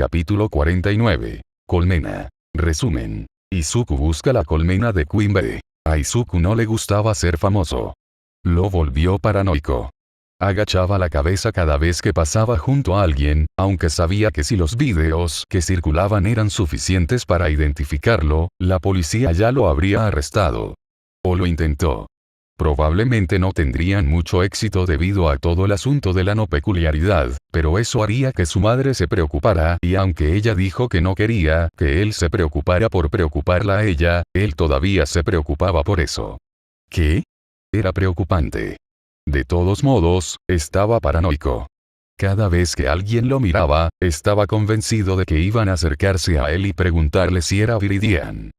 Capítulo 49. Colmena. Resumen. Izuku busca la colmena de Queen Bee. A Izuku no le gustaba ser famoso. Lo volvió paranoico. Agachaba la cabeza cada vez que pasaba junto a alguien, aunque sabía que si los vídeos que circulaban eran suficientes para identificarlo, la policía ya lo habría arrestado. O lo intentó. Probablemente no tendrían mucho éxito debido a todo el asunto de la no peculiaridad, pero eso haría que su madre se preocupara, y aunque ella dijo que no quería que él se preocupara por preocuparla a ella, él todavía se preocupaba por eso. ¿Qué? Era preocupante. De todos modos, estaba paranoico. Cada vez que alguien lo miraba, estaba convencido de que iban a acercarse a él y preguntarle si era Viridian.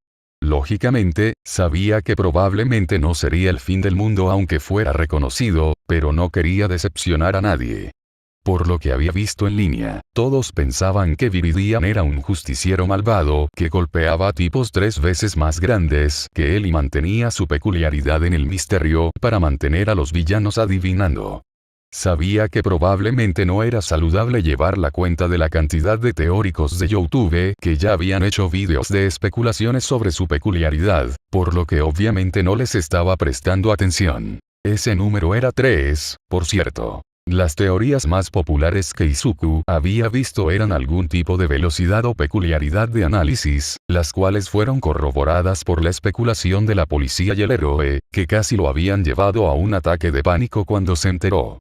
Lógicamente, sabía que probablemente no sería el fin del mundo aunque fuera reconocido, pero no quería decepcionar a nadie. Por lo que había visto en línea, todos pensaban que Viridian era un justiciero malvado que golpeaba a tipos 3 veces más grandes que él y mantenía su peculiaridad en el misterio para mantener a los villanos adivinando. Sabía que probablemente no era saludable llevar la cuenta de la cantidad de teóricos de YouTube que ya habían hecho vídeos de especulaciones sobre su peculiaridad, por lo que obviamente no les estaba prestando atención. Ese número era 3, por cierto. Las teorías más populares que Izuku había visto eran algún tipo de velocidad o peculiaridad de análisis, las cuales fueron corroboradas por la especulación de la policía y el héroe, que casi lo habían llevado a un ataque de pánico cuando se enteró.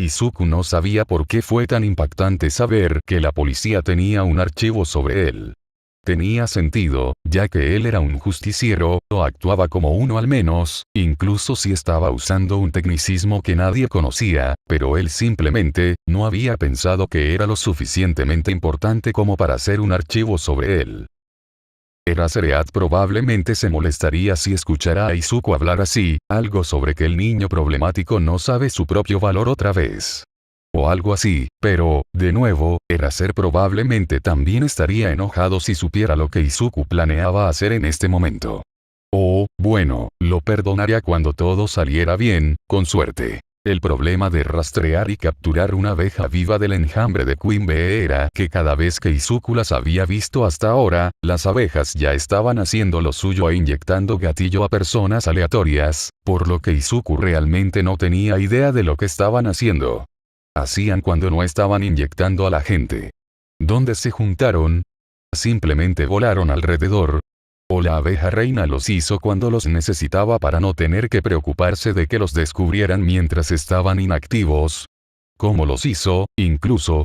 Izuku no sabía por qué fue tan impactante saber que la policía tenía un archivo sobre él. Tenía sentido, ya que él era un justiciero, o actuaba como uno al menos, incluso si estaba usando un tecnicismo que nadie conocía, pero él simplemente, no había pensado que era lo suficientemente importante como para hacer un archivo sobre él. Eraserhead probablemente se molestaría si escuchara a Izuku hablar así, algo sobre que el niño problemático no sabe su propio valor otra vez. O algo así, pero, de nuevo, Eraser probablemente también estaría enojado si supiera lo que Izuku planeaba hacer en este momento. O, bueno, lo perdonaría cuando todo saliera bien, con suerte. El problema de rastrear y capturar una abeja viva del enjambre de Queen Bee era que cada vez que Izuku las había visto hasta ahora, las abejas ya estaban haciendo lo suyo e inyectando gatillo a personas aleatorias, por lo que Izuku realmente no tenía idea de lo que estaban haciendo. Hacían cuando no estaban inyectando a la gente. ¿Dónde se juntaron? Simplemente volaron alrededor. O la abeja reina los hizo cuando los necesitaba para no tener que preocuparse de que los descubrieran mientras estaban inactivos. ¿Cómo los hizo, incluso?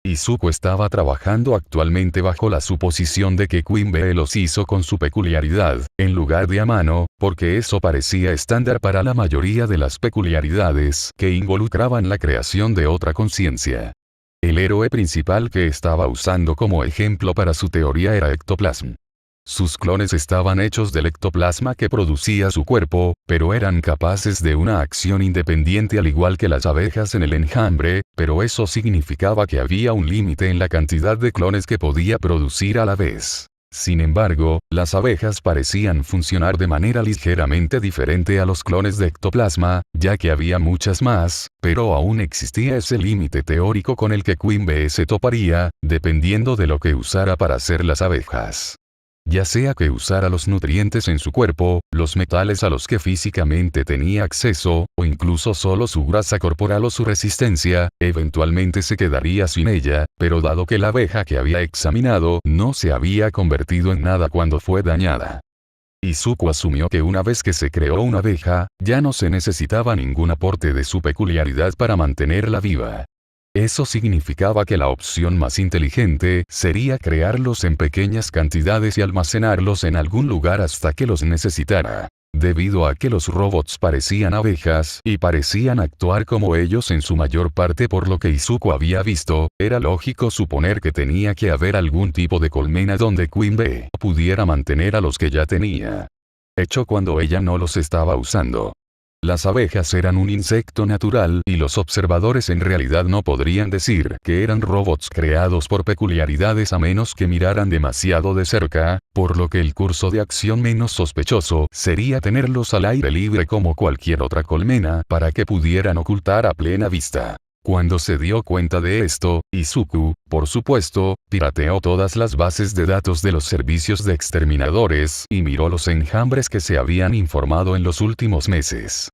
Izuku estaba trabajando actualmente bajo la suposición de que Queen Bee los hizo con su peculiaridad, en lugar de a mano, porque eso parecía estándar para la mayoría de las peculiaridades que involucraban la creación de otra conciencia. El héroe principal que estaba usando como ejemplo para su teoría era Ectoplasm. Sus clones estaban hechos del ectoplasma que producía su cuerpo, pero eran capaces de una acción independiente al igual que las abejas en el enjambre, pero eso significaba que había un límite en la cantidad de clones que podía producir a la vez. Sin embargo, las abejas parecían funcionar de manera ligeramente diferente a los clones de ectoplasma, ya que había muchas más, pero aún existía ese límite teórico con el que Queen Bee se toparía, dependiendo de lo que usara para hacer las abejas. Ya sea que usara los nutrientes en su cuerpo, los metales a los que físicamente tenía acceso, o incluso solo su grasa corporal o su resistencia, eventualmente se quedaría sin ella, pero dado que la abeja que había examinado no se había convertido en nada cuando fue dañada. Izuku asumió que una vez que se creó una abeja, ya no se necesitaba ningún aporte de su peculiaridad para mantenerla viva. Eso significaba que la opción más inteligente sería crearlos en pequeñas cantidades y almacenarlos en algún lugar hasta que los necesitara. Debido a que los robots parecían abejas y parecían actuar como ellos en su mayor parte por lo que Izuku había visto, era lógico suponer que tenía que haber algún tipo de colmena donde Queen Bee pudiera mantener a los que ya tenía. Hecho cuando ella no los estaba usando. Las abejas eran un insecto natural y los observadores en realidad no podrían decir que eran robots creados por peculiaridades a menos que miraran demasiado de cerca, por lo que el curso de acción menos sospechoso sería tenerlos al aire libre como cualquier otra colmena para que pudieran ocultar a plena vista. Cuando se dio cuenta de esto, Izuku, por supuesto, pirateó todas las bases de datos de los servicios de exterminadores y miró los enjambres que se habían informado en los últimos meses.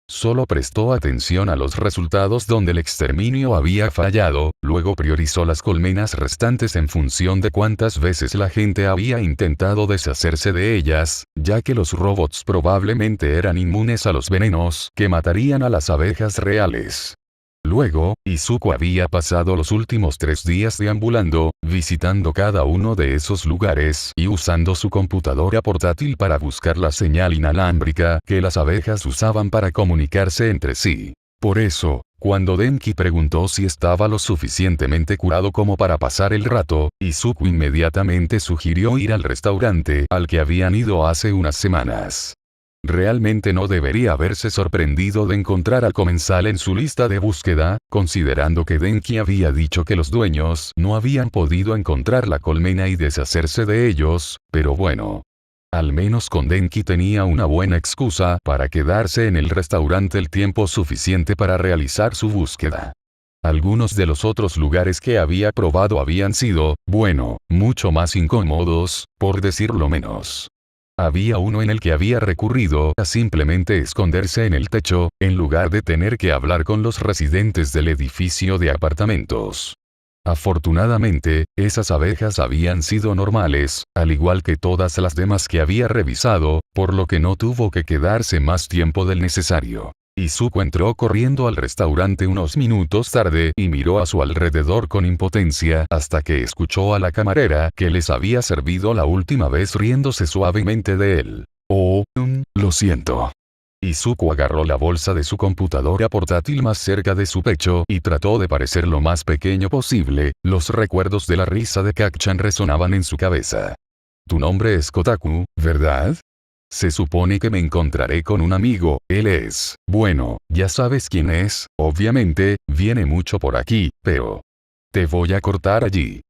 Solo prestó atención a los resultados donde el exterminio había fallado, luego priorizó las colmenas restantes en función de cuántas veces la gente había intentado deshacerse de ellas, ya que los robots probablemente eran inmunes a los venenos que matarían a las abejas reales. Luego, Izuku había pasado los últimos 3 días deambulando, visitando cada uno de esos lugares y usando su computadora portátil para buscar la señal inalámbrica que las abejas usaban para comunicarse entre sí. Por eso, cuando Denki preguntó si estaba lo suficientemente curado como para pasar el rato, Izuku inmediatamente sugirió ir al restaurante al que habían ido hace unas semanas. Realmente no debería haberse sorprendido de encontrar al comensal en su lista de búsqueda, considerando que Denki había dicho que los dueños no habían podido encontrar la colmena y deshacerse de ellos, pero bueno. Al menos con Denki tenía una buena excusa para quedarse en el restaurante el tiempo suficiente para realizar su búsqueda. Algunos de los otros lugares que había probado habían sido, bueno, mucho más incómodos, por decirlo menos. Había uno en el que había recurrido a simplemente esconderse en el techo, en lugar de tener que hablar con los residentes del edificio de apartamentos. Afortunadamente, esas abejas habían sido normales, al igual que todas las demás que había revisado, por lo que no tuvo que quedarse más tiempo del necesario. Izuku entró corriendo al restaurante unos minutos tarde y miró a su alrededor con impotencia hasta que escuchó a la camarera que les había servido la última vez riéndose suavemente de él. Oh, lo siento. Izuku agarró la bolsa de su computadora portátil más cerca de su pecho y trató de parecer lo más pequeño posible. Los recuerdos de la risa de Kacchan resonaban en su cabeza. Tu nombre es Kotaku, ¿verdad? Se supone que me encontraré con un amigo, él es, bueno, ya sabes quién es, obviamente, viene mucho por aquí, pero... Te voy a cortar allí.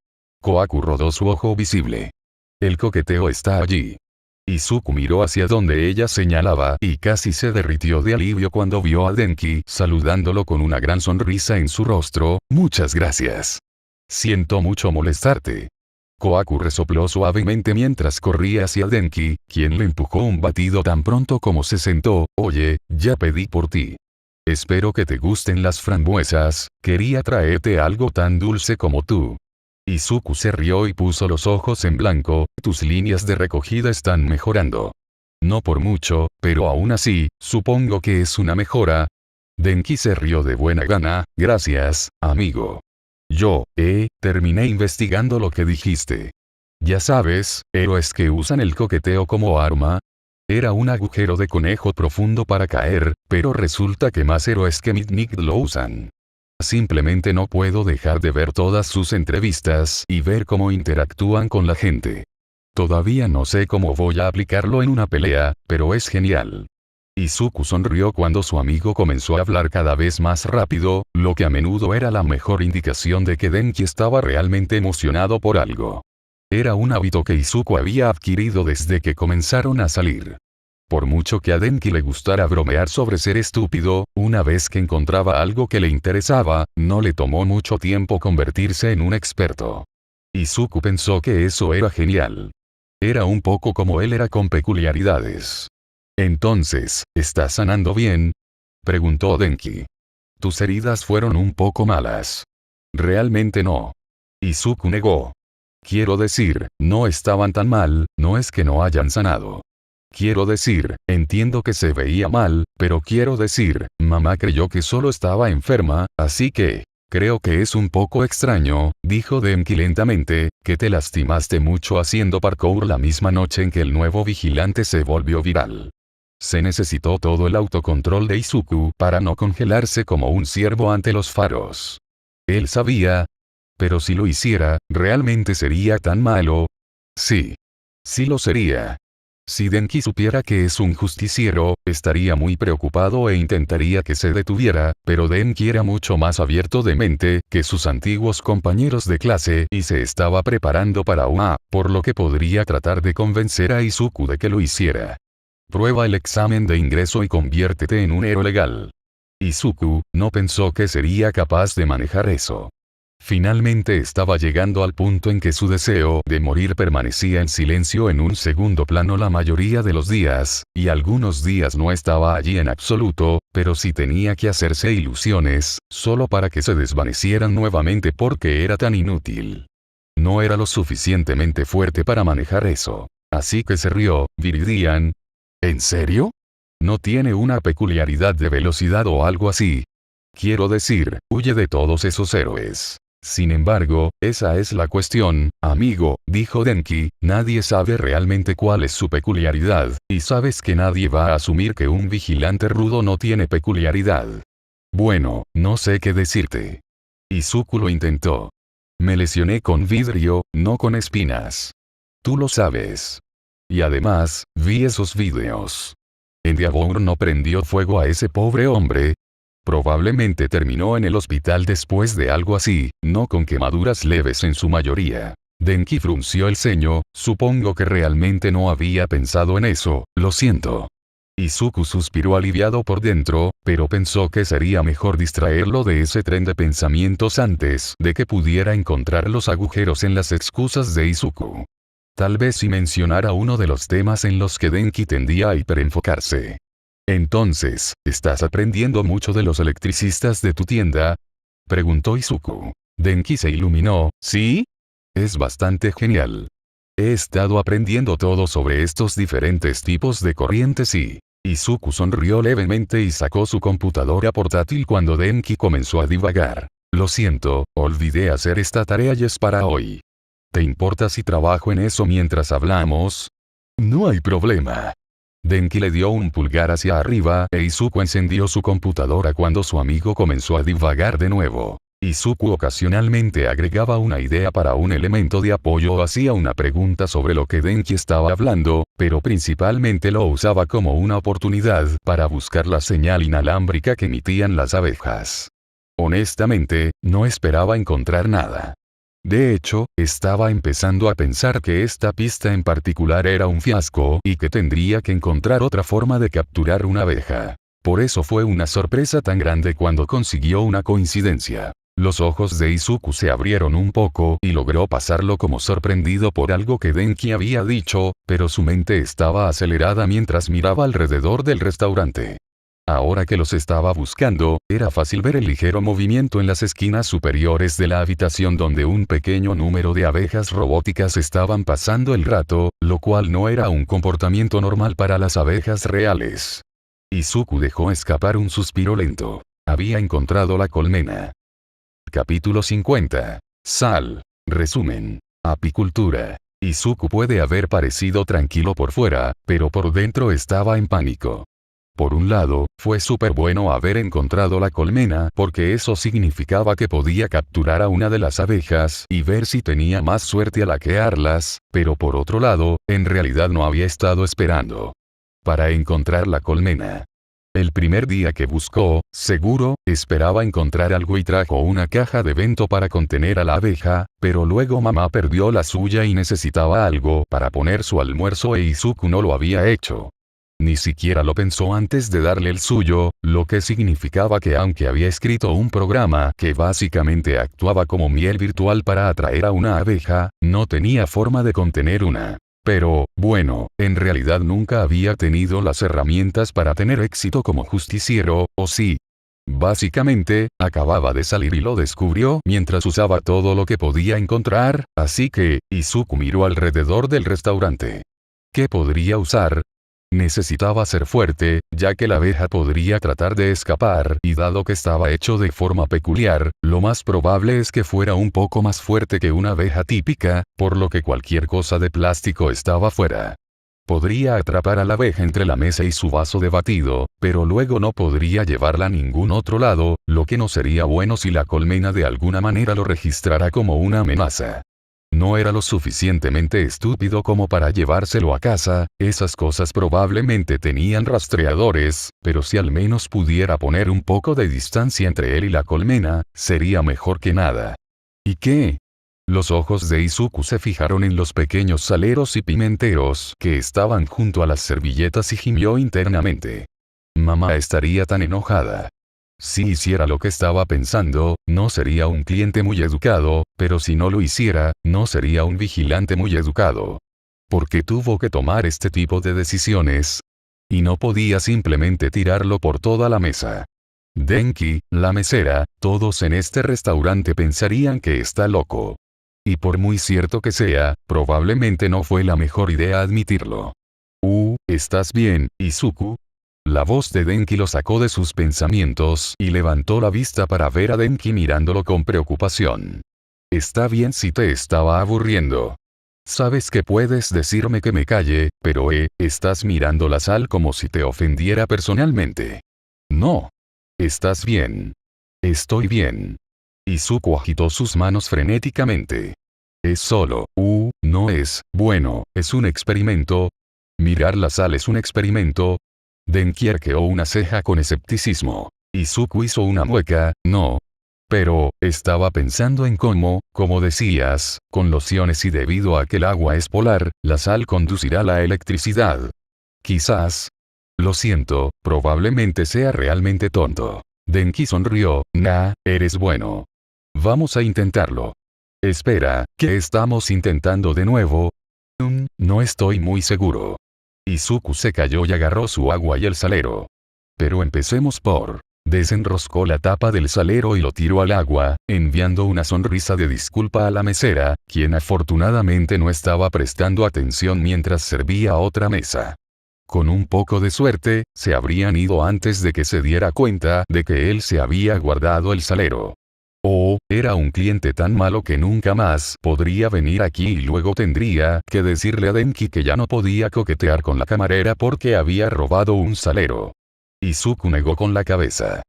Kohaku rodó su ojo visible. El coqueteo está allí. Izuku miró hacia donde ella señalaba y casi se derritió de alivio cuando vio a Denki saludándolo con una gran sonrisa en su rostro. Muchas gracias. Siento mucho molestarte. Kohaku resopló suavemente mientras corría hacia Denki, quien le empujó un batido tan pronto como se sentó. Oye, ya pedí por ti. Espero que te gusten las frambuesas, quería traerte algo tan dulce como tú. Izuku se rió y puso los ojos en blanco. Tus líneas de recogida están mejorando. No por mucho, pero aún así, supongo que es una mejora. Denki se rió de buena gana. Gracias, amigo. Yo, terminé investigando lo que dijiste. Ya sabes, héroes que usan el coqueteo como arma. Era un agujero de conejo profundo para caer, pero resulta que más héroes que Midnight lo usan. Simplemente no puedo dejar de ver todas sus entrevistas y ver cómo interactúan con la gente. Todavía no sé cómo voy a aplicarlo en una pelea, pero es genial. Izuku sonrió cuando su amigo comenzó a hablar cada vez más rápido, lo que a menudo era la mejor indicación de que Denki estaba realmente emocionado por algo. Era un hábito que Izuku había adquirido desde que comenzaron a salir. Por mucho que a Denki le gustara bromear sobre ser estúpido, una vez que encontraba algo que le interesaba, no le tomó mucho tiempo convertirse en un experto. Izuku pensó que eso era genial. Era un poco como él era con peculiaridades. Entonces, ¿estás sanando bien? Preguntó Denki. Tus heridas fueron un poco malas. Realmente no. Izuku negó. Quiero decir, no estaban tan mal, no es que no hayan sanado. Quiero decir, entiendo que se veía mal, pero quiero decir, mamá creyó que solo estaba enferma, así que... Creo que es un poco extraño, dijo Denki lentamente, que te lastimaste mucho haciendo parkour la misma noche en que el nuevo vigilante se volvió viral. Se necesitó todo el autocontrol de Izuku para no congelarse como un ciervo ante los faros. Él sabía. Pero si lo hiciera, ¿realmente sería tan malo? Sí. Sí lo sería. Si Denki supiera que es un justiciero, estaría muy preocupado e intentaría que se detuviera, pero Denki era mucho más abierto de mente que sus antiguos compañeros de clase y se estaba preparando para por lo que podría tratar de convencer a Izuku de que lo hiciera. Prueba el examen de ingreso y conviértete en un héroe legal. Izuku no pensó que sería capaz de manejar eso. Finalmente estaba llegando al punto en que su deseo de morir permanecía en silencio en un segundo plano la mayoría de los días, y algunos días no estaba allí en absoluto, pero sí tenía que hacerse ilusiones, solo para que se desvanecieran nuevamente porque era tan inútil. No era lo suficientemente fuerte para manejar eso. Así que se rió, Viridian. ¿En serio? ¿No tiene una peculiaridad de velocidad o algo así? Quiero decir, huye de todos esos héroes. Sin embargo, esa es la cuestión, amigo, dijo Denki, nadie sabe realmente cuál es su peculiaridad, y sabes que nadie va a asumir que un vigilante rudo no tiene peculiaridad. Bueno, no sé qué decirte. Izuku lo intentó. Me lesioné con vidrio, no con espinas. Tú lo sabes. Y además, vi esos videos. Endeavor no prendió fuego a ese pobre hombre. Probablemente terminó en el hospital después de algo así, no con quemaduras leves en su mayoría. Denki frunció el ceño, supongo que realmente no había pensado en eso, lo siento. Izuku suspiró aliviado por dentro, pero pensó que sería mejor distraerlo de ese tren de pensamientos antes de que pudiera encontrar los agujeros en las excusas de Izuku. Tal vez si mencionara uno de los temas en los que Denki tendía a hiperenfocarse. Entonces, ¿estás aprendiendo mucho de los electricistas de tu tienda? Preguntó Izuku. Denki se iluminó, ¿sí? Es bastante genial. He estado aprendiendo todo sobre estos diferentes tipos de corrientes y... Izuku sonrió levemente y sacó su computadora portátil cuando Denki comenzó a divagar. Lo siento, olvidé hacer esta tarea y es para hoy. ¿Te importa si trabajo en eso mientras hablamos? No hay problema. Denki le dio un pulgar hacia arriba e Izuku encendió su computadora cuando su amigo comenzó a divagar de nuevo. Izuku ocasionalmente agregaba una idea para un elemento de apoyo o hacía una pregunta sobre lo que Denki estaba hablando, pero principalmente lo usaba como una oportunidad para buscar la señal inalámbrica que emitían las abejas. Honestamente, no esperaba encontrar nada. De hecho, estaba empezando a pensar que esta pista en particular era un fiasco y que tendría que encontrar otra forma de capturar una abeja. Por eso fue una sorpresa tan grande cuando consiguió una coincidencia. Los ojos de Izuku se abrieron un poco y logró pasarlo como sorprendido por algo que Denki había dicho, pero su mente estaba acelerada mientras miraba alrededor del restaurante. Ahora que los estaba buscando, era fácil ver el ligero movimiento en las esquinas superiores de la habitación donde un pequeño número de abejas robóticas estaban pasando el rato, lo cual no era un comportamiento normal para las abejas reales. Izuku dejó escapar un suspiro lento. Había encontrado la colmena. Capítulo 50. Sal. Resumen. Apicultura. Izuku puede haber parecido tranquilo por fuera, pero por dentro estaba en pánico. Por un lado, fue súper bueno haber encontrado la colmena porque eso significaba que podía capturar a una de las abejas y ver si tenía más suerte al hackearlas, pero por otro lado, en realidad no había estado esperando para encontrar la colmena. El primer día que buscó, seguro, esperaba encontrar algo y trajo una caja de bento para contener a la abeja, pero luego mamá perdió la suya y necesitaba algo para poner su almuerzo e Izuku no lo había hecho. Ni siquiera lo pensó antes de darle el suyo, lo que significaba que aunque había escrito un programa que básicamente actuaba como miel virtual para atraer a una abeja, no tenía forma de contener una. Pero, bueno, en realidad nunca había tenido las herramientas para tener éxito como justiciero, ¿o sí? Básicamente, acababa de salir y lo descubrió mientras usaba todo lo que podía encontrar, así que, Izuku miró alrededor del restaurante. ¿Qué podría usar? Necesitaba ser fuerte, ya que la abeja podría tratar de escapar, y dado que estaba hecho de forma peculiar, lo más probable es que fuera un poco más fuerte que una abeja típica, por lo que cualquier cosa de plástico estaba fuera. Podría atrapar a la abeja entre la mesa y su vaso de batido, pero luego no podría llevarla a ningún otro lado, lo que no sería bueno si la colmena de alguna manera lo registrara como una amenaza. No era lo suficientemente estúpido como para llevárselo a casa, esas cosas probablemente tenían rastreadores, pero si al menos pudiera poner un poco de distancia entre él y la colmena, sería mejor que nada. ¿Y qué? Los ojos de Izuku se fijaron en los pequeños saleros y pimenteros que estaban junto a las servilletas y gimió internamente. Mamá estaría tan enojada. Si hiciera lo que estaba pensando, no sería un cliente muy educado, pero si no lo hiciera, no sería un vigilante muy educado. Porque tuvo que tomar este tipo de decisiones. Y no podía simplemente tirarlo por toda la mesa. Denki, la mesera, todos en este restaurante pensarían que está loco. Y por muy cierto que sea, probablemente no fue la mejor idea admitirlo. ¿Estás bien, Izuku? La voz de Denki lo sacó de sus pensamientos y levantó la vista para ver a Denki mirándolo con preocupación. Está bien si te estaba aburriendo. Sabes que puedes decirme que me calle, pero estás mirando la sal como si te ofendiera personalmente. No. ¿Estás bien? Estoy bien. Izuku agitó sus manos frenéticamente. Es solo, no es, bueno, es un experimento. Mirar la sal es un experimento. Denki arqueó una ceja con escepticismo. Izuku hizo una mueca, no. Pero, estaba pensando en cómo, como decías, con lociones y debido a que el agua es polar, la sal conducirá la electricidad. Quizás. Lo siento, probablemente sea realmente tonto. Denki sonrió, eres bueno. Vamos a intentarlo. Espera, ¿qué estamos intentando de nuevo? No estoy muy seguro. Izuku se cayó y agarró su agua y el salero. Pero empecemos por... Desenroscó la tapa del salero y lo tiró al agua, enviando una sonrisa de disculpa a la mesera, quien afortunadamente no estaba prestando atención mientras servía otra mesa. Con un poco de suerte, se habrían ido antes de que se diera cuenta de que él se había guardado el salero. Era un cliente tan malo que nunca más podría venir aquí y luego tendría que decirle a Denki que ya no podía coquetear con la camarera porque había robado un salero. Izuku negó con la cabeza.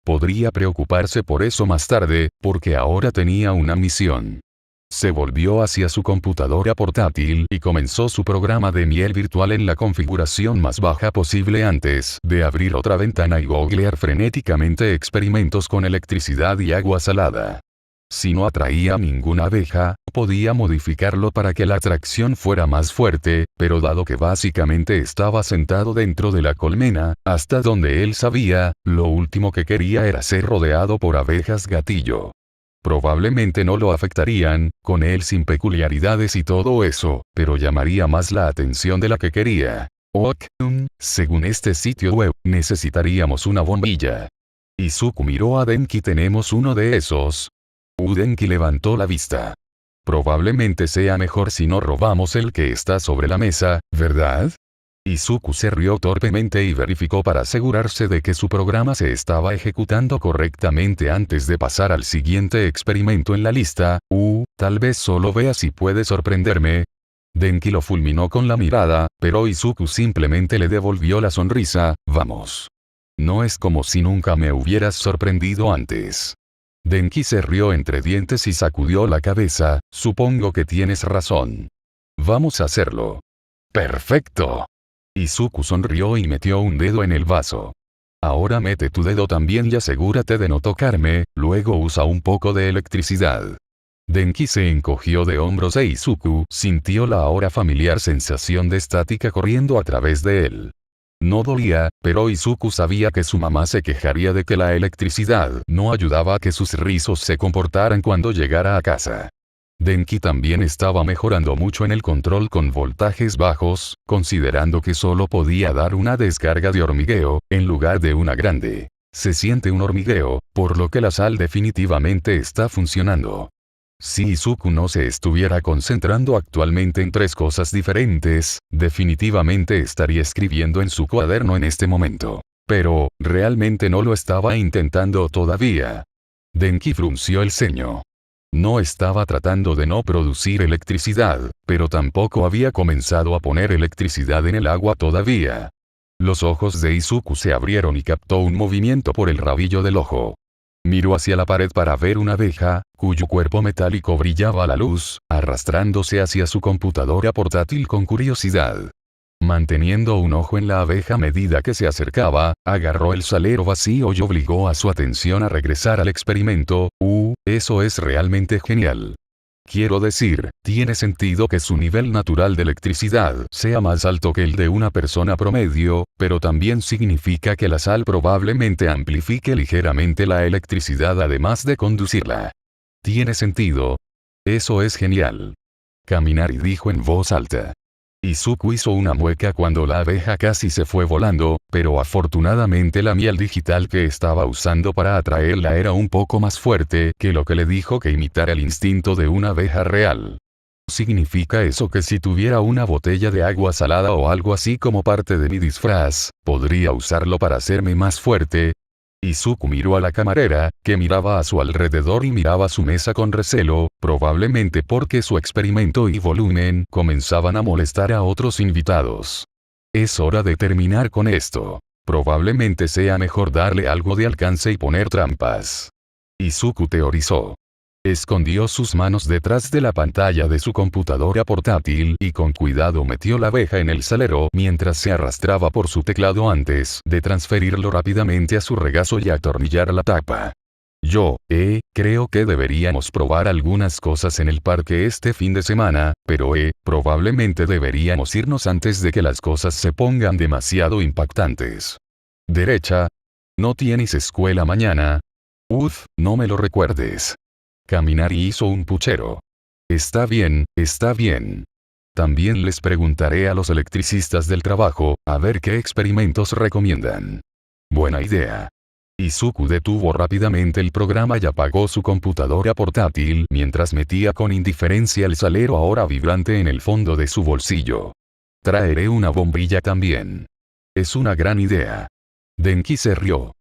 Podría preocuparse por eso más tarde, porque ahora tenía una misión. Se volvió hacia su computadora portátil y comenzó su programa de miel virtual en la configuración más baja posible antes de abrir otra ventana y googlear frenéticamente experimentos con electricidad y agua salada. Si no atraía ninguna abeja, podía modificarlo para que la atracción fuera más fuerte, pero dado que básicamente estaba sentado dentro de la colmena, hasta donde él sabía, lo último que quería era ser rodeado por abejas gatillo. Probablemente no lo afectarían, con él sin peculiaridades y todo eso, pero llamaría más la atención de la que quería. Según este sitio web, necesitaríamos una bombilla. Izuku miró a Denki. ¿Tenemos uno de esos? Denki levantó la vista. Probablemente sea mejor si no robamos el que está sobre la mesa, ¿verdad? Izuku se rió torpemente y verificó para asegurarse de que su programa se estaba ejecutando correctamente antes de pasar al siguiente experimento en la lista. Tal vez solo vea si puede sorprenderme. Denki lo fulminó con la mirada, pero Izuku simplemente le devolvió la sonrisa. Vamos. No es como si nunca me hubieras sorprendido antes. Denki se rió entre dientes y sacudió la cabeza. Supongo que tienes razón. Vamos a hacerlo. Perfecto. Izuku sonrió y metió un dedo en el vaso. Ahora mete tu dedo también y asegúrate de no tocarme, luego usa un poco de electricidad. Denki se encogió de hombros e Izuku sintió la ahora familiar sensación de estática corriendo a través de él. No dolía, pero Izuku sabía que su mamá se quejaría de que la electricidad no ayudaba a que sus rizos se comportaran cuando llegara a casa. Denki también estaba mejorando mucho en el control con voltajes bajos, considerando que solo podía dar una descarga de hormigueo, en lugar de una grande. Se siente un hormigueo, por lo que la sal definitivamente está funcionando. Si Izuku no se estuviera concentrando actualmente en tres cosas diferentes, definitivamente estaría escribiendo en su cuaderno en este momento. Pero, realmente no lo estaba intentando todavía. Denki frunció el ceño. No estaba tratando de no producir electricidad, pero tampoco había comenzado a poner electricidad en el agua todavía. Los ojos de Izuku se abrieron y captó un movimiento por el rabillo del ojo. Miró hacia la pared para ver una abeja, cuyo cuerpo metálico brillaba a la luz, arrastrándose hacia su computadora portátil con curiosidad. Manteniendo un ojo en la abeja a medida que se acercaba, agarró el salero vacío y obligó a su atención a regresar al experimento. Eso es realmente genial. Quiero decir, tiene sentido que su nivel natural de electricidad sea más alto que el de una persona promedio, pero también significa que la sal probablemente amplifique ligeramente la electricidad además de conducirla. ¿Tiene sentido? Eso es genial. Kaminari dijo en voz alta. Izuku hizo una mueca cuando la abeja casi se fue volando, pero afortunadamente la miel digital que estaba usando para atraerla era un poco más fuerte que lo que le dijo que imitara el instinto de una abeja real. ¿Significa eso que si tuviera una botella de agua salada o algo así como parte de mi disfraz, podría usarlo para hacerme más fuerte? Izuku miró a la camarera, que miraba a su alrededor y miraba su mesa con recelo, probablemente porque su experimento y volumen comenzaban a molestar a otros invitados. Es hora de terminar con esto. Probablemente sea mejor darle algo de alcance y poner trampas. Izuku teorizó. Escondió sus manos detrás de la pantalla de su computadora portátil y con cuidado metió la abeja en el salero mientras se arrastraba por su teclado antes de transferirlo rápidamente a su regazo y atornillar la tapa. Creo que deberíamos probar algunas cosas en el parque este fin de semana, pero probablemente deberíamos irnos antes de que las cosas se pongan demasiado impactantes. Derecha. ¿No tienes escuela mañana? No me lo recuerdes. Kaminari hizo un puchero. Está bien, está bien. También les preguntaré a los electricistas del trabajo, a ver qué experimentos recomiendan. Buena idea. Izuku detuvo rápidamente el programa y apagó su computadora portátil mientras metía con indiferencia el salero ahora vibrante en el fondo de su bolsillo. Traeré una bombilla también. Es una gran idea. Denki se rió.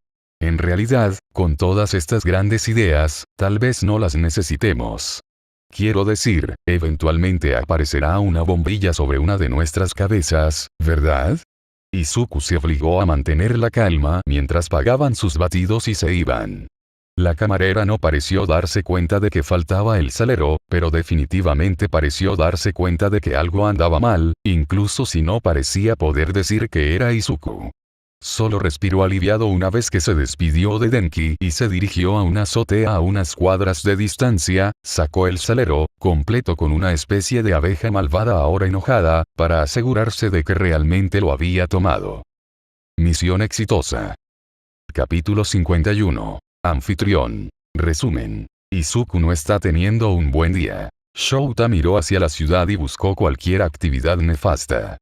En realidad, con todas estas grandes ideas, tal vez no las necesitemos. Quiero decir, eventualmente aparecerá una bombilla sobre una de nuestras cabezas, ¿verdad? Izuku se obligó a mantener la calma mientras pagaban sus batidos y se iban. La camarera no pareció darse cuenta de que faltaba el salero, pero definitivamente pareció darse cuenta de que algo andaba mal, incluso si no parecía poder decir que era Izuku. Solo respiró aliviado una vez que se despidió de Denki y se dirigió a una azotea a unas cuadras de distancia, sacó el salero, completo con una especie de abeja malvada ahora enojada, para asegurarse de que realmente lo había tomado. Misión exitosa. Capítulo 51. Anfitrión. Resumen. Izuku no está teniendo un buen día. Shouta miró hacia la ciudad y buscó cualquier actividad nefasta.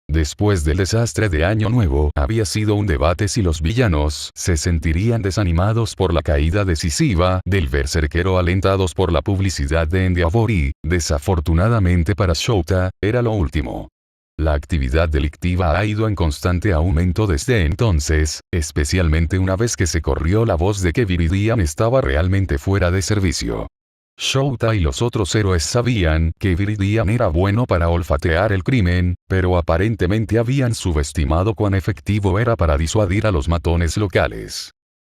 Después del desastre de Año Nuevo, había sido un debate si los villanos se sentirían desanimados por la caída decisiva del berserkero alentados por la publicidad de Endeavor y, desafortunadamente para Shouta, era lo último. La actividad delictiva ha ido en constante aumento desde entonces, especialmente una vez que se corrió la voz de que Viridian estaba realmente fuera de servicio. Shouta y los otros héroes sabían que Viridian era bueno para olfatear el crimen, pero aparentemente habían subestimado cuán efectivo era para disuadir a los matones locales.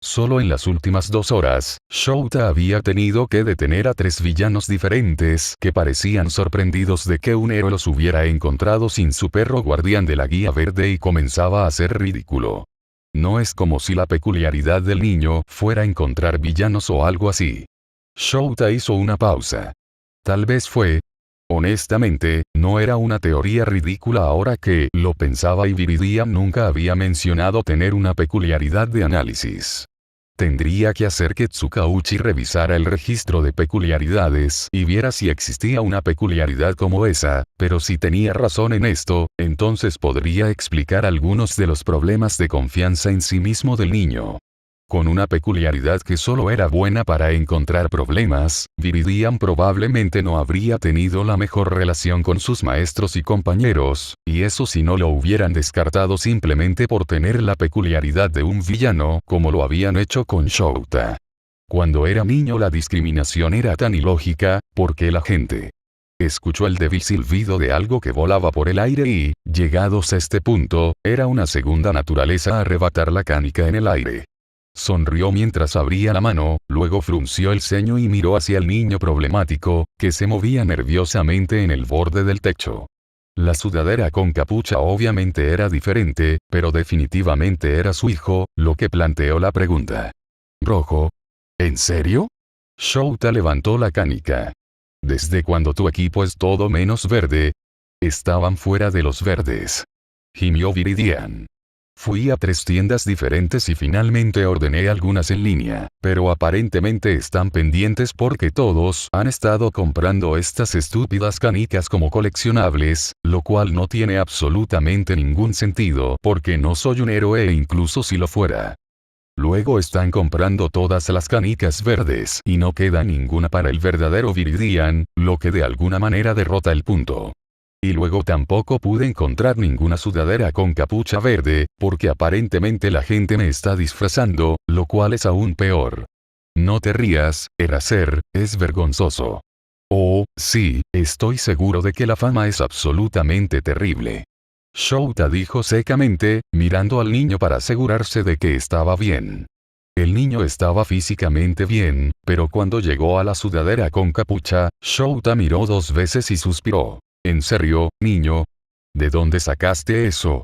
Solo en las últimas 2 horas, Shouta había tenido que detener a 3 villanos diferentes que parecían sorprendidos de que un héroe los hubiera encontrado sin su perro guardián de la guía verde y comenzaba a ser ridículo. No es como si la peculiaridad del niño fuera encontrar villanos o algo así. Shouta hizo una pausa. Tal vez fue. Honestamente, no era una teoría ridícula ahora que lo pensaba y Viridian nunca había mencionado tener una peculiaridad de análisis. Tendría que hacer que Tsukauchi revisara el registro de peculiaridades y viera si existía una peculiaridad como esa, pero si tenía razón en esto, entonces podría explicar algunos de los problemas de confianza en sí mismo del niño. Con una peculiaridad que solo era buena para encontrar problemas, Viridian probablemente no habría tenido la mejor relación con sus maestros y compañeros, y eso si no lo hubieran descartado simplemente por tener la peculiaridad de un villano, como lo habían hecho con Shouta. Cuando era niño la discriminación era tan ilógica, porque la gente escuchó el débil silbido de algo que volaba por el aire y, llegados a este punto, era una segunda naturaleza arrebatar la canica en el aire. Sonrió mientras abría la mano, luego frunció el ceño y miró hacia el niño problemático, que se movía nerviosamente en el borde del techo. La sudadera con capucha obviamente era diferente, pero definitivamente era su hijo, lo que planteó la pregunta. ¿Rojo? ¿En serio? Shouta levantó la canica. ¿Desde cuando tu equipo es todo menos verde? Estaban fuera de los verdes. Gimió Viridian. Fui a 3 tiendas diferentes y finalmente ordené algunas en línea, pero aparentemente están pendientes porque todos han estado comprando estas estúpidas canicas como coleccionables, lo cual no tiene absolutamente ningún sentido porque no soy un héroe e incluso si lo fuera. Luego están comprando todas las canicas verdes y no queda ninguna para el verdadero Viridian, lo que de alguna manera derrota el punto. Y luego tampoco pude encontrar ninguna sudadera con capucha verde, porque aparentemente la gente me está disfrazando, lo cual es aún peor. No te rías, Eraser, es vergonzoso. Oh, sí, estoy seguro de que la fama es absolutamente terrible. Shouta dijo secamente, mirando al niño para asegurarse de que estaba bien. El niño estaba físicamente bien, pero cuando llegó a la sudadera con capucha, Shouta miró 2 veces y suspiró. ¿En serio, niño? ¿De dónde sacaste eso?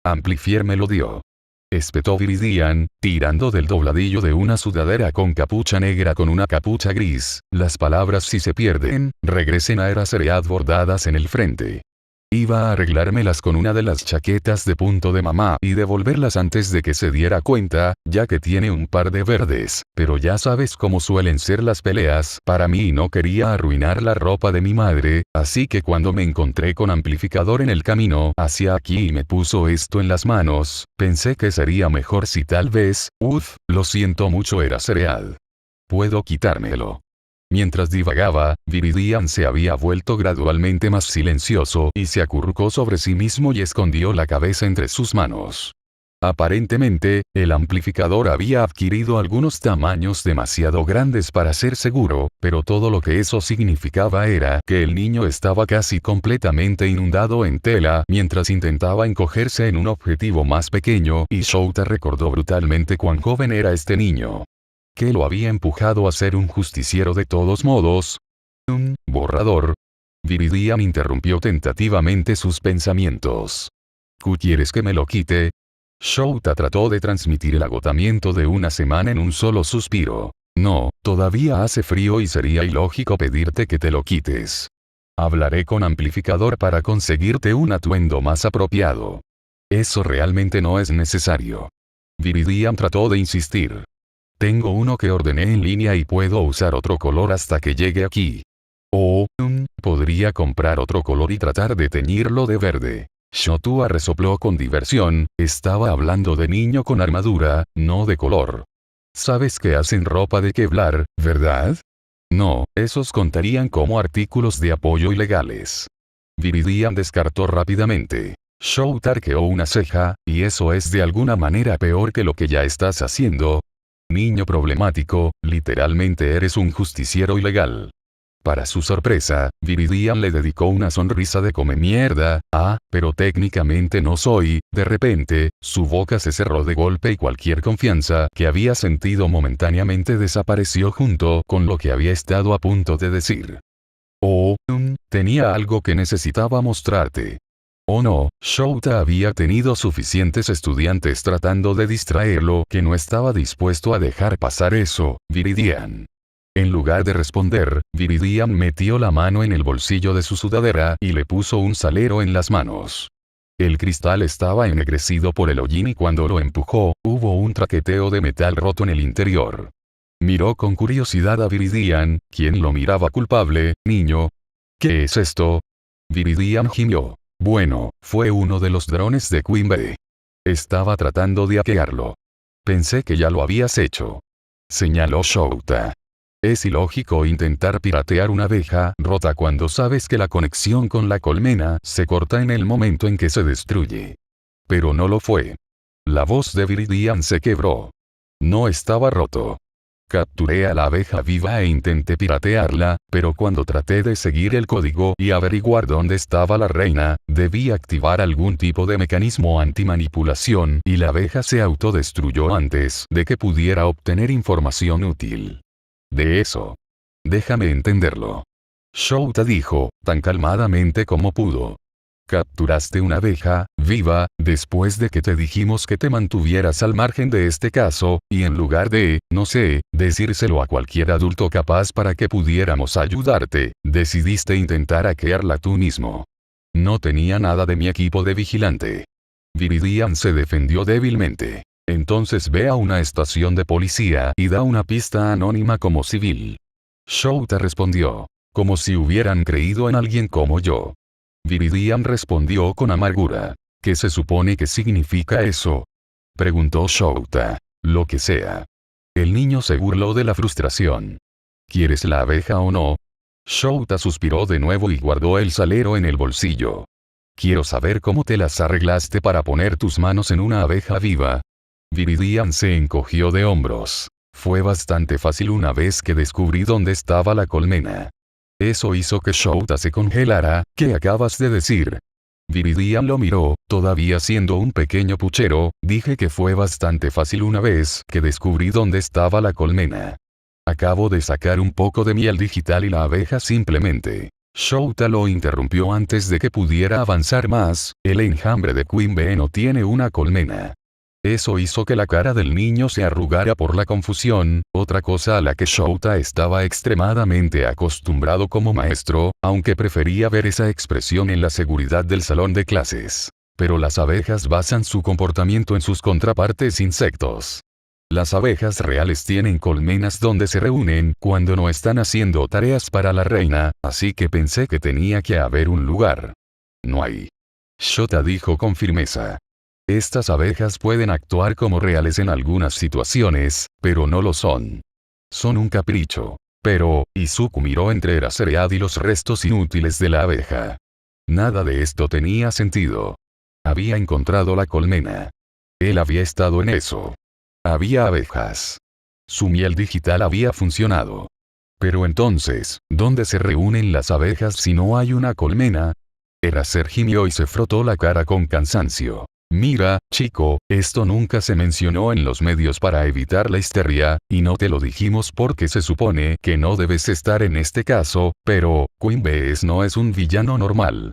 Amplifier me lo dio. Espetó Viridian, tirando del dobladillo de una sudadera con capucha negra con una capucha gris. Las palabras si se pierden, regresen a Eraser bordadas en el frente. Iba a arreglármelas con una de las chaquetas de punto de mamá y devolverlas antes de que se diera cuenta, ya que tiene un par de verdes, pero ya sabes cómo suelen ser las peleas para mí y no quería arruinar la ropa de mi madre, así que cuando me encontré con amplificador en el camino hacia aquí y me puso esto en las manos, pensé que sería mejor si tal vez, lo siento mucho Eraser. Puedo quitármelo. Mientras divagaba, Viridian se había vuelto gradualmente más silencioso y se acurrucó sobre sí mismo y escondió la cabeza entre sus manos. Aparentemente, el amplificador había adquirido algunos tamaños demasiado grandes para ser seguro, pero todo lo que eso significaba era que el niño estaba casi completamente inundado en tela mientras intentaba encogerse en un objetivo más pequeño y Shouta recordó brutalmente cuán joven era este niño. ¿Qué lo había empujado a ser un justiciero de todos modos? ¿Un borrador? Viridian interrumpió tentativamente sus pensamientos. ¿Quieres que me lo quite? Shouta trató de transmitir el agotamiento de una semana en un solo suspiro. No, todavía hace frío y sería ilógico pedirte que te lo quites. Hablaré con amplificador para conseguirte un atuendo más apropiado. Eso realmente no es necesario. Viridian trató de insistir. Tengo uno que ordené en línea y puedo usar otro color hasta que llegue aquí. Podría comprar otro color y tratar de teñirlo de verde. Shotua resopló con diversión, estaba hablando de niño con armadura, no de color. ¿Sabes que hacen ropa de Kevlar, verdad? No, esos contarían como artículos de apoyo ilegales. Viridian descartó rápidamente. Shouta arqueó una ceja, y eso es de alguna manera peor que lo que ya estás haciendo. Niño problemático, literalmente eres un justiciero ilegal. Para su sorpresa, Viridian le dedicó una sonrisa de come mierda, pero técnicamente no soy, de repente, su boca se cerró de golpe y cualquier confianza que había sentido momentáneamente desapareció junto con lo que había estado a punto de decir. Tenía algo que necesitaba mostrarte. Oh no, Shouta había tenido suficientes estudiantes tratando de distraerlo que no estaba dispuesto a dejar pasar eso, Viridian. En lugar de responder, Viridian metió la mano en el bolsillo de su sudadera y le puso un salero en las manos. El cristal estaba ennegrecido por el hollín y cuando lo empujó, hubo un traqueteo de metal roto en el interior. Miró con curiosidad a Viridian, quien lo miraba culpable. Niño. ¿Qué es esto? Viridian gimió. Bueno, fue uno de los drones de Quimby. Estaba tratando de hackearlo. Pensé que ya lo habías hecho. Señaló Shouta. Es ilógico intentar piratear una abeja rota cuando sabes que la conexión con la colmena se corta en el momento en que se destruye. Pero no lo fue. La voz de Viridian se quebró. No estaba roto. Capturé a la abeja viva e intenté piratearla, pero cuando traté de seguir el código y averiguar dónde estaba la reina, debí activar algún tipo de mecanismo antimanipulación y la abeja se autodestruyó antes de que pudiera obtener información útil. De eso. Déjame entenderlo. Shouta dijo, tan calmadamente como pudo. Capturaste una abeja viva, después de que te dijimos que te mantuvieras al margen de este caso, y en lugar de, no sé, decírselo a cualquier adulto capaz para que pudiéramos ayudarte, decidiste intentar hackearla tú mismo. No tenía nada de mi equipo de vigilante. Viridian se defendió débilmente. Entonces ve a una estación de policía y da una pista anónima como civil. Shouta respondió. Como si hubieran creído en alguien como yo. Viridian respondió con amargura. ¿Qué se supone que significa eso? Preguntó Shouta. Lo que sea. El niño se burló de la frustración. ¿Quieres la abeja o no? Shouta suspiró de nuevo y guardó el salero en el bolsillo. Quiero saber cómo te las arreglaste para poner tus manos en una abeja viva. Viridian se encogió de hombros. Fue bastante fácil una vez que descubrí dónde estaba la colmena. Eso hizo que Shouta se congelara. ¿Qué acabas de decir? Viridian lo miró, todavía siendo un pequeño puchero. Dije que fue bastante fácil una vez que descubrí dónde estaba la colmena. Acabo de sacar un poco de miel digital y la abeja simplemente. Shouta lo interrumpió antes de que pudiera avanzar más. El enjambre de Queen Bee no tiene una colmena. Eso hizo que la cara del niño se arrugara por la confusión, otra cosa a la que Shouta estaba extremadamente acostumbrado como maestro, aunque prefería ver esa expresión en la seguridad del salón de clases. Pero las abejas basan su comportamiento en sus contrapartes insectos. Las abejas reales tienen colmenas donde se reúnen cuando no están haciendo tareas para la reina, así que pensé que tenía que haber un lugar. No hay. Shouta dijo con firmeza. Estas abejas pueden actuar como reales en algunas situaciones, pero no lo son. Son un capricho. Pero, Izuku miró entre la cereal y los restos inútiles de la abeja. Nada de esto tenía sentido. Había encontrado la colmena. Él había estado en eso. Había abejas. Su miel digital había funcionado. Pero entonces, ¿dónde se reúnen las abejas si no hay una colmena? Eraser gimió y se frotó la cara con cansancio. Mira, chico, esto nunca se mencionó en los medios para evitar la histeria, y no te lo dijimos porque se supone que no debes estar en este caso, pero, Queen Bee no es un villano normal.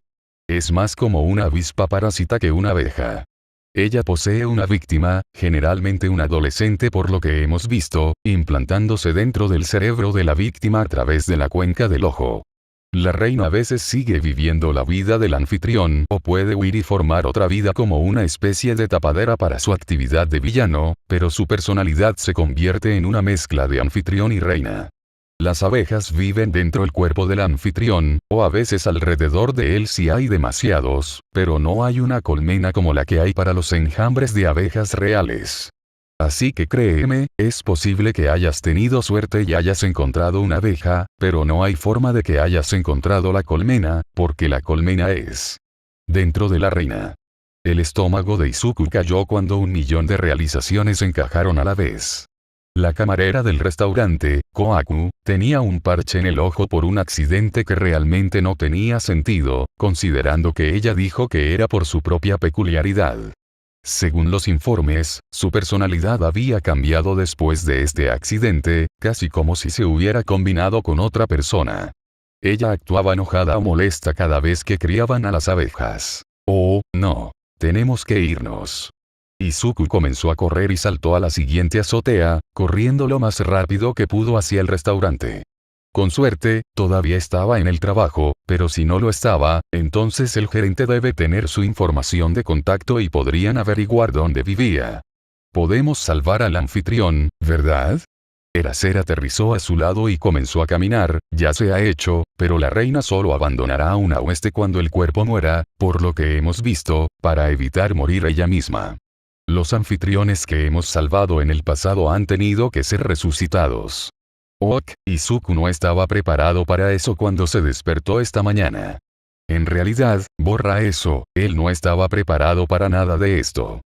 Es más como una avispa parásita que una abeja. Ella posee una víctima, generalmente un adolescente por lo que hemos visto, implantándose dentro del cerebro de la víctima a través de la cuenca del ojo. La reina a veces sigue viviendo la vida del anfitrión o puede huir y formar otra vida como una especie de tapadera para su actividad de villano, pero su personalidad se convierte en una mezcla de anfitrión y reina. Las abejas viven dentro del cuerpo del anfitrión, o a veces alrededor de él si hay demasiados, pero no hay una colmena como la que hay para los enjambres de abejas reales. Así que créeme, es posible que hayas tenido suerte y hayas encontrado una abeja, pero no hay forma de que hayas encontrado la colmena, porque la colmena es dentro de la reina. El estómago de Izuku cayó cuando 1.000.000 de realizaciones encajaron a la vez. La camarera del restaurante, Kohaku, tenía un parche en el ojo por un accidente que realmente no tenía sentido, considerando que ella dijo que era por su propia peculiaridad. Según los informes, su personalidad había cambiado después de este accidente, casi como si se hubiera combinado con otra persona. Ella actuaba enojada o molesta cada vez que criaban a las abejas. Oh, no. Tenemos que irnos. Izuku comenzó a correr y saltó a la siguiente azotea, corriendo lo más rápido que pudo hacia el restaurante. Con suerte, todavía estaba en el trabajo, pero si no lo estaba, entonces el gerente debe tener su información de contacto y podrían averiguar dónde vivía. Podemos salvar al anfitrión, ¿verdad? Eraser aterrizó a su lado y comenzó a caminar. Ya se ha hecho, pero la reina solo abandonará a una oeste cuando el cuerpo muera, por lo que hemos visto, para evitar morir ella misma. Los anfitriones que hemos salvado en el pasado han tenido que ser resucitados. Izuku no estaba preparado para eso cuando se despertó esta mañana. En realidad, borra eso, él no estaba preparado para nada de esto.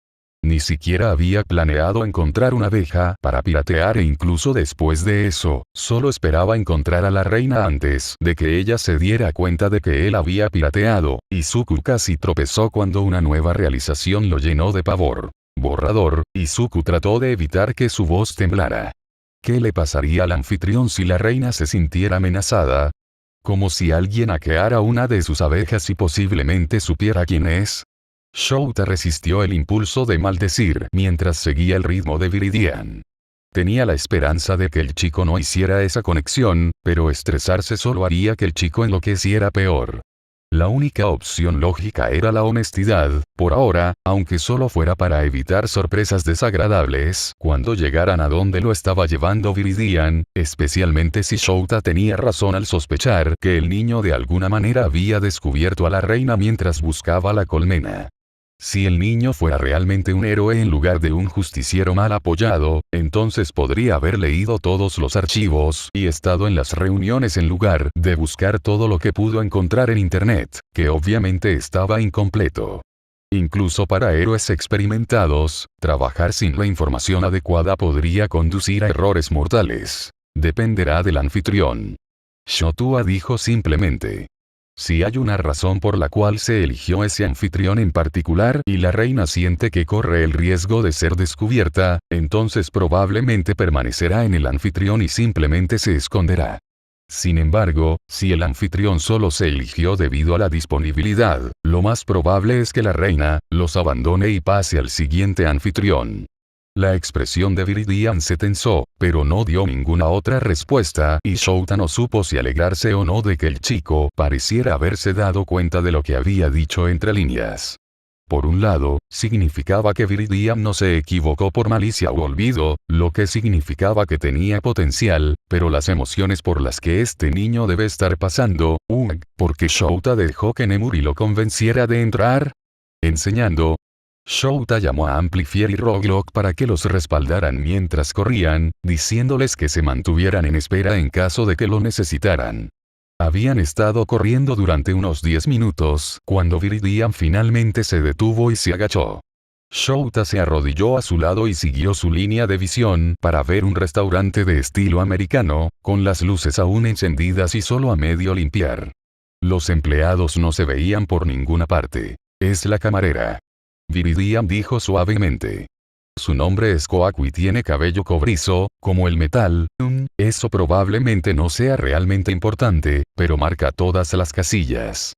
Ni siquiera había planeado encontrar una abeja para piratear e incluso después de eso, solo esperaba encontrar a la reina antes de que ella se diera cuenta de que él había pirateado. Izuku casi tropezó cuando una nueva realización lo llenó de pavor. Borrador, Izuku trató de evitar que su voz temblara. ¿Qué le pasaría al anfitrión si la reina se sintiera amenazada? Como si alguien hackeara una de sus abejas y posiblemente supiera quién es. Shouta resistió el impulso de maldecir mientras seguía el ritmo de Viridian. Tenía la esperanza de que el chico no hiciera esa conexión, pero estresarse solo haría que el chico enloqueciera peor. La única opción lógica era la honestidad, por ahora, aunque solo fuera para evitar sorpresas desagradables cuando llegaran a donde lo estaba llevando Viridian, especialmente si Shouta tenía razón al sospechar que el niño de alguna manera había descubierto a la reina mientras buscaba la colmena. Si el niño fuera realmente un héroe en lugar de un justiciero mal apoyado, entonces podría haber leído todos los archivos y estado en las reuniones en lugar de buscar todo lo que pudo encontrar en internet, que obviamente estaba incompleto. Incluso para héroes experimentados, trabajar sin la información adecuada podría conducir a errores mortales. Dependerá del anfitrión. Shotua dijo simplemente. Si hay una razón por la cual se eligió ese anfitrión en particular y la reina siente que corre el riesgo de ser descubierta, entonces probablemente permanecerá en el anfitrión y simplemente se esconderá. Sin embargo, si el anfitrión solo se eligió debido a la disponibilidad, lo más probable es que la reina los abandone y pase al siguiente anfitrión. La expresión de Viridian se tensó, pero no dio ninguna otra respuesta y Shouta no supo si alegrarse o no de que el chico pareciera haberse dado cuenta de lo que había dicho entre líneas. Por un lado, significaba que Viridian no se equivocó por malicia o olvido, lo que significaba que tenía potencial, pero las emociones por las que este niño debe estar pasando, porque Shouta dejó que Nemuri lo convenciera de entrar. Enseñando. Shouta llamó a Amplifier y Roglok para que los respaldaran mientras corrían, diciéndoles que se mantuvieran en espera en caso de que lo necesitaran. Habían estado corriendo durante unos 10 minutos, cuando Viridian finalmente se detuvo y se agachó. Shouta se arrodilló a su lado y siguió su línea de visión para ver un restaurante de estilo americano, con las luces aún encendidas y solo a medio limpiar. Los empleados no se veían por ninguna parte. Es la camarera. Viridian dijo suavemente. Su nombre es Koaku y tiene cabello cobrizo, como el metal. Eso probablemente no sea realmente importante, pero marca todas las casillas.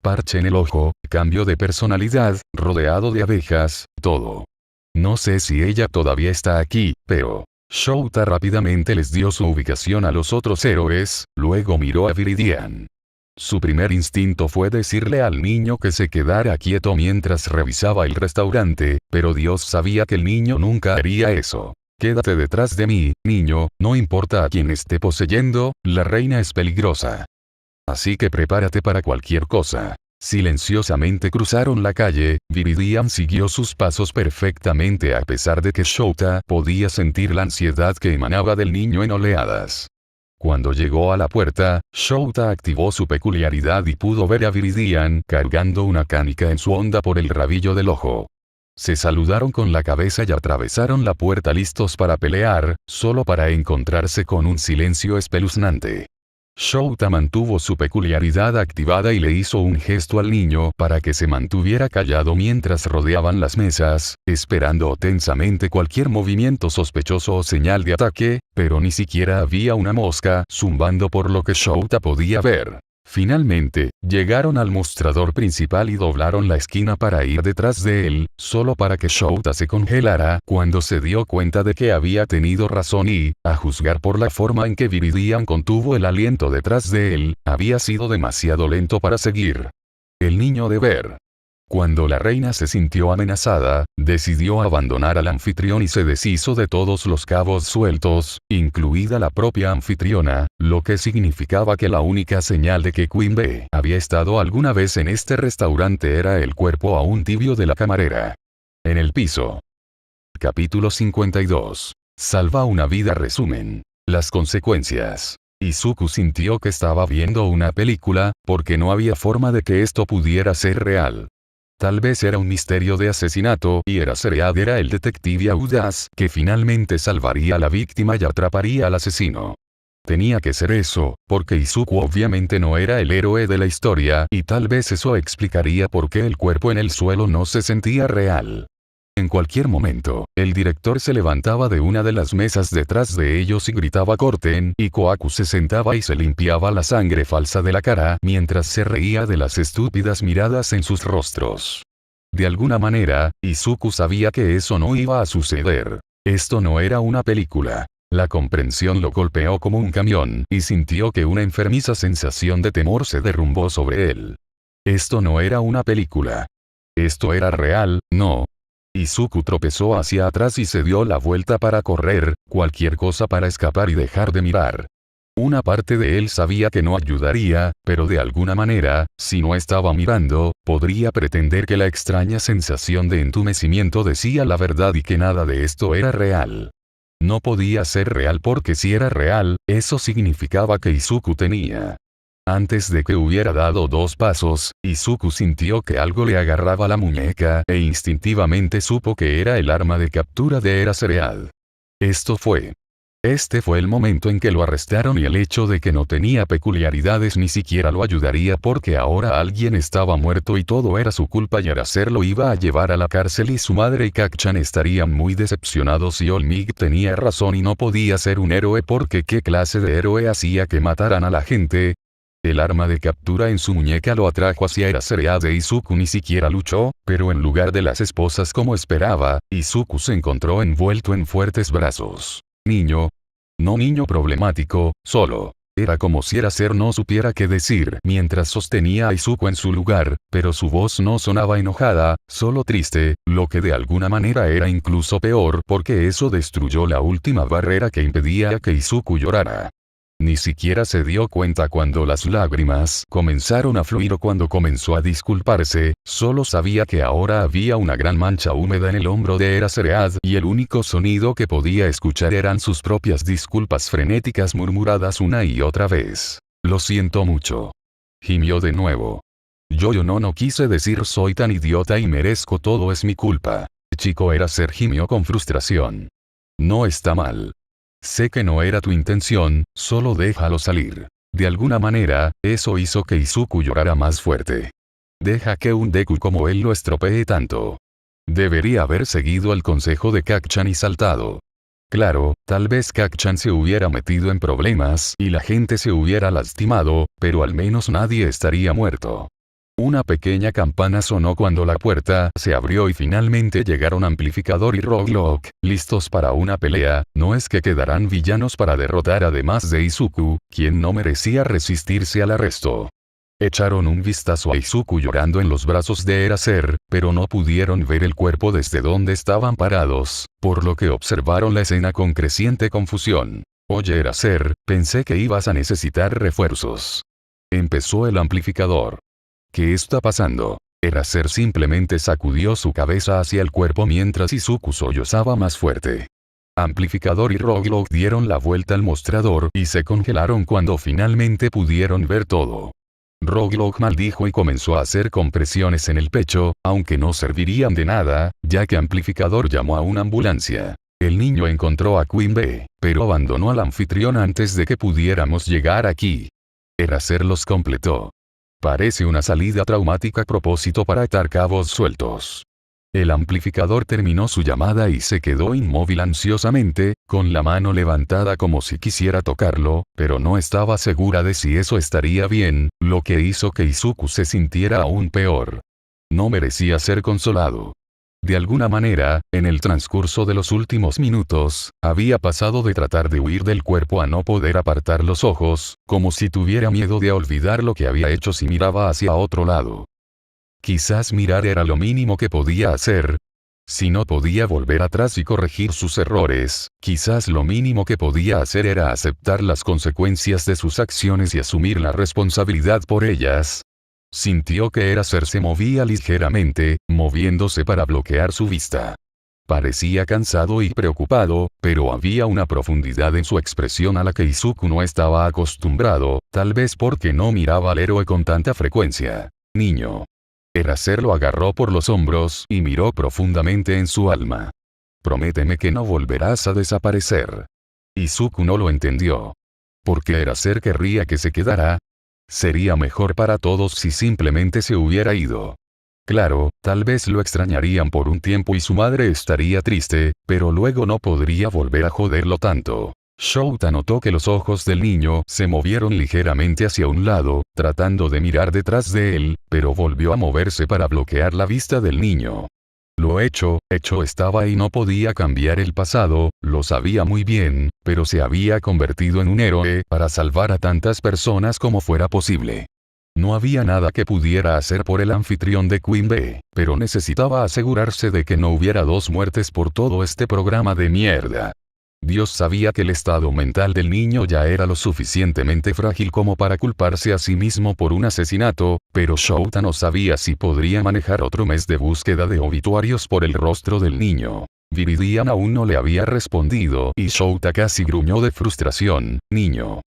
Parche en el ojo, cambio de personalidad, rodeado de abejas, todo. No sé si ella todavía está aquí, pero... Shouta rápidamente les dio su ubicación a los otros héroes, luego miró a Viridian. Su primer instinto fue decirle al niño que se quedara quieto mientras revisaba el restaurante, pero Dios sabía que el niño nunca haría eso. Quédate detrás de mí, niño, no importa a quién esté poseyendo, la reina es peligrosa. Así que prepárate para cualquier cosa. Silenciosamente cruzaron la calle, Viridian siguió sus pasos perfectamente a pesar de que Shouta podía sentir la ansiedad que emanaba del niño en oleadas. Cuando llegó a la puerta, Shouta activó su peculiaridad y pudo ver a Viridian cargando una canica en su onda por el rabillo del ojo. Se saludaron con la cabeza y atravesaron la puerta listos para pelear, solo para encontrarse con un silencio espeluznante. Shouta mantuvo su peculiaridad activada y le hizo un gesto al niño para que se mantuviera callado mientras rodeaban las mesas, esperando tensamente cualquier movimiento sospechoso o señal de ataque, pero ni siquiera había una mosca zumbando por lo que Shouta podía ver. Finalmente, llegaron al mostrador principal y doblaron la esquina para ir detrás de él, solo para que Shouta se congelara cuando se dio cuenta de que había tenido razón y, a juzgar por la forma en que Viridian contuvo el aliento detrás de él, había sido demasiado lento para seguir. El niño de ver. Cuando la reina se sintió amenazada, decidió abandonar al anfitrión y se deshizo de todos los cabos sueltos, incluida la propia anfitriona, lo que significaba que la única señal de que Queen Bee había estado alguna vez en este restaurante era el cuerpo aún tibio de la camarera. En el piso. Capítulo 52. Salva una vida. Resumen. Las consecuencias. Izuku sintió que estaba viendo una película, porque no había forma de que esto pudiera ser real. Tal vez era un misterio de asesinato y Eraserhead era el detective audaz que finalmente salvaría a la víctima y atraparía al asesino. Tenía que ser eso, porque Izuku obviamente no era el héroe de la historia y tal vez eso explicaría por qué el cuerpo en el suelo no se sentía real. En cualquier momento, el director se levantaba de una de las mesas detrás de ellos y gritaba corten, y Koaku se sentaba y se limpiaba la sangre falsa de la cara mientras se reía de las estúpidas miradas en sus rostros. De alguna manera, Izuku sabía que eso no iba a suceder. Esto no era una película. La comprensión lo golpeó como un camión, y sintió que una enfermiza sensación de temor se derrumbó sobre él. Esto no era una película. Esto era real, no. Izuku tropezó hacia atrás y se dio la vuelta para correr, cualquier cosa para escapar y dejar de mirar. Una parte de él sabía que no ayudaría, pero de alguna manera, si no estaba mirando, podría pretender que la extraña sensación de entumecimiento decía la verdad y que nada de esto era real. No podía ser real porque si era real, eso significaba que Izuku tenía. Antes de que hubiera dado 2 pasos, Izuku sintió que algo le agarraba la muñeca e instintivamente supo que era el arma de captura de Eraserhead. Este fue el momento en que lo arrestaron y el hecho de que no tenía peculiaridades ni siquiera lo ayudaría porque ahora alguien estaba muerto y todo era su culpa y Eraser lo iba a llevar a la cárcel y su madre y Kacchan estarían muy decepcionados y All-Might tenía razón y no podía ser un héroe porque ¿qué clase de héroe hacía que mataran a la gente? El arma de captura en su muñeca lo atrajo hacia Eraserhead e Izuku ni siquiera luchó, pero en lugar de las esposas como esperaba, Izuku se encontró envuelto en fuertes brazos. Niño. No niño problemático, solo. Era como si Eraser no supiera qué decir mientras sostenía a Izuku en su lugar, pero su voz no sonaba enojada, solo triste, lo que de alguna manera era incluso peor porque eso destruyó la última barrera que impedía que Izuku llorara. Ni siquiera se dio cuenta cuando las lágrimas comenzaron a fluir o cuando comenzó a disculparse, solo sabía que ahora había una gran mancha húmeda en el hombro de Eraserhead y el único sonido que podía escuchar eran sus propias disculpas frenéticas murmuradas una y otra vez. Lo siento mucho. Gimió de nuevo. Yo no quise decir soy tan idiota y merezco todo es mi culpa. Chico Eraser gimió con frustración. No está mal. Sé que no era tu intención, solo déjalo salir. De alguna manera, eso hizo que Izuku llorara más fuerte. Deja que un Deku como él lo estropee tanto. Debería haber seguido el consejo de Kacchan y saltado. Claro, tal vez Kacchan se hubiera metido en problemas y la gente se hubiera lastimado, pero al menos nadie estaría muerto. Una pequeña campana sonó cuando la puerta se abrió y finalmente llegaron Amplificador y Rogue, listos para una pelea. No es que quedarán villanos para derrotar además de Izuku, quien no merecía resistirse al arresto. Echaron un vistazo a Izuku llorando en los brazos de Eraser, pero no pudieron ver el cuerpo desde donde estaban parados, por lo que observaron la escena con creciente confusión. Oye Eraser, pensé que ibas a necesitar refuerzos. Empezó el amplificador. ¿Qué está pasando? Eraser simplemente sacudió su cabeza hacia el cuerpo mientras Izuku sollozaba más fuerte. Amplificador y Rogue dieron la vuelta al mostrador y se congelaron cuando finalmente pudieron ver todo. Rogue maldijo y comenzó a hacer compresiones en el pecho, aunque no servirían de nada, ya que Amplificador llamó a una ambulancia. El niño encontró a Queen Bee, pero abandonó al anfitrión antes de que pudiéramos llegar aquí. Eraser los completó. Parece una salida traumática a propósito para atar cabos sueltos. El amplificador terminó su llamada y se quedó inmóvil ansiosamente, con la mano levantada como si quisiera tocarlo, pero no estaba segura de si eso estaría bien, lo que hizo que Izuku se sintiera aún peor. No merecía ser consolado. De alguna manera, en el transcurso de los últimos minutos, había pasado de tratar de huir del cuerpo a no poder apartar los ojos, como si tuviera miedo de olvidar lo que había hecho si miraba hacia otro lado. Quizás mirar era lo mínimo que podía hacer. Si no podía volver atrás y corregir sus errores, quizás lo mínimo que podía hacer era aceptar las consecuencias de sus acciones y asumir la responsabilidad por ellas. Sintió que Eraser se movía ligeramente, moviéndose para bloquear su vista. Parecía cansado y preocupado, pero había una profundidad en su expresión a la que Izuku no estaba acostumbrado, tal vez porque no miraba al héroe con tanta frecuencia. Niño. Eraser lo agarró por los hombros y miró profundamente en su alma. Prométeme que no volverás a desaparecer. Izuku no lo entendió. ¿Por qué Eraser querría que se quedara? Sería mejor para todos si simplemente se hubiera ido. Claro, tal vez lo extrañarían por un tiempo y su madre estaría triste, pero luego no podría volver a joderlo tanto. Shouta notó que los ojos del niño se movieron ligeramente hacia un lado, tratando de mirar detrás de él, pero volvió a moverse para bloquear la vista del niño. Lo hecho estaba y no podía cambiar el pasado, lo sabía muy bien, pero se había convertido en un héroe para salvar a tantas personas como fuera posible. No había nada que pudiera hacer por el anfitrión de Queen Bee, pero necesitaba asegurarse de que no hubiera 2 muertes por todo este programa de mierda. Dios sabía que el estado mental del niño ya era lo suficientemente frágil como para culparse a sí mismo por un asesinato, pero Shouta no sabía si podría manejar otro mes de búsqueda de obituarios por el rostro del niño. Viridian aún no le había respondido y Shouta casi gruñó de frustración. Niño.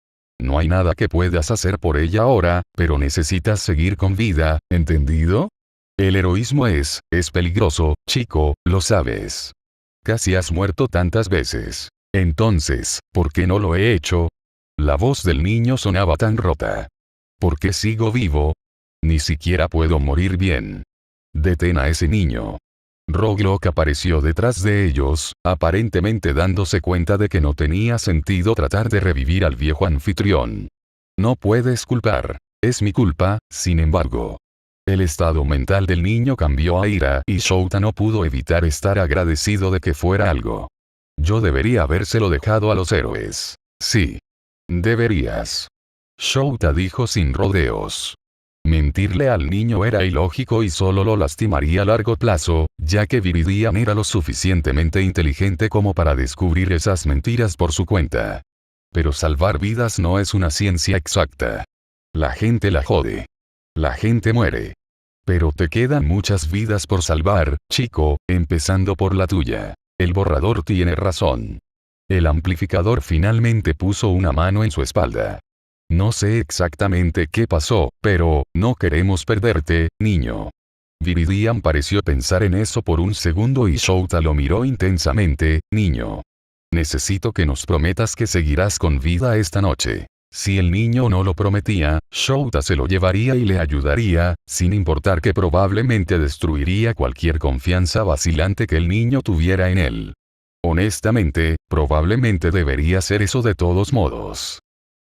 No hay nada que puedas hacer por ella ahora, pero necesitas seguir con vida, ¿entendido? El heroísmo es peligroso, chico, lo sabes. Casi has muerto tantas veces. Entonces, ¿por qué no lo he hecho? La voz del niño sonaba tan rota. ¿Por qué sigo vivo? Ni siquiera puedo morir bien. Detén a ese niño. Roglok apareció detrás de ellos, aparentemente dándose cuenta de que no tenía sentido tratar de revivir al viejo anfitrión. No puedes culpar. Es mi culpa, sin embargo. El estado mental del niño cambió a ira y Shouta no pudo evitar estar agradecido de que fuera algo. Yo debería habérselo dejado a los héroes. Sí. Deberías. Shouta dijo sin rodeos. Mentirle al niño era ilógico y solo lo lastimaría a largo plazo, ya que Viridian era lo suficientemente inteligente como para descubrir esas mentiras por su cuenta. Pero salvar vidas no es una ciencia exacta. La gente la jode. La gente muere. Pero te quedan muchas vidas por salvar, chico, empezando por la tuya. El borrador tiene razón. El amplificador finalmente puso una mano en su espalda. No sé exactamente qué pasó, pero, no queremos perderte, niño. Viridian pareció pensar en eso por un segundo y Shouta lo miró intensamente. Niño. Necesito que nos prometas que seguirás con vida esta noche. Si el niño no lo prometía, Shouta se lo llevaría y le ayudaría, sin importar que probablemente destruiría cualquier confianza vacilante que el niño tuviera en él. Honestamente, probablemente debería hacer eso de todos modos.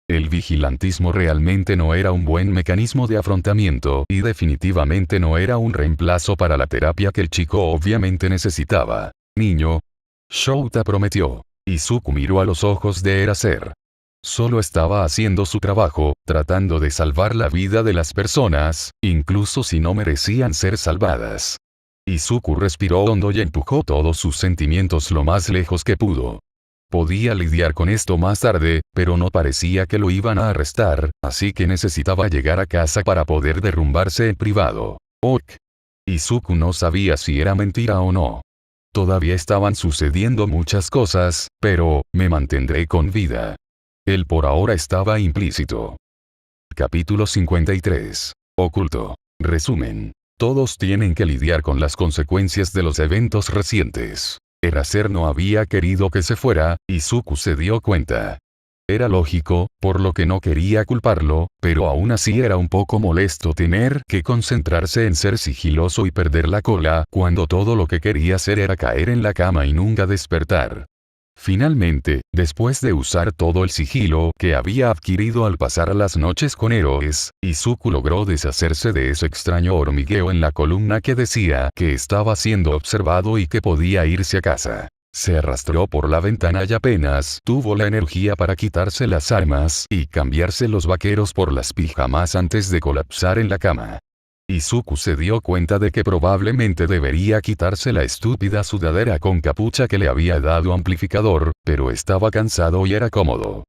El vigilantismo realmente no era un buen mecanismo de afrontamiento y definitivamente no era un reemplazo para la terapia que el chico obviamente necesitaba. Niño. Shouta prometió. Izuku miró a los ojos de Eraser. Solo estaba haciendo su trabajo, tratando de salvar la vida de las personas, incluso si no merecían ser salvadas. Izuku respiró hondo y empujó todos sus sentimientos lo más lejos que pudo. Podía lidiar con esto más tarde, pero no parecía que lo iban a arrestar, así que necesitaba llegar a casa para poder derrumbarse en privado. Ok. Izuku no sabía si era mentira o no. Todavía estaban sucediendo muchas cosas, pero, me mantendré con vida. Él por ahora estaba implícito. Capítulo 53. Oculto. Resumen. Todos tienen que lidiar con las consecuencias de los eventos recientes. Eraser no había querido que se fuera, Izuku se dio cuenta. Era lógico, por lo que no quería culparlo, pero aún así era un poco molesto tener que concentrarse en ser sigiloso y perder la cola, cuando todo lo que quería hacer era caer en la cama y nunca despertar. Finalmente, después de usar todo el sigilo que había adquirido al pasar las noches con héroes, Izuku logró deshacerse de ese extraño hormigueo en la columna que decía que estaba siendo observado y que podía irse a casa. Se arrastró por la ventana y apenas tuvo la energía para quitarse las armas y cambiarse los vaqueros por las pijamas antes de colapsar en la cama. Izuku se dio cuenta de que probablemente debería quitarse la estúpida sudadera con capucha que le había dado amplificador, pero estaba cansado y era cómodo.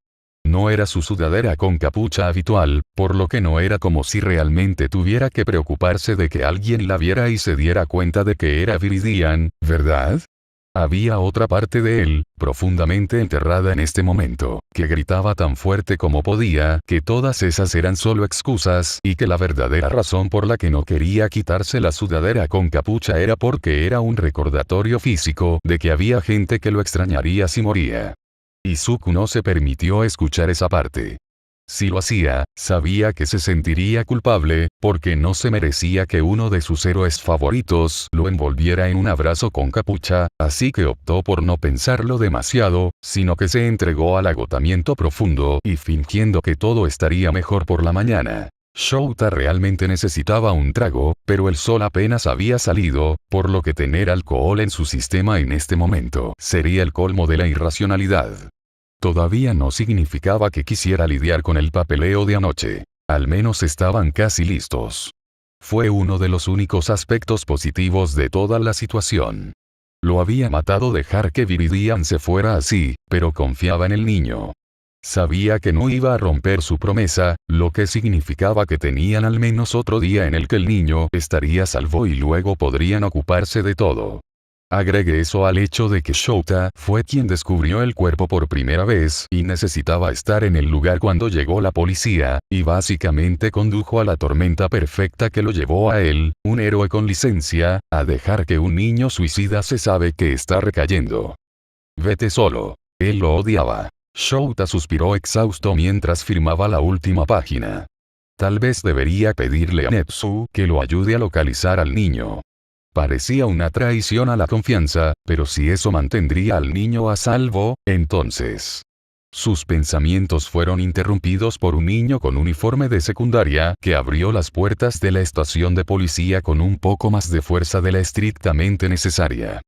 No era su sudadera con capucha habitual, por lo que no era como si realmente tuviera que preocuparse de que alguien la viera y se diera cuenta de que era Viridian, ¿verdad? Había otra parte de él, profundamente enterrada en este momento, que gritaba tan fuerte como podía que todas esas eran solo excusas y que la verdadera razón por la que no quería quitarse la sudadera con capucha era porque era un recordatorio físico de que había gente que lo extrañaría si moría. Izuku no se permitió escuchar esa parte. Si lo hacía, sabía que se sentiría culpable, porque no se merecía que uno de sus héroes favoritos lo envolviera en un abrazo con capucha, así que optó por no pensarlo demasiado, sino que se entregó al agotamiento profundo y fingiendo que todo estaría mejor por la mañana. Shouta realmente necesitaba un trago, pero el sol apenas había salido, por lo que tener alcohol en su sistema en este momento sería el colmo de la irracionalidad. Todavía no significaba que quisiera lidiar con el papeleo de anoche. Al menos estaban casi listos. Fue uno de los únicos aspectos positivos de toda la situación. Lo había matado dejar que Viridian se fuera así, pero confiaba en el niño. Sabía que no iba a romper su promesa, lo que significaba que tenían al menos otro día en el que el niño estaría salvo y luego podrían ocuparse de todo. Agregue eso al hecho de que Shouta fue quien descubrió el cuerpo por primera vez y necesitaba estar en el lugar cuando llegó la policía, y básicamente condujo a la tormenta perfecta que lo llevó a él, un héroe con licencia, a dejar que un niño suicida se sabe que está recayendo. Vete solo. Él lo odiaba. Shouta suspiró exhausto mientras firmaba la última página. Tal vez debería pedirle a Netsu que lo ayude a localizar al niño. Parecía una traición a la confianza, pero si eso mantendría al niño a salvo, entonces. Sus pensamientos fueron interrumpidos por un niño con uniforme de secundaria que abrió las puertas de la estación de policía con un poco más de fuerza de la estrictamente necesaria.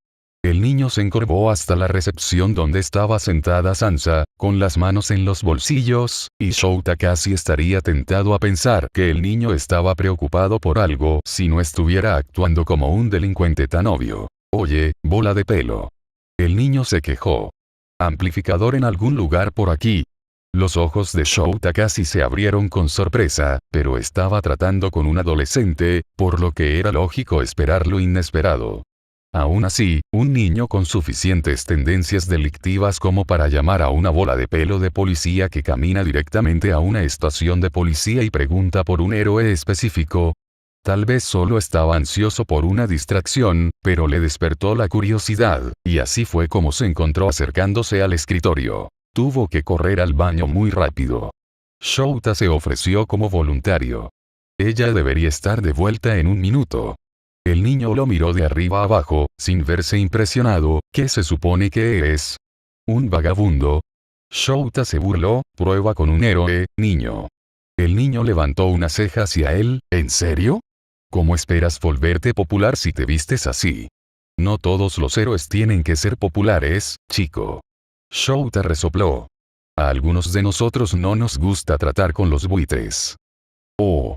El niño se encorvó hasta la recepción donde estaba sentada Sansa, con las manos en los bolsillos, y Shouta casi estaría tentado a pensar que el niño estaba preocupado por algo si no estuviera actuando como un delincuente tan obvio. Oye, bola de pelo. El niño se quejó. Amplificador en algún lugar por aquí. Los ojos de Shouta casi se abrieron con sorpresa, pero estaba tratando con un adolescente, por lo que era lógico esperar lo inesperado. Aún así, un niño con suficientes tendencias delictivas como para llamar a una bola de pelo de policía que camina directamente a una estación de policía y pregunta por un héroe específico. Tal vez solo estaba ansioso por una distracción, pero le despertó la curiosidad, y así fue como se encontró acercándose al escritorio. Tuvo que correr al baño muy rápido. Shouta se ofreció como voluntario. Ella debería estar de vuelta en un minuto. El niño lo miró de arriba abajo, sin verse impresionado. ¿Qué se supone que eres? ¿Un vagabundo? Shouta se burló. Prueba con un héroe, niño. El niño levantó una ceja hacia él. ¿En serio? ¿Cómo esperas volverte popular si te vistes así? No todos los héroes tienen que ser populares, chico. Shouta resopló. A algunos de nosotros no nos gusta tratar con los buitres. Oh.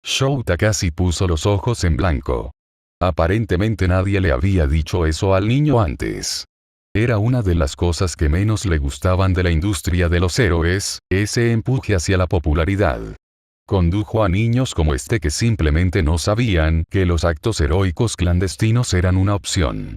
Shouta casi puso los ojos en blanco. Aparentemente nadie le había dicho eso al niño antes. Era una de las cosas que menos le gustaban de la industria de los héroes, ese empuje hacia la popularidad. Condujo a niños como este que simplemente no sabían que los actos heroicos clandestinos eran una opción.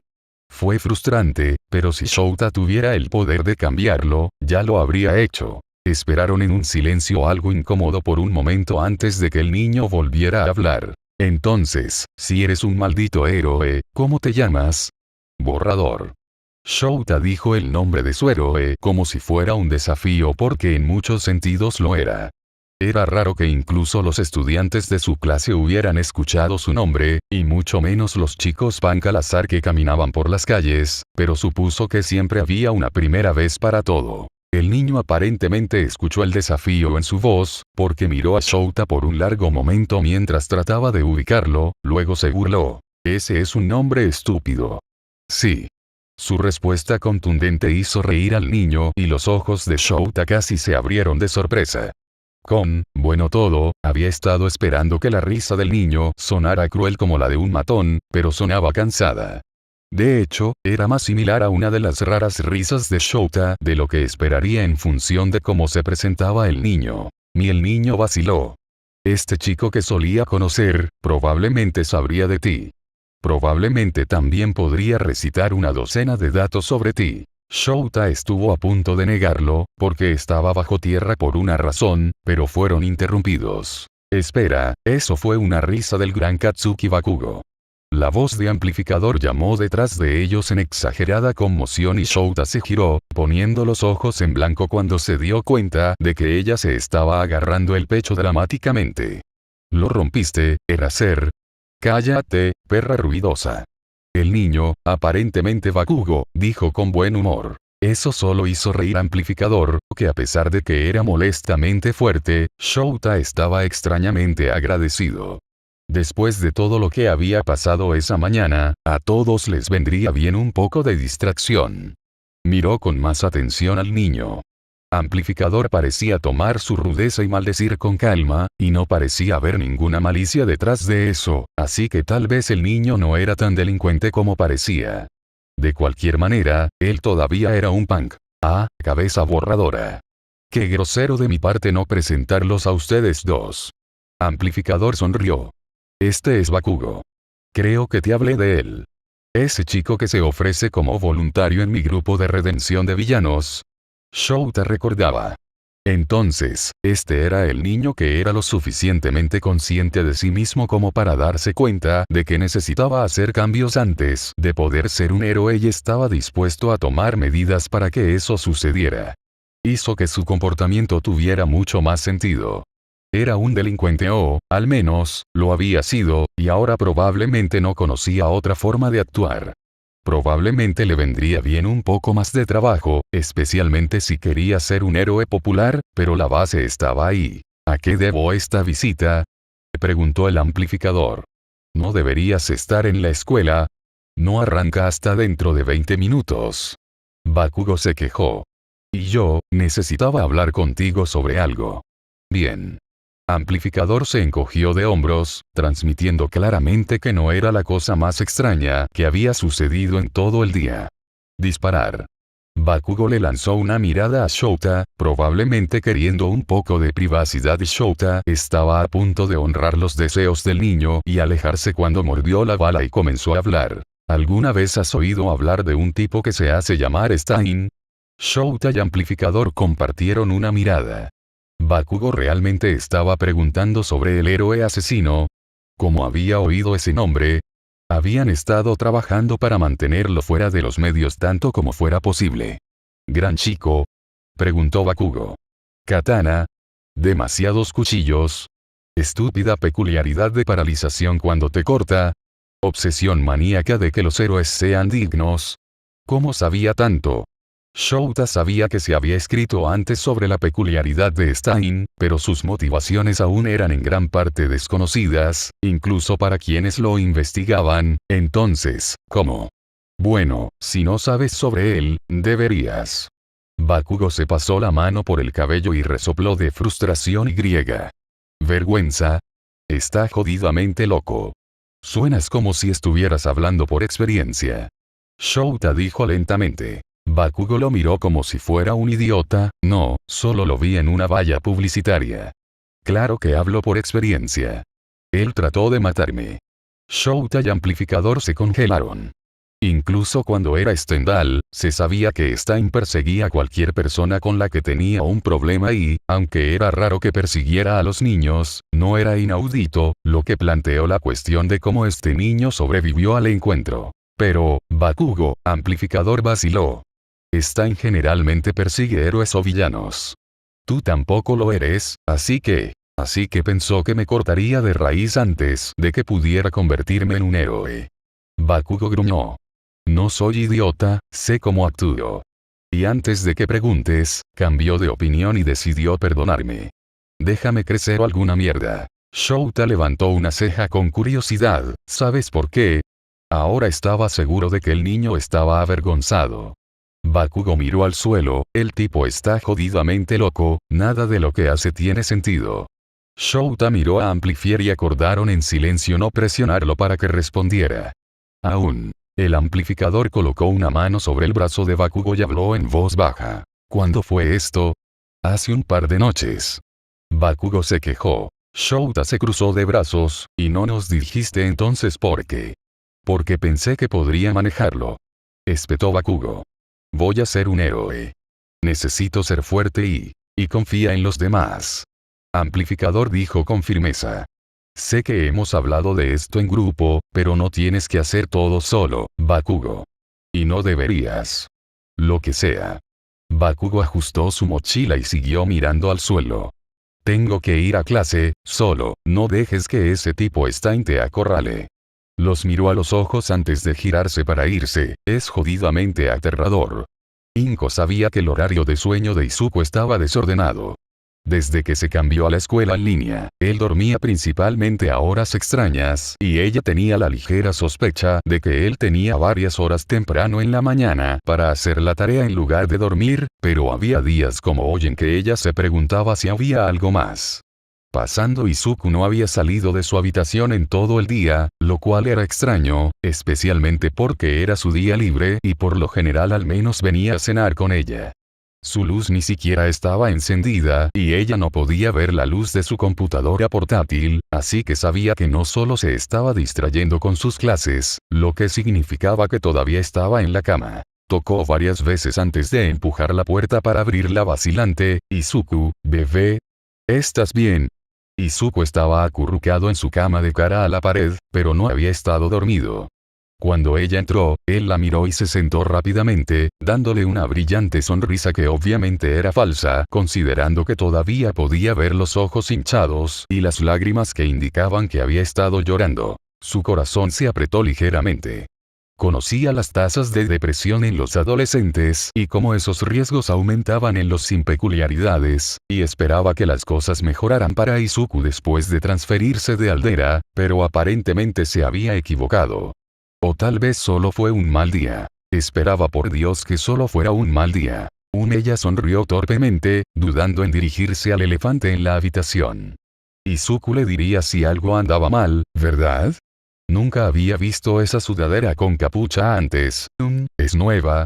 Fue frustrante, pero si Shouta tuviera el poder de cambiarlo, ya lo habría hecho. Esperaron en un silencio algo incómodo por un momento antes de que el niño volviera a hablar. Entonces, si eres un maldito héroe, ¿cómo te llamas? Borrador. Shouta dijo el nombre de su héroe como si fuera un desafío porque en muchos sentidos lo era. Era raro que incluso los estudiantes de su clase hubieran escuchado su nombre, y mucho menos los chicos punk al azar que caminaban por las calles, pero supuso que siempre había una primera vez para todo. El niño aparentemente escuchó el desafío en su voz, porque miró a Shouta por un largo momento mientras trataba de ubicarlo, luego se burló. Ese es un nombre estúpido. Sí. Su respuesta contundente hizo reír al niño y los ojos de Shouta casi se abrieron de sorpresa. Bueno todo, había estado esperando que la risa del niño sonara cruel como la de un matón, pero sonaba cansada. De hecho, era más similar a una de las raras risas de Shouta de lo que esperaría en función de cómo se presentaba el niño. Ni el niño vaciló. Este chico que solía conocer, probablemente sabría de ti. Probablemente también podría recitar una docena de datos sobre ti. Shouta estuvo a punto de negarlo, porque estaba bajo tierra por una razón, pero fueron interrumpidos. Espera, eso fue una risa del gran Katsuki Bakugo. La voz de amplificador llamó detrás de ellos en exagerada conmoción y Shouta se giró, poniendo los ojos en blanco cuando se dio cuenta de que ella se estaba agarrando el pecho dramáticamente. «Lo rompiste, Eraser. Cállate, perra ruidosa». El niño, aparentemente Bakugo, dijo con buen humor. Eso solo hizo reír amplificador, que a pesar de que era molestamente fuerte, Shouta estaba extrañamente agradecido. Después de todo lo que había pasado esa mañana, a todos les vendría bien un poco de distracción. Miró con más atención al niño. Amplificador parecía tomar su rudeza y maldecir con calma, y no parecía haber ninguna malicia detrás de eso, así que tal vez el niño no era tan delincuente como parecía. De cualquier manera, él todavía era un punk. Ah, cabeza borradora. Qué grosero de mi parte no presentarlos a ustedes dos. Amplificador sonrió. Este es Bakugo. Creo que te hablé de él. Ese chico que se ofrece como voluntario en mi grupo de redención de villanos. Shouta recordaba. Entonces, este era el niño que era lo suficientemente consciente de sí mismo como para darse cuenta de que necesitaba hacer cambios antes de poder ser un héroe y estaba dispuesto a tomar medidas para que eso sucediera. Hizo que su comportamiento tuviera mucho más sentido. Era un delincuente o, al menos, lo había sido, y ahora probablemente no conocía otra forma de actuar. Probablemente le vendría bien un poco más de trabajo, especialmente si quería ser un héroe popular, pero la base estaba ahí. ¿A qué debo esta visita?, preguntó el amplificador. ¿No deberías estar en la escuela? No arranca hasta dentro de 20 minutos. Bakugo se quejó. Y yo, necesitaba hablar contigo sobre algo. Bien. Amplificador se encogió de hombros, transmitiendo claramente que no era la cosa más extraña que había sucedido en todo el día. Disparar. Bakugo le lanzó una mirada a Shouta, probablemente queriendo un poco de privacidad y Shouta estaba a punto de honrar los deseos del niño y alejarse cuando mordió la bala y comenzó a hablar. ¿Alguna vez has oído hablar de un tipo que se hace llamar Stein? Shouta y Amplificador compartieron una mirada. Bakugo realmente estaba preguntando sobre el héroe asesino. ¿Cómo había oído ese nombre? Habían estado trabajando para mantenerlo fuera de los medios tanto como fuera posible. ¿Gran chico?, preguntó Bakugo. Katana. Demasiados cuchillos. Estúpida peculiaridad de paralización cuando te corta. Obsesión maníaca de que los héroes sean dignos. ¿Cómo sabía tanto? Shouta sabía que se había escrito antes sobre la peculiaridad de Stein, pero sus motivaciones aún eran en gran parte desconocidas, incluso para quienes lo investigaban. Entonces, ¿cómo? Bueno, si no sabes sobre él, deberías. Bakugo se pasó la mano por el cabello y resopló de frustración y griega. ¿Vergüenza? Está jodidamente loco. Suenas como si estuvieras hablando por experiencia. Shouta dijo lentamente. Bakugo lo miró como si fuera un idiota. No, solo lo vi en una valla publicitaria. Claro que hablo por experiencia. Él trató de matarme. Shouta y Amplificador se congelaron. Incluso cuando era Stendhal, se sabía que Stein perseguía a cualquier persona con la que tenía un problema y, aunque era raro que persiguiera a los niños, no era inaudito, lo que planteó la cuestión de cómo este niño sobrevivió al encuentro. Pero, Bakugo, Amplificador vaciló. Stein generalmente persigue héroes o villanos. Tú tampoco lo eres, así que pensó que me cortaría de raíz antes de que pudiera convertirme en un héroe. Bakugo gruñó. No soy idiota, sé cómo actúo. Y antes de que preguntes, cambió de opinión y decidió perdonarme. Déjame crecer alguna mierda. Shouta levantó una ceja con curiosidad. ¿Sabes por qué? Ahora estaba seguro de que el niño estaba avergonzado. Bakugo miró al suelo. El tipo está jodidamente loco, nada de lo que hace tiene sentido. Shouta miró a Amplifier y acordaron en silencio no presionarlo para que respondiera. Aún. El amplificador colocó una mano sobre el brazo de Bakugo y habló en voz baja. ¿Cuándo fue esto? Hace un par de noches. Bakugo se quejó. Shouta se cruzó de brazos. ¿Y no nos dijiste entonces por qué? Porque pensé que podría manejarlo. Espetó Bakugo. Voy a ser un héroe. Necesito ser fuerte y confía en los demás. Amplificador dijo con firmeza. Sé que hemos hablado de esto en grupo, pero no tienes que hacer todo solo, Bakugo. Y no deberías. Lo que sea. Bakugo ajustó su mochila y siguió mirando al suelo. Tengo que ir a clase, solo, no dejes que ese tipo Stein te acorrale. Los miró a los ojos antes de girarse para irse, es jodidamente aterrador. Inko sabía que el horario de sueño de Izuku estaba desordenado. Desde que se cambió a la escuela en línea, él dormía principalmente a horas extrañas, y ella tenía la ligera sospecha de que él tenía varias horas temprano en la mañana para hacer la tarea en lugar de dormir, pero había días como hoy en que ella se preguntaba si había algo más. Pasando Izuku no había salido de su habitación en todo el día, lo cual era extraño, especialmente porque era su día libre y por lo general al menos venía a cenar con ella. Su luz ni siquiera estaba encendida y ella no podía ver la luz de su computadora portátil, así que sabía que no solo se estaba distrayendo con sus clases, lo que significaba que todavía estaba en la cama. Tocó varias veces antes de empujar la puerta para abrirla vacilante. Izuku, bebé. ¿Estás bien? Izuku estaba acurrucado en su cama de cara a la pared, pero no había estado dormido. Cuando ella entró, él la miró y se sentó rápidamente, dándole una brillante sonrisa que obviamente era falsa, considerando que todavía podía ver los ojos hinchados y las lágrimas que indicaban que había estado llorando. Su corazón se apretó ligeramente. Conocía las tasas de depresión en los adolescentes y cómo esos riesgos aumentaban en los sin peculiaridades, y esperaba que las cosas mejoraran para Izuku después de transferirse de Aldera, pero aparentemente se había equivocado. O tal vez solo fue un mal día. Esperaba por Dios que solo fuera un mal día. Ella sonrió torpemente, dudando en dirigirse al elefante en la habitación. Izuku le diría si algo andaba mal, ¿verdad? Nunca había visto esa sudadera con capucha antes. Es nueva.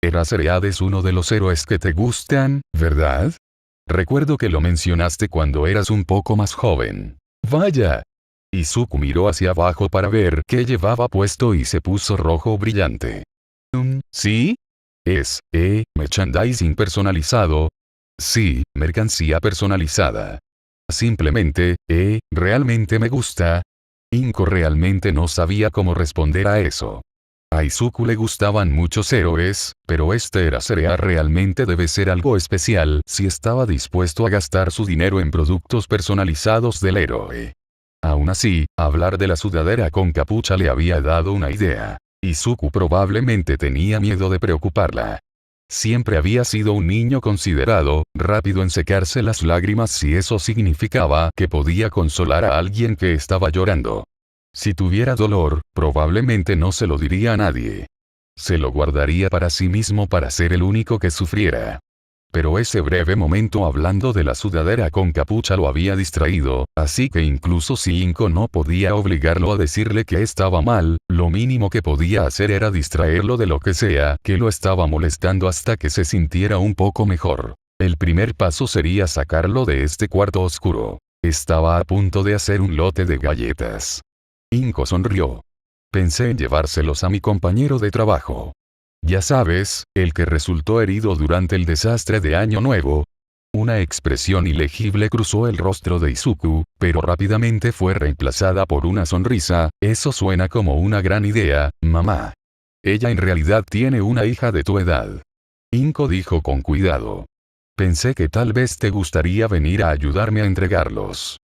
Eraserhead es uno de los héroes que te gustan, ¿verdad? Recuerdo que lo mencionaste cuando eras un poco más joven. Vaya. Izuku miró hacia abajo para ver qué llevaba puesto y se puso rojo brillante. ¿Sí? Es, merchandising personalizado. Sí, mercancía personalizada. Simplemente, realmente me gusta. Inko realmente no sabía cómo responder a eso. A Izuku le gustaban muchos héroes, pero este Eraserhead realmente debe ser algo especial si estaba dispuesto a gastar su dinero en productos personalizados del héroe. Aún así, hablar de la sudadera con capucha le había dado una idea. Izuku probablemente tenía miedo de preocuparla. Siempre había sido un niño considerado, rápido en secarse las lágrimas si eso significaba que podía consolar a alguien que estaba llorando. Si tuviera dolor, probablemente no se lo diría a nadie. Se lo guardaría para sí mismo para ser el único que sufriera. Pero ese breve momento hablando de la sudadera con capucha lo había distraído, así que incluso si Inko no podía obligarlo a decirle que estaba mal, lo mínimo que podía hacer era distraerlo de lo que sea que lo estaba molestando hasta que se sintiera un poco mejor. El primer paso sería sacarlo de este cuarto oscuro. Estaba a punto de hacer un lote de galletas. Inko sonrió. Pensé en llevárselos a mi compañero de trabajo. Ya sabes, el que resultó herido durante el desastre de Año Nuevo. Una expresión ilegible cruzó el rostro de Izuku, pero rápidamente fue reemplazada por una sonrisa. Eso suena como una gran idea, mamá. Ella en realidad tiene una hija de tu edad. Inko dijo con cuidado. Pensé que tal vez te gustaría venir a ayudarme a entregarlos.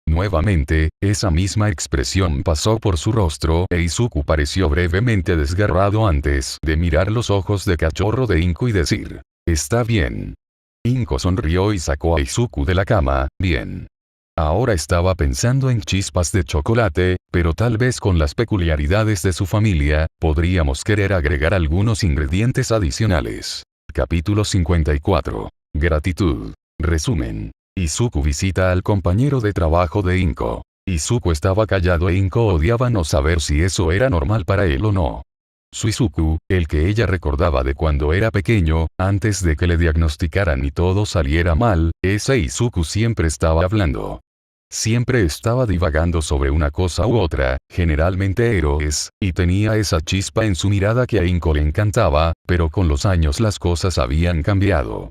Nuevamente, esa misma expresión pasó por su rostro e Izuku pareció brevemente desgarrado antes de mirar los ojos de cachorro de Inko y decir, está bien. Inko sonrió y sacó a Izuku de la cama, bien. Ahora estaba pensando en chispas de chocolate, pero tal vez con las peculiaridades de su familia, podríamos querer agregar algunos ingredientes adicionales. Capítulo 54. Gratitud. Resumen. Izuku visita al compañero de trabajo de Inko. Izuku estaba callado e Inko odiaba no saber si eso era normal para él o no. Su Izuku, el que ella recordaba de cuando era pequeño, antes de que le diagnosticaran y todo saliera mal, ese Izuku siempre estaba hablando. Siempre estaba divagando sobre una cosa u otra, generalmente héroes, y tenía esa chispa en su mirada que a Inko le encantaba, pero con los años las cosas habían cambiado.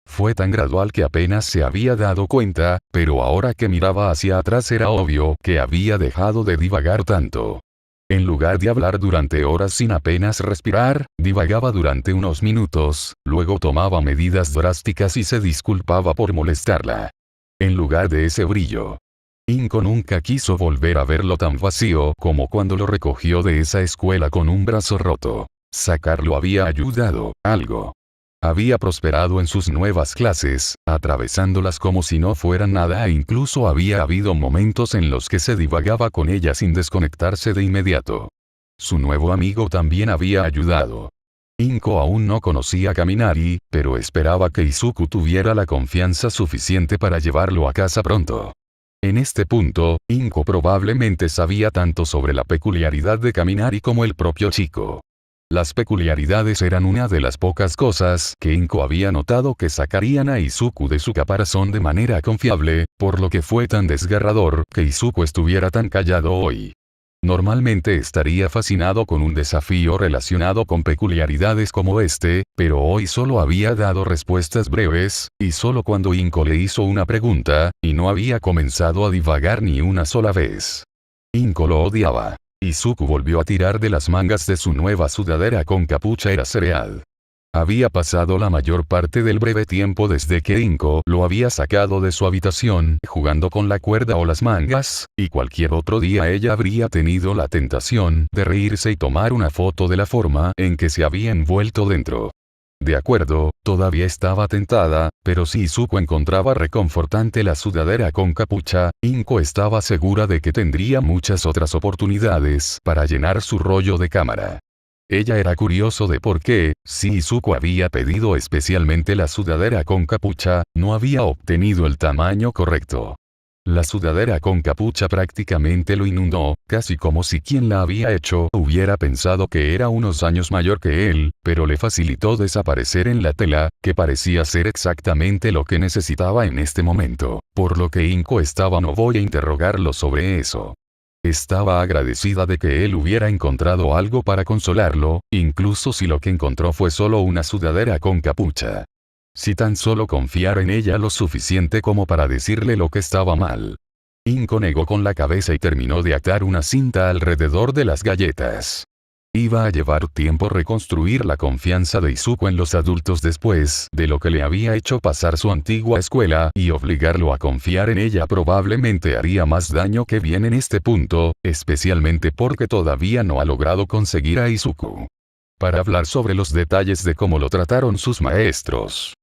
Fue tan gradual que apenas se había dado cuenta, pero ahora que miraba hacia atrás era obvio que había dejado de divagar tanto. En lugar de hablar durante horas sin apenas respirar, divagaba durante unos minutos, luego tomaba medidas drásticas y se disculpaba por molestarla. En lugar de ese brillo. Inko nunca quiso volver a verlo tan vacío como cuando lo recogió de esa escuela con un brazo roto. Sacarlo había ayudado, algo. Había prosperado en sus nuevas clases, atravesándolas como si no fueran nada e incluso había habido momentos en los que se divagaba con ella sin desconectarse de inmediato. Su nuevo amigo también había ayudado. Inko aún no conocía a Kaminari, pero esperaba que Izuku tuviera la confianza suficiente para llevarlo a casa pronto. En este punto, Inko probablemente sabía tanto sobre la peculiaridad de Kaminari como el propio chico. Las peculiaridades eran una de las pocas cosas que Inko había notado que sacarían a Izuku de su caparazón de manera confiable, por lo que fue tan desgarrador que Izuku estuviera tan callado hoy. Normalmente estaría fascinado con un desafío relacionado con peculiaridades como este, pero hoy solo había dado respuestas breves, y solo cuando Inko le hizo una pregunta, y no había comenzado a divagar ni una sola vez. Inko lo odiaba. Izuku volvió a tirar de las mangas de su nueva sudadera con capucha era cereal. Había pasado la mayor parte del breve tiempo desde que Inko lo había sacado de su habitación jugando con la cuerda o las mangas, y cualquier otro día ella habría tenido la tentación de reírse y tomar una foto de la forma en que se había envuelto dentro. De acuerdo, todavía estaba tentada, pero si Izuku encontraba reconfortante la sudadera con capucha, Inko estaba segura de que tendría muchas otras oportunidades para llenar su rollo de cámara. Ella era curioso de por qué, si Izuku había pedido especialmente la sudadera con capucha, no había obtenido el tamaño correcto. La sudadera con capucha prácticamente lo inundó, casi como si quien la había hecho hubiera pensado que era unos años mayor que él, pero le facilitó desaparecer en la tela, que parecía ser exactamente lo que necesitaba en este momento, por lo que Inko estaba no voy a interrogarlo sobre eso. Estaba agradecida de que él hubiera encontrado algo para consolarlo, incluso si lo que encontró fue solo una sudadera con capucha. Si tan solo confiara en ella lo suficiente como para decirle lo que estaba mal. Inko negó con la cabeza y terminó de atar una cinta alrededor de las galletas. Iba a llevar tiempo reconstruir la confianza de Izuku en los adultos después de lo que le había hecho pasar su antigua escuela, y obligarlo a confiar en ella probablemente haría más daño que bien en este punto, especialmente porque todavía no ha logrado conseguir a Izuku. Para hablar sobre los detalles de cómo lo trataron sus maestros.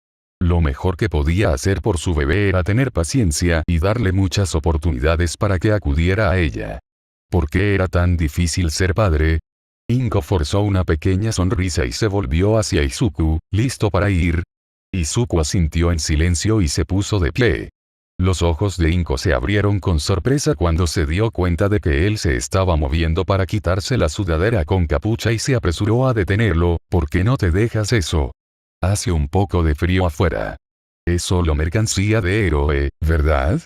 Lo mejor que podía hacer por su bebé era tener paciencia y darle muchas oportunidades para que acudiera a ella. ¿Por qué era tan difícil ser padre? Inko forzó una pequeña sonrisa y se volvió hacia Izuku, listo para ir. Izuku asintió en silencio y se puso de pie. Los ojos de Inko se abrieron con sorpresa cuando se dio cuenta de que él se estaba moviendo para quitarse la sudadera con capucha y se apresuró a detenerlo. ¿Por qué no te dejas eso? Hace un poco de frío afuera. Es solo mercancía de héroe, ¿verdad?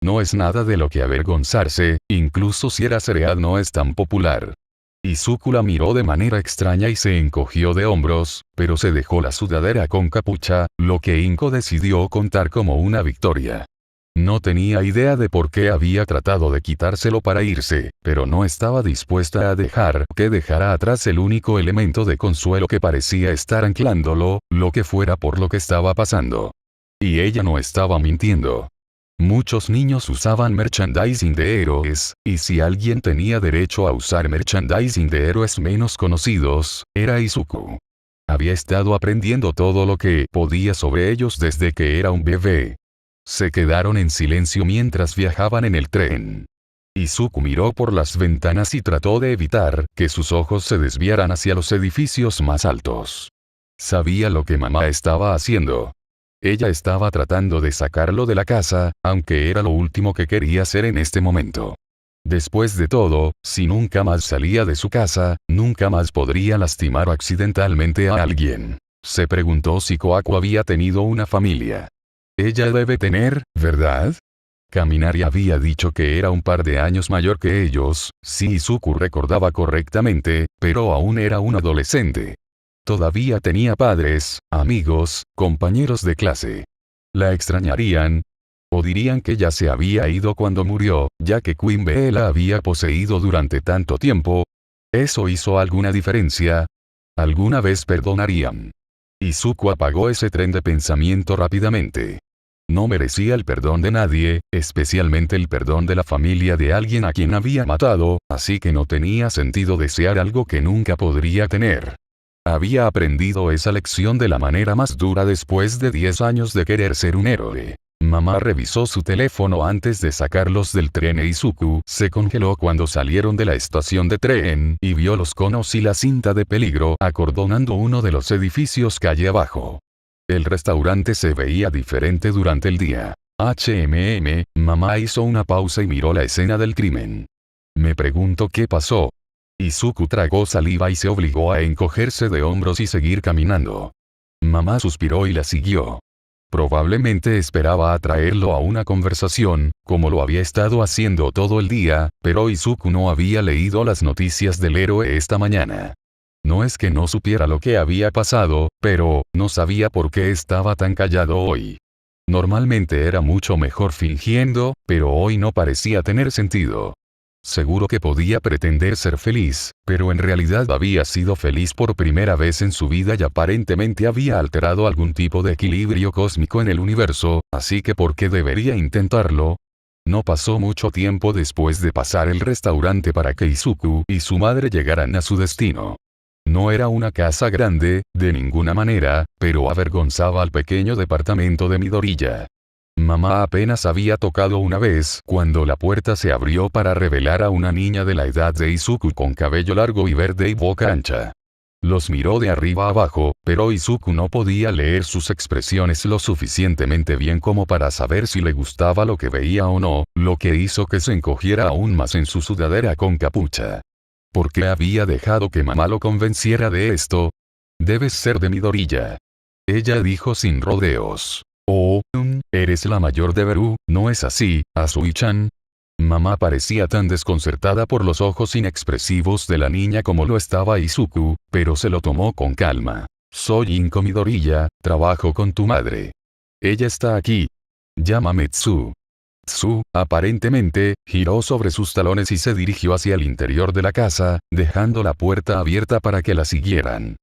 No es nada de lo que avergonzarse, incluso si era cereal no es tan popular. Izuku la miró de manera extraña y se encogió de hombros, pero se dejó la sudadera con capucha, lo que Inko decidió contar como una victoria. No tenía idea de por qué había tratado de quitárselo para irse, pero no estaba dispuesta a dejar que dejara atrás el único elemento de consuelo que parecía estar anclándolo, lo que fuera por lo que estaba pasando. Y ella no estaba mintiendo. Muchos niños usaban merchandising de héroes, y si alguien tenía derecho a usar merchandising de héroes menos conocidos, era Izuku. Había estado aprendiendo todo lo que podía sobre ellos desde que era un bebé. Se quedaron en silencio mientras viajaban en el tren. Izuku miró por las ventanas y trató de evitar que sus ojos se desviaran hacia los edificios más altos. Sabía lo que mamá estaba haciendo. Ella estaba tratando de sacarlo de la casa, aunque era lo último que quería hacer en este momento. Después de todo, si nunca más salía de su casa, nunca más podría lastimar accidentalmente a alguien. Se preguntó si Kohaku había tenido una familia. Ella debe tener, ¿verdad? Kaminari había dicho que era un par de años mayor que ellos, si Izuku recordaba correctamente, pero aún era un adolescente. Todavía tenía padres, amigos, compañeros de clase. ¿La extrañarían? ¿O dirían que ya se había ido cuando murió, ya que Queen Bee la había poseído durante tanto tiempo? ¿Eso hizo alguna diferencia? ¿Alguna vez perdonarían? Izuku apagó ese tren de pensamiento rápidamente. No merecía el perdón de nadie, especialmente el perdón de la familia de alguien a quien había matado, así que no tenía sentido desear algo que nunca podría tener. Había aprendido esa lección de la manera más dura después de 10 años de querer ser un héroe. Mamá revisó su teléfono antes de sacarlos del tren e Izuku se congeló cuando salieron de la estación de tren y vio los conos y la cinta de peligro acordonando uno de los edificios calle abajo. El restaurante se veía diferente durante el día. Mamá hizo una pausa y miró la escena del crimen. Me pregunto qué pasó. Izuku tragó saliva y se obligó a encogerse de hombros y seguir caminando. Mamá suspiró y la siguió. Probablemente esperaba atraerlo a una conversación, como lo había estado haciendo todo el día, pero Izuku no había leído las noticias del héroe esta mañana. No es que no supiera lo que había pasado, pero no sabía por qué estaba tan callado hoy. Normalmente era mucho mejor fingiendo, pero hoy no parecía tener sentido. Seguro que podía pretender ser feliz, pero en realidad había sido feliz por primera vez en su vida y aparentemente había alterado algún tipo de equilibrio cósmico en el universo, así que ¿por qué debería intentarlo? No pasó mucho tiempo después de pasar el restaurante para que Izuku y su madre llegaran a su destino. No era una casa grande, de ninguna manera, pero avergonzaba al pequeño departamento de Midoriya. Mamá apenas había tocado una vez cuando la puerta se abrió para revelar a una niña de la edad de Izuku con cabello largo y verde y boca ancha. Los miró de arriba abajo, pero Izuku no podía leer sus expresiones lo suficientemente bien como para saber si le gustaba lo que veía o no, lo que hizo que se encogiera aún más en su sudadera con capucha. ¿Por qué había dejado que mamá lo convenciera de esto? Debes ser de Midoriya. Ella dijo sin rodeos. Oh, eres la mayor de Beru, ¿no es así, Azui-chan? Mamá parecía tan desconcertada por los ojos inexpresivos de la niña como lo estaba Izuku, pero se lo tomó con calma. Soy Inko Midoriya, trabajo con tu madre. Ella está aquí. Llámame Tsu. Tsu, aparentemente, giró sobre sus talones y se dirigió hacia el interior de la casa, dejando la puerta abierta para que la siguieran.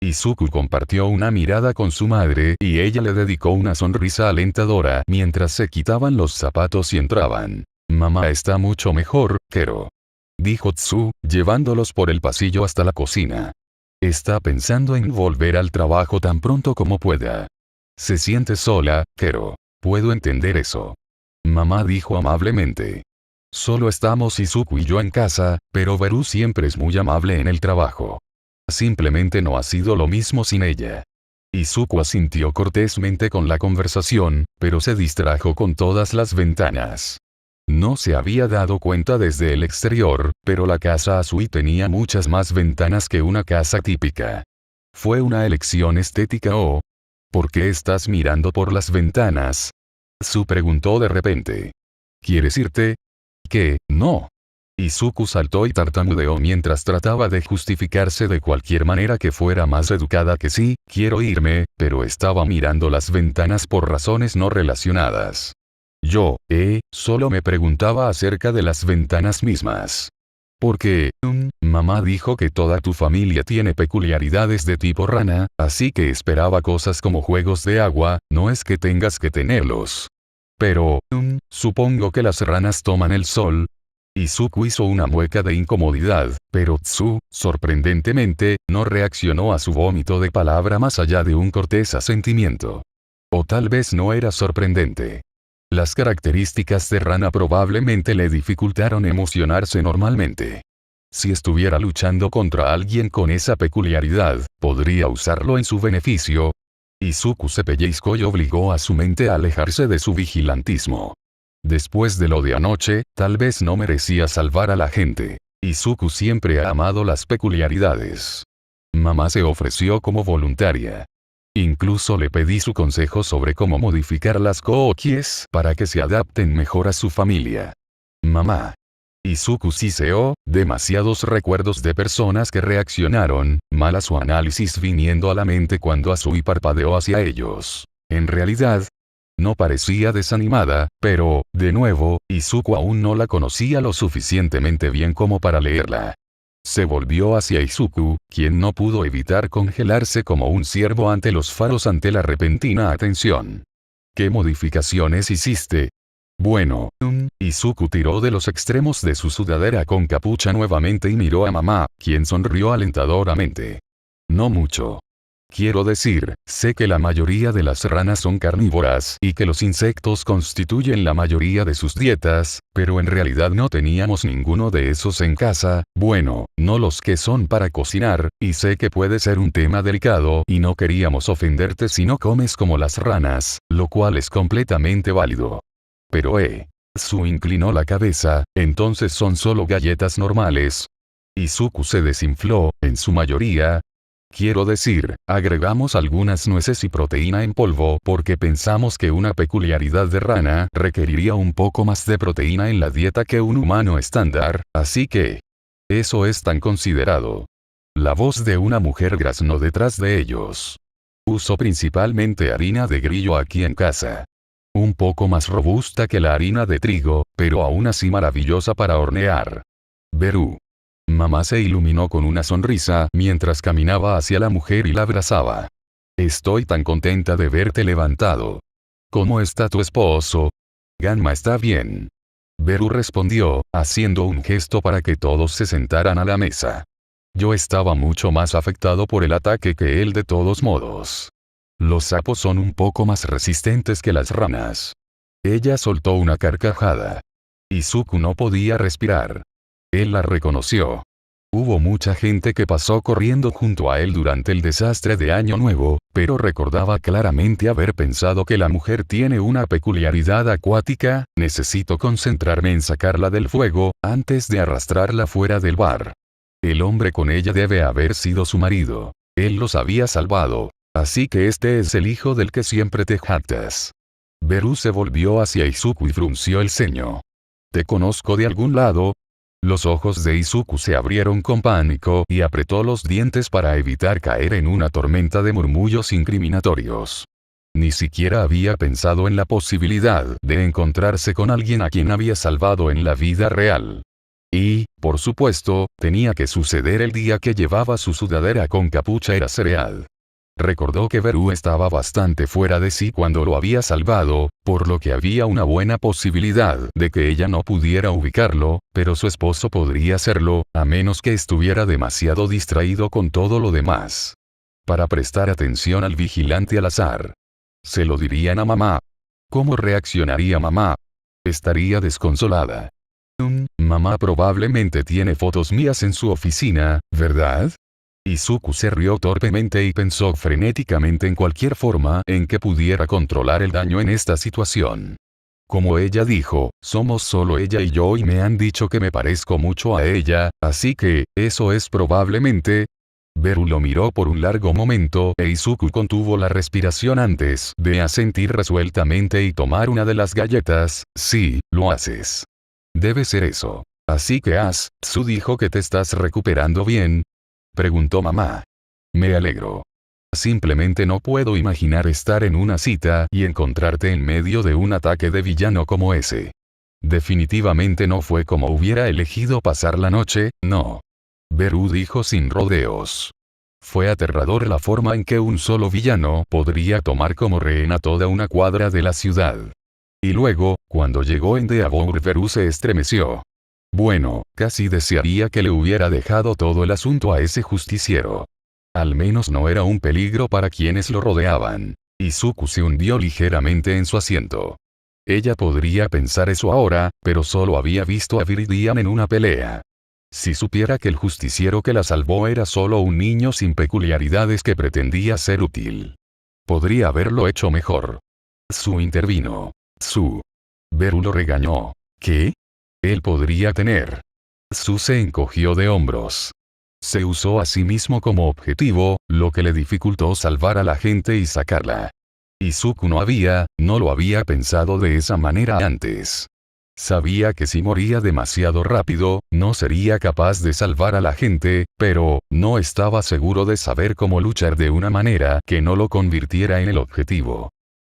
Izuku compartió una mirada con su madre y ella le dedicó una sonrisa alentadora mientras se quitaban los zapatos y entraban. Mamá está mucho mejor, Kero. Dijo Tsu, llevándolos por el pasillo hasta la cocina. Está pensando en volver al trabajo tan pronto como pueda. Se siente sola, Kero. Puedo entender eso. Mamá dijo amablemente. Solo estamos Izuku y yo en casa, pero Beru siempre es muy amable en el trabajo. Simplemente no ha sido lo mismo sin ella. Izuku asintió cortésmente con la conversación, pero se distrajo con todas las ventanas. No se había dado cuenta desde el exterior, pero la casa Azui tenía muchas más ventanas que una casa típica. ¿Fue una elección estética o? ¿Por qué estás mirando por las ventanas? Tsu preguntó de repente. ¿Quieres irte? ¿Qué? No. Izuku saltó y tartamudeó mientras trataba de justificarse de cualquier manera que fuera más educada que sí, quiero irme, pero estaba mirando las ventanas por razones no relacionadas. Yo, solo me preguntaba acerca de las ventanas mismas. Porque, mamá dijo que toda tu familia tiene peculiaridades de tipo rana, así que esperaba cosas como juegos de agua, no es que tengas que tenerlos. Pero, supongo que las ranas toman el sol. Izuku hizo una mueca de incomodidad, pero Tsu, sorprendentemente, no reaccionó a su vómito de palabra más allá de un cortés asentimiento. O tal vez no era sorprendente. Las características de rana probablemente le dificultaron emocionarse normalmente. Si estuviera luchando contra alguien con esa peculiaridad, podría usarlo en su beneficio. Izuku se pellizcó y obligó a su mente a alejarse de su vigilantismo. Después de lo de anoche, tal vez no merecía salvar a la gente. Izuku siempre ha amado las peculiaridades. Mamá se ofreció como voluntaria. Incluso le pedí su consejo sobre cómo modificar las Gookies para que se adapten mejor a su familia. Mamá. Izuku siseó, demasiados recuerdos de personas que reaccionaron mal a su análisis viniendo a la mente cuando Asui parpadeó hacia ellos. En realidad, no parecía desanimada, pero, de nuevo, Izuku aún no la conocía lo suficientemente bien como para leerla. Se volvió hacia Izuku, quien no pudo evitar congelarse como un ciervo ante los faros ante la repentina atención. ¿Qué modificaciones hiciste? Bueno, Izuku tiró de los extremos de su sudadera con capucha nuevamente y miró a mamá, quien sonrió alentadoramente. No mucho. Quiero decir, sé que la mayoría de las ranas son carnívoras y que los insectos constituyen la mayoría de sus dietas, pero en realidad no teníamos ninguno de esos en casa, bueno, no los que son para cocinar, y sé que puede ser un tema delicado y no queríamos ofenderte si no comes como las ranas, lo cual es completamente válido. Pero Su inclinó la cabeza, entonces son solo galletas normales. Izuku se desinfló, en su mayoría. Quiero decir, agregamos algunas nueces y proteína en polvo porque pensamos que una peculiaridad de rana requeriría un poco más de proteína en la dieta que un humano estándar, así que... eso es tan considerado. La voz de una mujer graznó detrás de ellos. Uso principalmente harina de grillo aquí en casa. Un poco más robusta que la harina de trigo, pero aún así maravillosa para hornear. Beru. Mamá se iluminó con una sonrisa mientras caminaba hacia la mujer y la abrazaba. Estoy tan contenta de verte levantado. ¿Cómo está tu esposo? Ganma está bien. Beru respondió, haciendo un gesto para que todos se sentaran a la mesa. Yo estaba mucho más afectado por el ataque que él de todos modos. Los sapos son un poco más resistentes que las ranas. Ella soltó una carcajada. Izuku no podía respirar. Él la reconoció. Hubo mucha gente que pasó corriendo junto a él durante el desastre de Año Nuevo, pero recordaba claramente haber pensado que la mujer tiene una peculiaridad acuática, necesito concentrarme en sacarla del fuego, antes de arrastrarla fuera del bar. El hombre con ella debe haber sido su marido. Él los había salvado. Así que este es el hijo del que siempre te jactas. Beru se volvió hacia Izuku y frunció el ceño. ¿Te conozco de algún lado? Los ojos de Izuku se abrieron con pánico y apretó los dientes para evitar caer en una tormenta de murmullos incriminatorios. Ni siquiera había pensado en la posibilidad de encontrarse con alguien a quien había salvado en la vida real. Y, por supuesto, tenía que suceder el día que llevaba su sudadera con capucha era cereal. Recordó que Beru estaba bastante fuera de sí cuando lo había salvado, por lo que había una buena posibilidad de que ella no pudiera ubicarlo, pero su esposo podría hacerlo, a menos que estuviera demasiado distraído con todo lo demás. Para prestar atención al vigilante al azar. ¿Se lo dirían a mamá? ¿Cómo reaccionaría mamá? Estaría desconsolada. Mamá probablemente tiene fotos mías en su oficina, ¿verdad? Izuku se rió torpemente y pensó frenéticamente en cualquier forma en que pudiera controlar el daño en esta situación. Como ella dijo, somos solo ella y yo y me han dicho que me parezco mucho a ella, así que, eso es probablemente... Beru lo miró por un largo momento e Izuku contuvo la respiración antes de asentir resueltamente y tomar una de las galletas. Sí, lo haces. Debe ser eso. Así que Tsu dijo que te estás recuperando bien. Preguntó mamá. Me alegro. Simplemente no puedo imaginar estar en una cita y encontrarte en medio de un ataque de villano como ese. Definitivamente no fue como hubiera elegido pasar la noche, no. Beru dijo sin rodeos. Fue aterrador la forma en que un solo villano podría tomar como rehén a toda una cuadra de la ciudad. Y luego, cuando llegó en Deavour, Beru se estremeció. Bueno, casi desearía que le hubiera dejado todo el asunto a ese justiciero. Al menos no era un peligro para quienes lo rodeaban. Izuku se hundió ligeramente en su asiento. Ella podría pensar eso ahora, pero solo había visto a Viridian en una pelea. Si supiera que el justiciero que la salvó era solo un niño sin peculiaridades que pretendía ser útil. Podría haberlo hecho mejor. Tsu intervino. Tsu. Beru lo regañó. ¿Qué? Él podría tener. Tsu se encogió de hombros. Se usó a sí mismo como objetivo, lo que le dificultó salvar a la gente y sacarla. Izuku no lo había pensado de esa manera antes. Sabía que si moría demasiado rápido, no sería capaz de salvar a la gente, pero, no estaba seguro de saber cómo luchar de una manera que no lo convirtiera en el objetivo.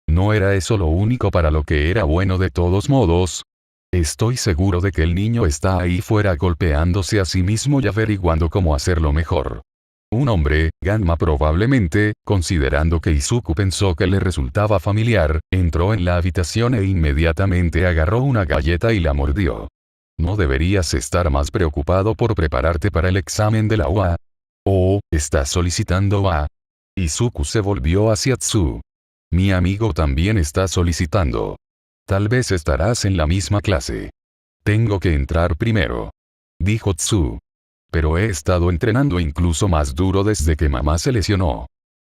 No era eso lo único para lo que era bueno de todos modos. Estoy seguro de que el niño está ahí fuera golpeándose a sí mismo y averiguando cómo hacerlo mejor. Un hombre, Ganma probablemente, considerando que Izuku pensó que le resultaba familiar, entró en la habitación e inmediatamente agarró una galleta y la mordió. ¿No deberías estar más preocupado por prepararte para el examen de la UA? ¿O, estás solicitando a? Izuku se volvió hacia Tsu. Mi amigo también está solicitando. Tal vez estarás en la misma clase. Tengo que entrar primero, dijo Tsu. Pero he estado entrenando incluso más duro desde que mamá se lesionó.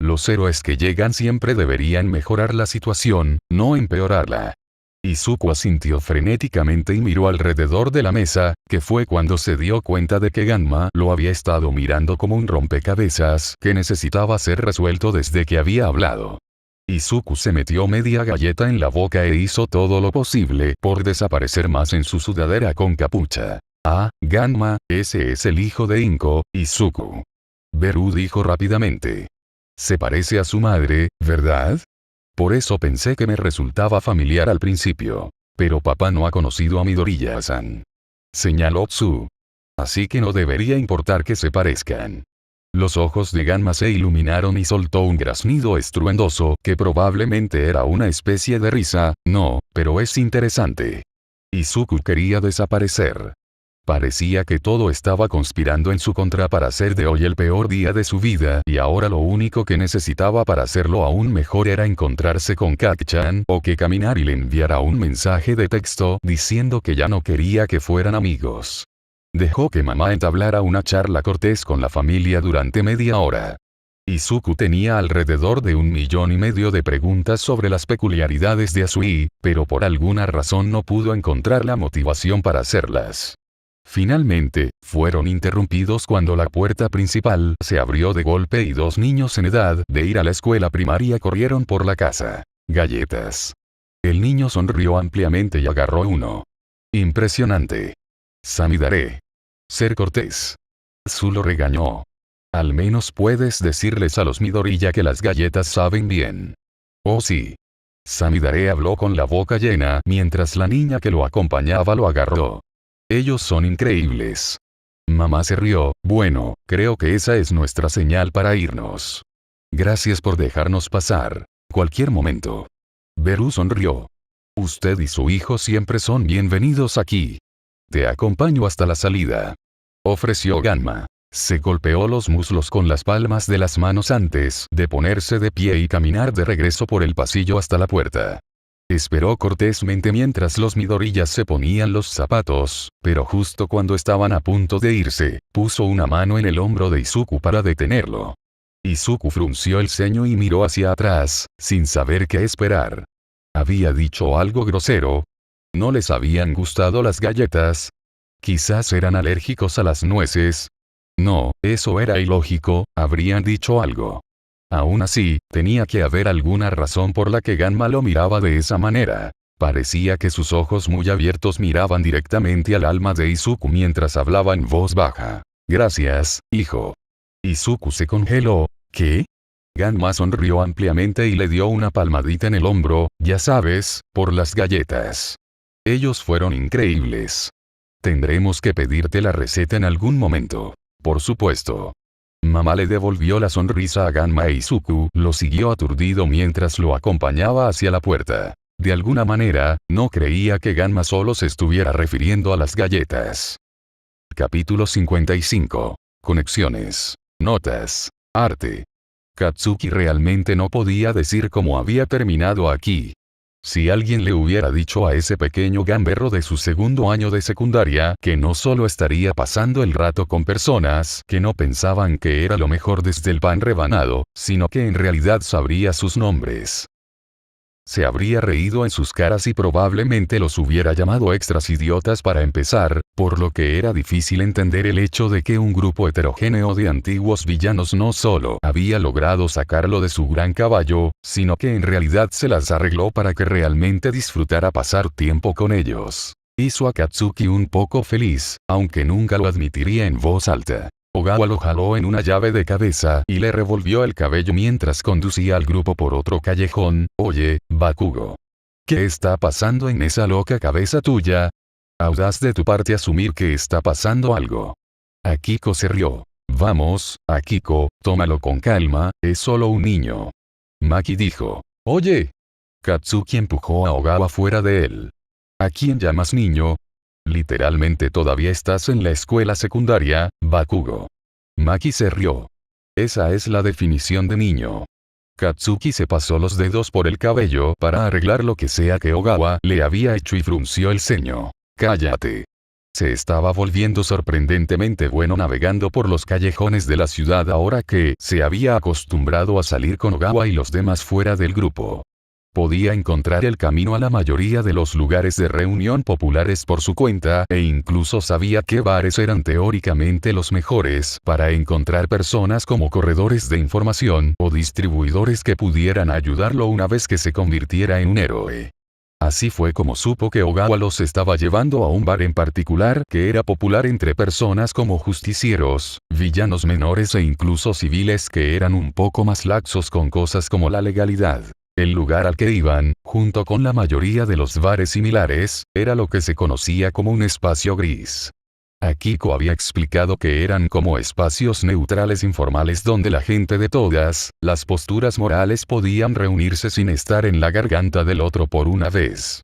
Los héroes que llegan siempre deberían mejorar la situación, no empeorarla. Izuku asintió frenéticamente y miró alrededor de la mesa, que fue cuando se dio cuenta de que Ganma lo había estado mirando como un rompecabezas que necesitaba ser resuelto desde que había hablado. Izuku se metió media galleta en la boca e hizo todo lo posible por desaparecer más en su sudadera con capucha. Ah, Ganma, ese es el hijo de Inko, Izuku. Beru dijo rápidamente. Se parece a su madre, ¿verdad? Por eso pensé que me resultaba familiar al principio. Pero papá no ha conocido a Midoriya-san. Señaló Tsu. Así que no debería importar que se parezcan. Los ojos de Ganma se iluminaron y soltó un graznido estruendoso que probablemente era una especie de risa. No, pero es interesante. Izuku quería desaparecer. Parecía que todo estaba conspirando en su contra para hacer de hoy el peor día de su vida y ahora lo único que necesitaba para hacerlo aún mejor era encontrarse con Kak-chan o que caminar y le enviara un mensaje de texto diciendo que ya no quería que fueran amigos. Dejó que mamá entablara una charla cortés con la familia durante media hora. Izuku tenía alrededor de 1,5 millones de preguntas sobre las peculiaridades de Asui, pero por alguna razón no pudo encontrar la motivación para hacerlas. Finalmente, fueron interrumpidos cuando la puerta principal se abrió de golpe y 2 niños en edad de ir a la escuela primaria corrieron por la casa. Galletas. El niño sonrió ampliamente y agarró uno. Impresionante. Samidare. Ser cortés. Tsu lo regañó. Al menos puedes decirles a los Midoriya que las galletas saben bien. Oh sí. Samidare habló con la boca llena mientras la niña que lo acompañaba lo agarró. Ellos son increíbles. Mamá se rió. Bueno, creo que esa es nuestra señal para irnos. Gracias por dejarnos pasar. Cualquier momento. Beru sonrió. Usted y su hijo siempre son bienvenidos aquí. Te acompaño hasta la salida. Ofreció Ganma. Se golpeó los muslos con las palmas de las manos antes de ponerse de pie y caminar de regreso por el pasillo hasta la puerta. Esperó cortésmente mientras los Midoriyas se ponían los zapatos, pero justo cuando estaban a punto de irse, puso una mano en el hombro de Izuku para detenerlo. Izuku frunció el ceño y miró hacia atrás, sin saber qué esperar. ¿Había dicho algo grosero? ¿No les habían gustado las galletas? ¿Quizás eran alérgicos a las nueces? No, eso era ilógico, habrían dicho algo. Aún así, tenía que haber alguna razón por la que Ganma lo miraba de esa manera. Parecía que sus ojos muy abiertos miraban directamente al alma de Izuku mientras hablaba en voz baja. Gracias, hijo. Izuku se congeló. ¿Qué? Ganma sonrió ampliamente y le dio una palmadita en el hombro, ya sabes, por las galletas. Ellos fueron increíbles. Tendremos que pedirte la receta en algún momento. Por supuesto. Mamá le devolvió la sonrisa a Ganma e Izuku lo siguió aturdido mientras lo acompañaba hacia la puerta. De alguna manera, no creía que Ganma solo se estuviera refiriendo a las galletas. Capítulo 55. Conexiones. Notas. Arte. Katsuki realmente no podía decir cómo había terminado aquí. Si alguien le hubiera dicho a ese pequeño gamberro de su segundo año de secundaria que no solo estaría pasando el rato con personas que no pensaban que era lo mejor desde el pan rebanado, sino que en realidad sabría sus nombres. Se habría reído en sus caras y probablemente los hubiera llamado extras idiotas para empezar, por lo que era difícil entender el hecho de que un grupo heterogéneo de antiguos villanos no solo había logrado sacarlo de su gran caballo, sino que en realidad se las arregló para que realmente disfrutara pasar tiempo con ellos. Hizo a Katsuki un poco feliz, aunque nunca lo admitiría en voz alta. Ogawa lo jaló en una llave de cabeza y le revolvió el cabello mientras conducía al grupo por otro callejón. Oye, Bakugo. ¿Qué está pasando en esa loca cabeza tuya? Audaz de tu parte asumir que está pasando algo. Akiko se rió. Vamos, Akiko, tómalo con calma, es solo un niño. Maki dijo. Oye. Katsuki empujó a Ogawa fuera de él. ¿A quién llamas niño? Literalmente todavía estás en la escuela secundaria, Bakugo. Maki se rió. Esa es la definición de niño. Katsuki se pasó los dedos por el cabello para arreglar lo que sea que Ogawa le había hecho y frunció el ceño. Cállate. Se estaba volviendo sorprendentemente bueno navegando por los callejones de la ciudad ahora que se había acostumbrado a salir con Ogawa y los demás fuera del grupo. Podía encontrar el camino a la mayoría de los lugares de reunión populares por su cuenta e incluso sabía qué bares eran teóricamente los mejores para encontrar personas como corredores de información o distribuidores que pudieran ayudarlo una vez que se convirtiera en un héroe. Así fue como supo que Ogawa los estaba llevando a un bar en particular que era popular entre personas como justicieros, villanos menores e incluso civiles que eran un poco más laxos con cosas como la legalidad. El lugar al que iban, junto con la mayoría de los bares similares, era lo que se conocía como un espacio gris. Akiko había explicado que eran como espacios neutrales informales donde la gente de todas las posturas morales podían reunirse sin estar en la garganta del otro por una vez.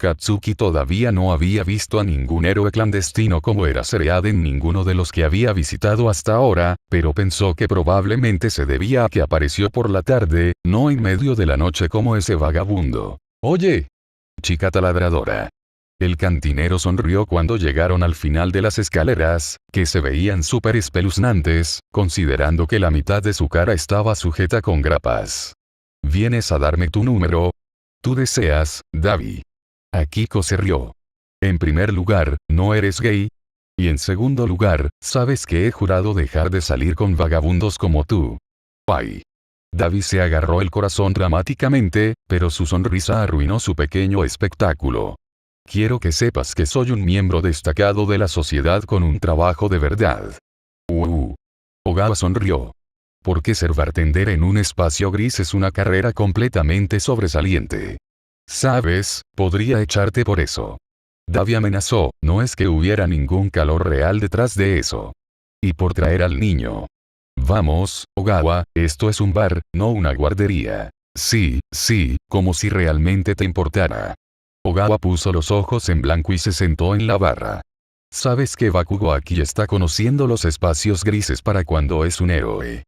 Katsuki todavía no había visto a ningún héroe clandestino como era Seread en ninguno de los que había visitado hasta ahora, pero pensó que probablemente se debía a que apareció por la tarde, no en medio de la noche como ese vagabundo. Oye, chica taladradora. El cantinero sonrió cuando llegaron al final de las escaleras, que se veían súper espeluznantes, considerando que la mitad de su cara estaba sujeta con grapas. ¿Vienes a darme tu número? Tú deseas, Davi. Akiko se rió. En primer lugar, no eres gay. Y en segundo lugar, sabes que he jurado dejar de salir con vagabundos como tú. Ay. Davi se agarró el corazón dramáticamente, pero su sonrisa arruinó su pequeño espectáculo. Quiero que sepas que soy un miembro destacado de la sociedad con un trabajo de verdad. Ogawa sonrió. Porque ser bartender en un espacio gris es una carrera completamente sobresaliente. Sabes, podría echarte por eso. Davi amenazó, no es que hubiera ningún calor real detrás de eso. Y por traer al niño. Vamos, Ogawa, esto es un bar, no una guardería. Sí, como si realmente te importara. Ogawa puso los ojos en blanco y se sentó en la barra. Sabes que Bakugo aquí está conociendo los espacios grises para cuando es un héroe.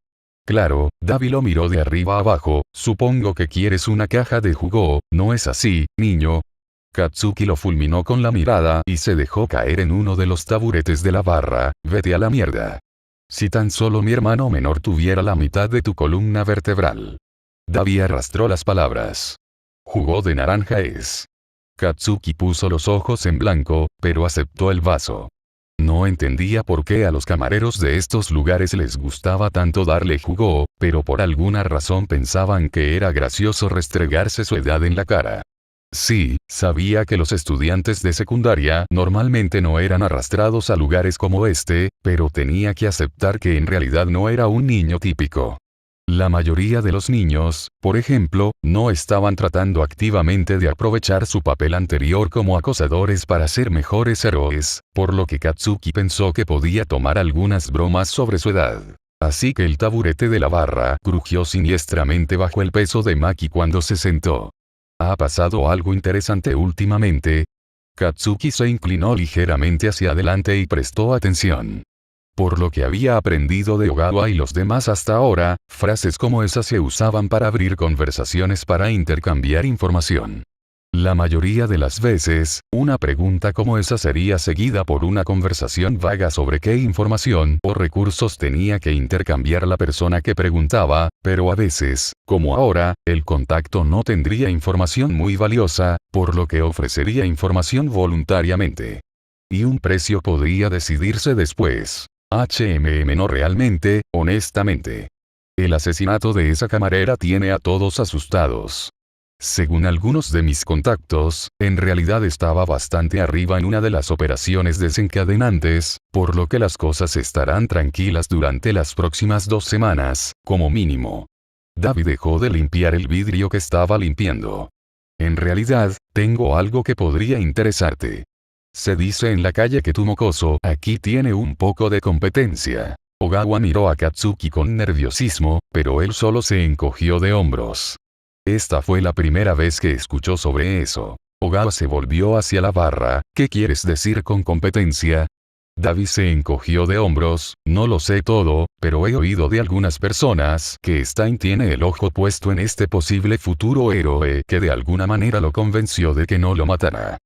Claro, Davi lo miró de arriba abajo, supongo que quieres una caja de jugo, ¿no es así, niño? Katsuki lo fulminó con la mirada y se dejó caer en uno de los taburetes de la barra, vete a la mierda. Si tan solo mi hermano menor tuviera la mitad de tu columna vertebral. Davi arrastró las palabras. Jugo de naranja es. Katsuki puso los ojos en blanco, pero aceptó el vaso. No entendía por qué a los camareros de estos lugares les gustaba tanto darle jugo, pero por alguna razón pensaban que era gracioso restregarse su edad en la cara. Sí, sabía que los estudiantes de secundaria normalmente no eran arrastrados a lugares como este, pero tenía que aceptar que en realidad no era un niño típico. La mayoría de los niños, por ejemplo, no estaban tratando activamente de aprovechar su papel anterior como acosadores para ser mejores héroes, por lo que Katsuki pensó que podía tomar algunas bromas sobre su edad. Así que el taburete de la barra crujió siniestramente bajo el peso de Maki cuando se sentó. ¿Ha pasado algo interesante últimamente? Katsuki se inclinó ligeramente hacia adelante y prestó atención. Por lo que había aprendido de Ogawa y los demás hasta ahora, frases como esas se usaban para abrir conversaciones para intercambiar información. La mayoría de las veces, una pregunta como esa sería seguida por una conversación vaga sobre qué información o recursos tenía que intercambiar la persona que preguntaba, pero a veces, como ahora, el contacto no tendría información muy valiosa, por lo que ofrecería información voluntariamente. Y un precio podría decidirse después. No realmente, honestamente. El asesinato de esa camarera tiene a todos asustados. Según algunos de mis contactos, en realidad estaba bastante arriba en una de las operaciones desencadenantes, por lo que las cosas estarán tranquilas durante las próximas 2 semanas, como mínimo. David dejó de limpiar el vidrio que estaba limpiando. En realidad, tengo algo que podría interesarte. Se dice en la calle que tu mocoso aquí tiene un poco de competencia. Ogawa miró a Katsuki con nerviosismo, pero él solo se encogió de hombros. Esta fue la primera vez que escuchó sobre eso. Ogawa se volvió hacia la barra. ¿Qué quieres decir con competencia? David se encogió de hombros. No lo sé todo, pero he oído de algunas personas que Stein tiene el ojo puesto en este posible futuro héroe que de alguna manera lo convenció de que no lo matará.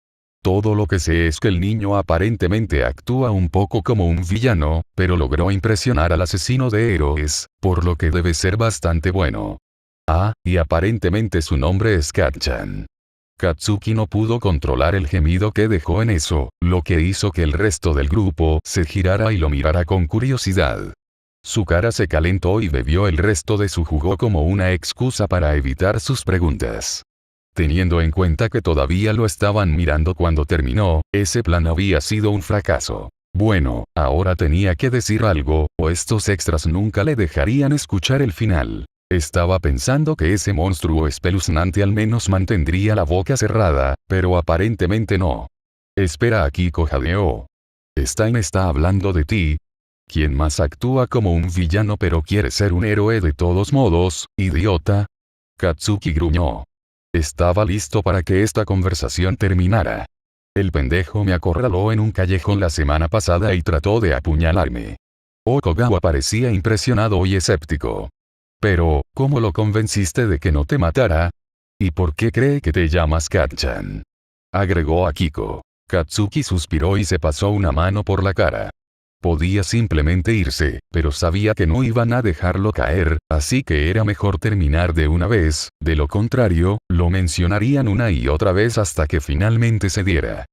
Todo lo que sé es que el niño aparentemente actúa un poco como un villano, pero logró impresionar al asesino de héroes, por lo que debe ser bastante bueno. Ah, y aparentemente su nombre es Kat-chan. Katsuki no pudo controlar el gemido que dejó en eso, lo que hizo que el resto del grupo se girara y lo mirara con curiosidad. Su cara se calentó y bebió el resto de su jugo como una excusa para evitar sus preguntas. Teniendo en cuenta que todavía lo estaban mirando cuando terminó, ese plan había sido un fracaso. Bueno, ahora tenía que decir algo, o estos extras nunca le dejarían escuchar el final. Estaba pensando que ese monstruo espeluznante al menos mantendría la boca cerrada, pero aparentemente no. Espera aquí, jadeó. Stein está hablando de ti. ¿Quién más actúa como un villano pero quiere ser un héroe de todos modos, idiota? Katsuki gruñó. Estaba listo para que esta conversación terminara. El pendejo me acorraló en un callejón la semana pasada y trató de apuñalarme. Ogawa parecía impresionado y escéptico. Pero, ¿cómo lo convenciste de que no te matara? ¿Y por qué cree que te llamas Kat-chan? Agregó Akiko. Katsuki suspiró y se pasó una mano por la cara. Podía simplemente irse, pero sabía que no iban a dejarlo caer, así que era mejor terminar de una vez, de lo contrario, lo mencionarían una y otra vez hasta que finalmente se diera.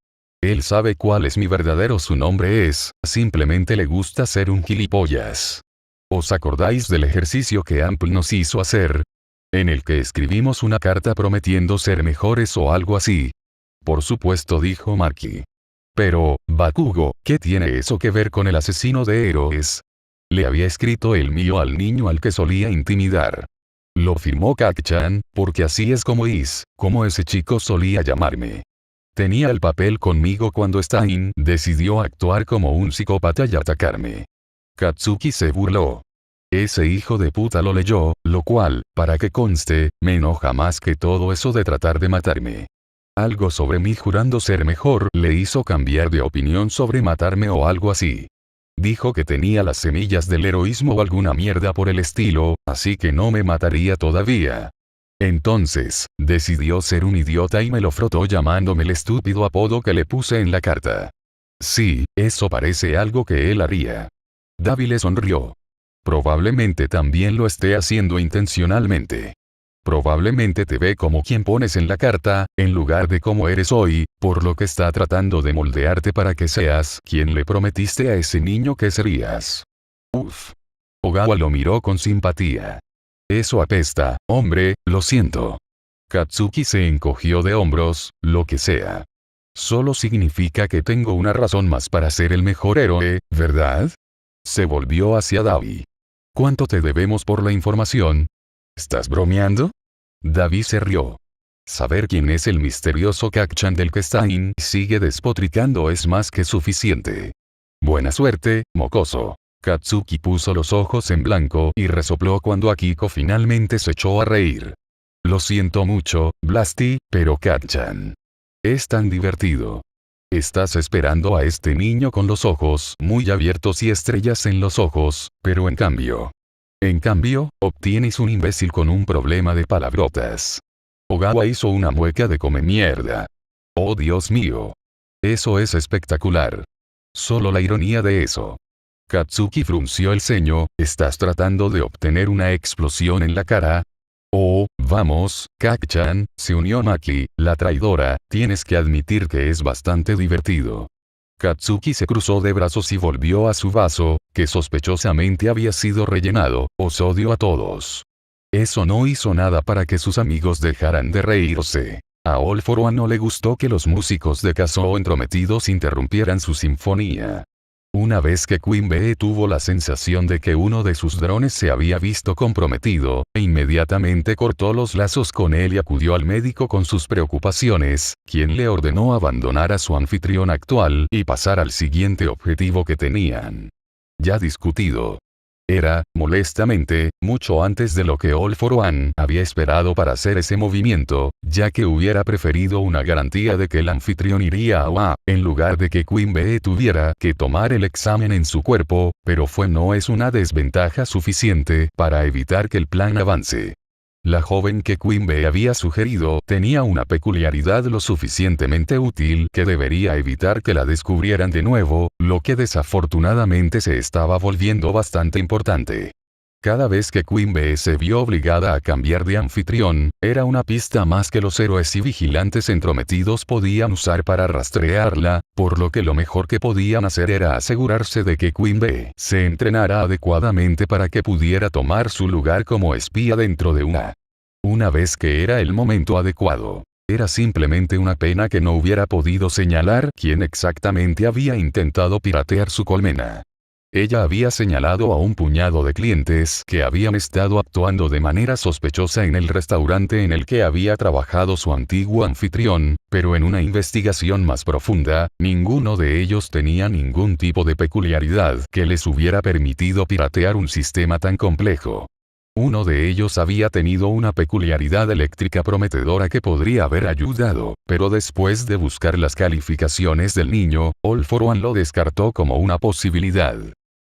Él sabe cuál es mi verdadero su nombre es, simplemente le gusta ser un gilipollas. ¿Os acordáis del ejercicio que Ample nos hizo hacer? En el que escribimos una carta prometiendo ser mejores o algo así. Por supuesto, dijo Maki. Pero, Bakugo, ¿qué tiene eso que ver con el asesino de héroes? Le había escrito el mío al niño al que solía intimidar. Lo firmó Kak-chan, porque así es como ese chico solía llamarme. Tenía el papel conmigo cuando Stein decidió actuar como un psicópata y atacarme. Katsuki se burló. Ese hijo de puta lo leyó, lo cual, para que conste, me enoja más que todo eso de tratar de matarme. Algo sobre mí jurando ser mejor le hizo cambiar de opinión sobre matarme o algo así. Dijo que tenía las semillas del heroísmo o alguna mierda por el estilo, así que no me mataría todavía. Entonces, decidió ser un idiota y me lo frotó llamándome el estúpido apodo que le puse en la carta. Sí, eso parece algo que él haría. Davi le sonrió. Probablemente también lo esté haciendo intencionalmente. Probablemente te ve como quien pones en la carta, en lugar de como eres hoy, por lo que está tratando de moldearte para que seas quien le prometiste a ese niño que serías. Uf. Ogawa lo miró con simpatía. Eso apesta, hombre, lo siento. Katsuki se encogió de hombros, lo que sea. Solo significa que tengo una razón más para ser el mejor héroe, ¿verdad? Se volvió hacia Davi. ¿Cuánto te debemos por la información? ¿Estás bromeando? Davi se rió. Saber quién es el misterioso Kak-chan del que Stein sigue despotricando es más que suficiente. Buena suerte, mocoso. Katsuki puso los ojos en blanco y resopló cuando Akiko finalmente se echó a reír. Lo siento mucho, Blasty, pero Kak-chan. Es tan divertido. Estás esperando a este niño con los ojos muy abiertos y estrellas en los ojos, pero en cambio, obtienes un imbécil con un problema de palabrotas. Ogawa hizo una mueca de come mierda. Oh Dios mío. Eso es espectacular. Solo la ironía de eso. Katsuki frunció el ceño, ¿estás tratando de obtener una explosión en la cara? Oh, vamos, Kak-chan, se unió Maki, la traidora, tienes que admitir que es bastante divertido. Katsuki se cruzó de brazos y volvió a su vaso, que sospechosamente había sido rellenado. Os odio a todos. Eso no hizo nada para que sus amigos dejaran de reírse. A All For One no le gustó que los músicos de Kazuo entrometidos interrumpieran su sinfonía. Una vez que Queen Bee tuvo la sensación de que uno de sus drones se había visto comprometido, inmediatamente cortó los lazos con él y acudió al médico con sus preocupaciones, quien le ordenó abandonar a su anfitrión actual y pasar al siguiente objetivo que tenían. Ya discutido. Era, molestamente, mucho antes de lo que All For One había esperado para hacer ese movimiento, ya que hubiera preferido una garantía de que el anfitrión iría a OA, en lugar de que Queen Bee tuviera que tomar el examen en su cuerpo, pero no es una desventaja suficiente para evitar que el plan avance. La joven que Queen Bee había sugerido tenía una peculiaridad lo suficientemente útil que debería evitar que la descubrieran de nuevo, lo que desafortunadamente se estaba volviendo bastante importante. Cada vez que Queen Bee se vio obligada a cambiar de anfitrión, era una pista más que los héroes y vigilantes entrometidos podían usar para rastrearla, por lo que lo mejor que podían hacer era asegurarse de que Queen Bee se entrenara adecuadamente para que pudiera tomar su lugar como espía dentro de una vez que era el momento adecuado. Era simplemente una pena que no hubiera podido señalar quién exactamente había intentado piratear su colmena. Ella había señalado a un puñado de clientes que habían estado actuando de manera sospechosa en el restaurante en el que había trabajado su antiguo anfitrión, pero en una investigación más profunda, ninguno de ellos tenía ningún tipo de peculiaridad que les hubiera permitido piratear un sistema tan complejo. Uno de ellos había tenido una peculiaridad eléctrica prometedora que podría haber ayudado, pero después de buscar las calificaciones del niño, All For One lo descartó como una posibilidad.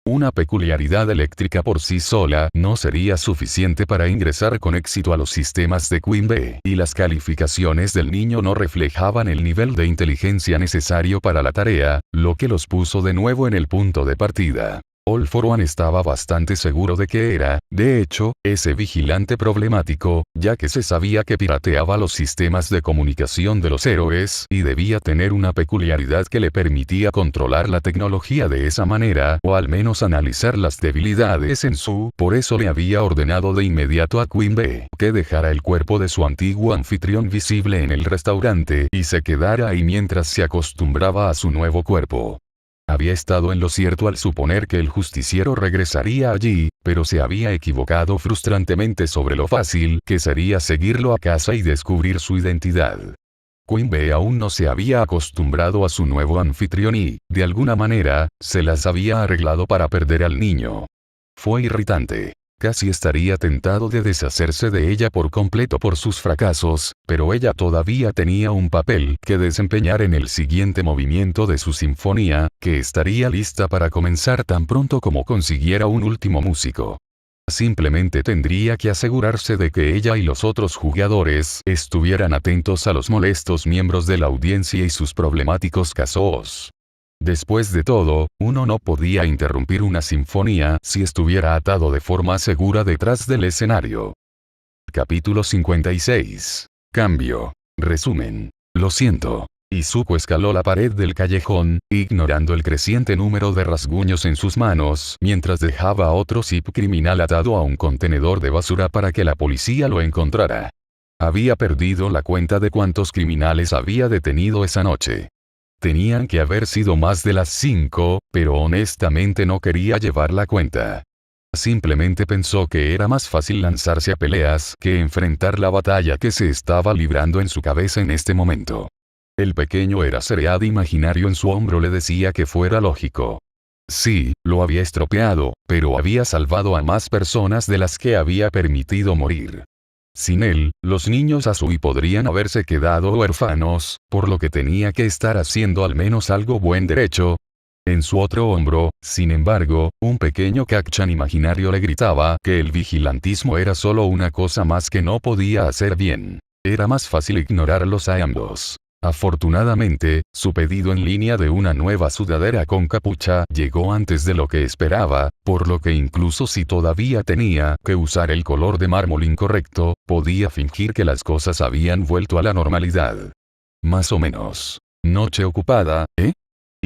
Una peculiaridad eléctrica por sí sola no sería suficiente para ingresar con éxito a los sistemas de Queen Bee, y las calificaciones del niño no reflejaban el nivel de inteligencia necesario para la tarea, lo que los puso de nuevo en el punto de partida. All For One estaba bastante seguro de que era, de hecho, ese vigilante problemático, ya que se sabía que pirateaba los sistemas de comunicación de los héroes y debía tener una peculiaridad que le permitía controlar la tecnología de esa manera, o al menos analizar las debilidades en su. Por eso le había ordenado de inmediato a Queen Bee que dejara el cuerpo de su antiguo anfitrión visible en el restaurante y se quedara ahí mientras se acostumbraba a su nuevo cuerpo. Había estado en lo cierto al suponer que el justiciero regresaría allí, pero se había equivocado frustrantemente sobre lo fácil que sería seguirlo a casa y descubrir su identidad. Queen Bee aún no se había acostumbrado a su nuevo anfitrión y, de alguna manera, se las había arreglado para perder al niño. Fue irritante. Casi estaría tentado de deshacerse de ella por completo por sus fracasos, pero ella todavía tenía un papel que desempeñar en el siguiente movimiento de su sinfonía, que estaría lista para comenzar tan pronto como consiguiera un último músico. Simplemente tendría que asegurarse de que ella y los otros jugadores estuvieran atentos a los molestos miembros de la audiencia y sus problemáticos casos. Después de todo, uno no podía interrumpir una sinfonía si estuviera atado de forma segura detrás del escenario. Capítulo 56. Cambio. Resumen. Lo siento. Izuku escaló la pared del callejón, ignorando el creciente número de rasguños en sus manos, mientras dejaba a otro zip criminal atado a un contenedor de basura para que la policía lo encontrara. Había perdido la cuenta de cuántos criminales había detenido esa noche. Tenían que haber sido más de las 5, pero honestamente no quería llevar la cuenta. Simplemente pensó que era más fácil lanzarse a peleas que enfrentar la batalla que se estaba librando en su cabeza en este momento. El pequeño Eraserhead imaginario en su hombro le decía que fuera lógico. Sí, lo había estropeado, pero había salvado a más personas de las que había permitido morir. Sin él, los niños Azui podrían haberse quedado huérfanos, por lo que tenía que estar haciendo al menos algo buen derecho. En su otro hombro, sin embargo, un pequeño Kacchan imaginario le gritaba que el vigilantismo era solo una cosa más que no podía hacer bien. Era más fácil ignorarlos a ambos. Afortunadamente, su pedido en línea de una nueva sudadera con capucha llegó antes de lo que esperaba, por lo que incluso si todavía tenía que usar el color de mármol incorrecto, podía fingir que las cosas habían vuelto a la normalidad. Más o menos. Noche ocupada, ¿eh?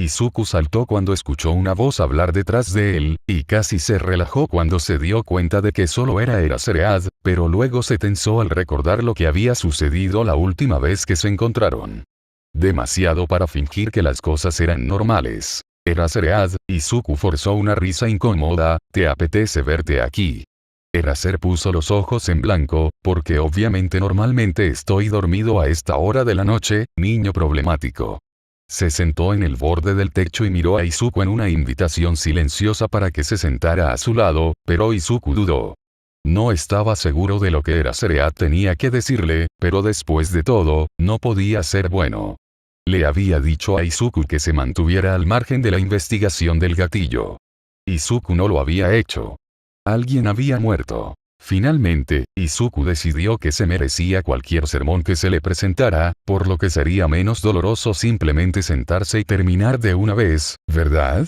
Izuku saltó cuando escuchó una voz hablar detrás de él, y casi se relajó cuando se dio cuenta de que solo era Eraserhead, pero luego se tensó al recordar lo que había sucedido la última vez que se encontraron. Demasiado para fingir que las cosas eran normales. Eraserhead, Izuku forzó una risa incómoda, ¿te apetece verte aquí? Eraser puso los ojos en blanco, porque obviamente normalmente estoy dormido a esta hora de la noche, niño problemático. Se sentó en el borde del techo y miró a Izuku en una invitación silenciosa para que se sentara a su lado, pero Izuku dudó. No estaba seguro de lo que Eraserhead tenía que decirle, pero después de todo, no podía ser bueno. Le había dicho a Izuku que se mantuviera al margen de la investigación del gatillo. Izuku no lo había hecho. Alguien había muerto. Finalmente, Izuku decidió que se merecía cualquier sermón que se le presentara, por lo que sería menos doloroso simplemente sentarse y terminar de una vez, ¿verdad?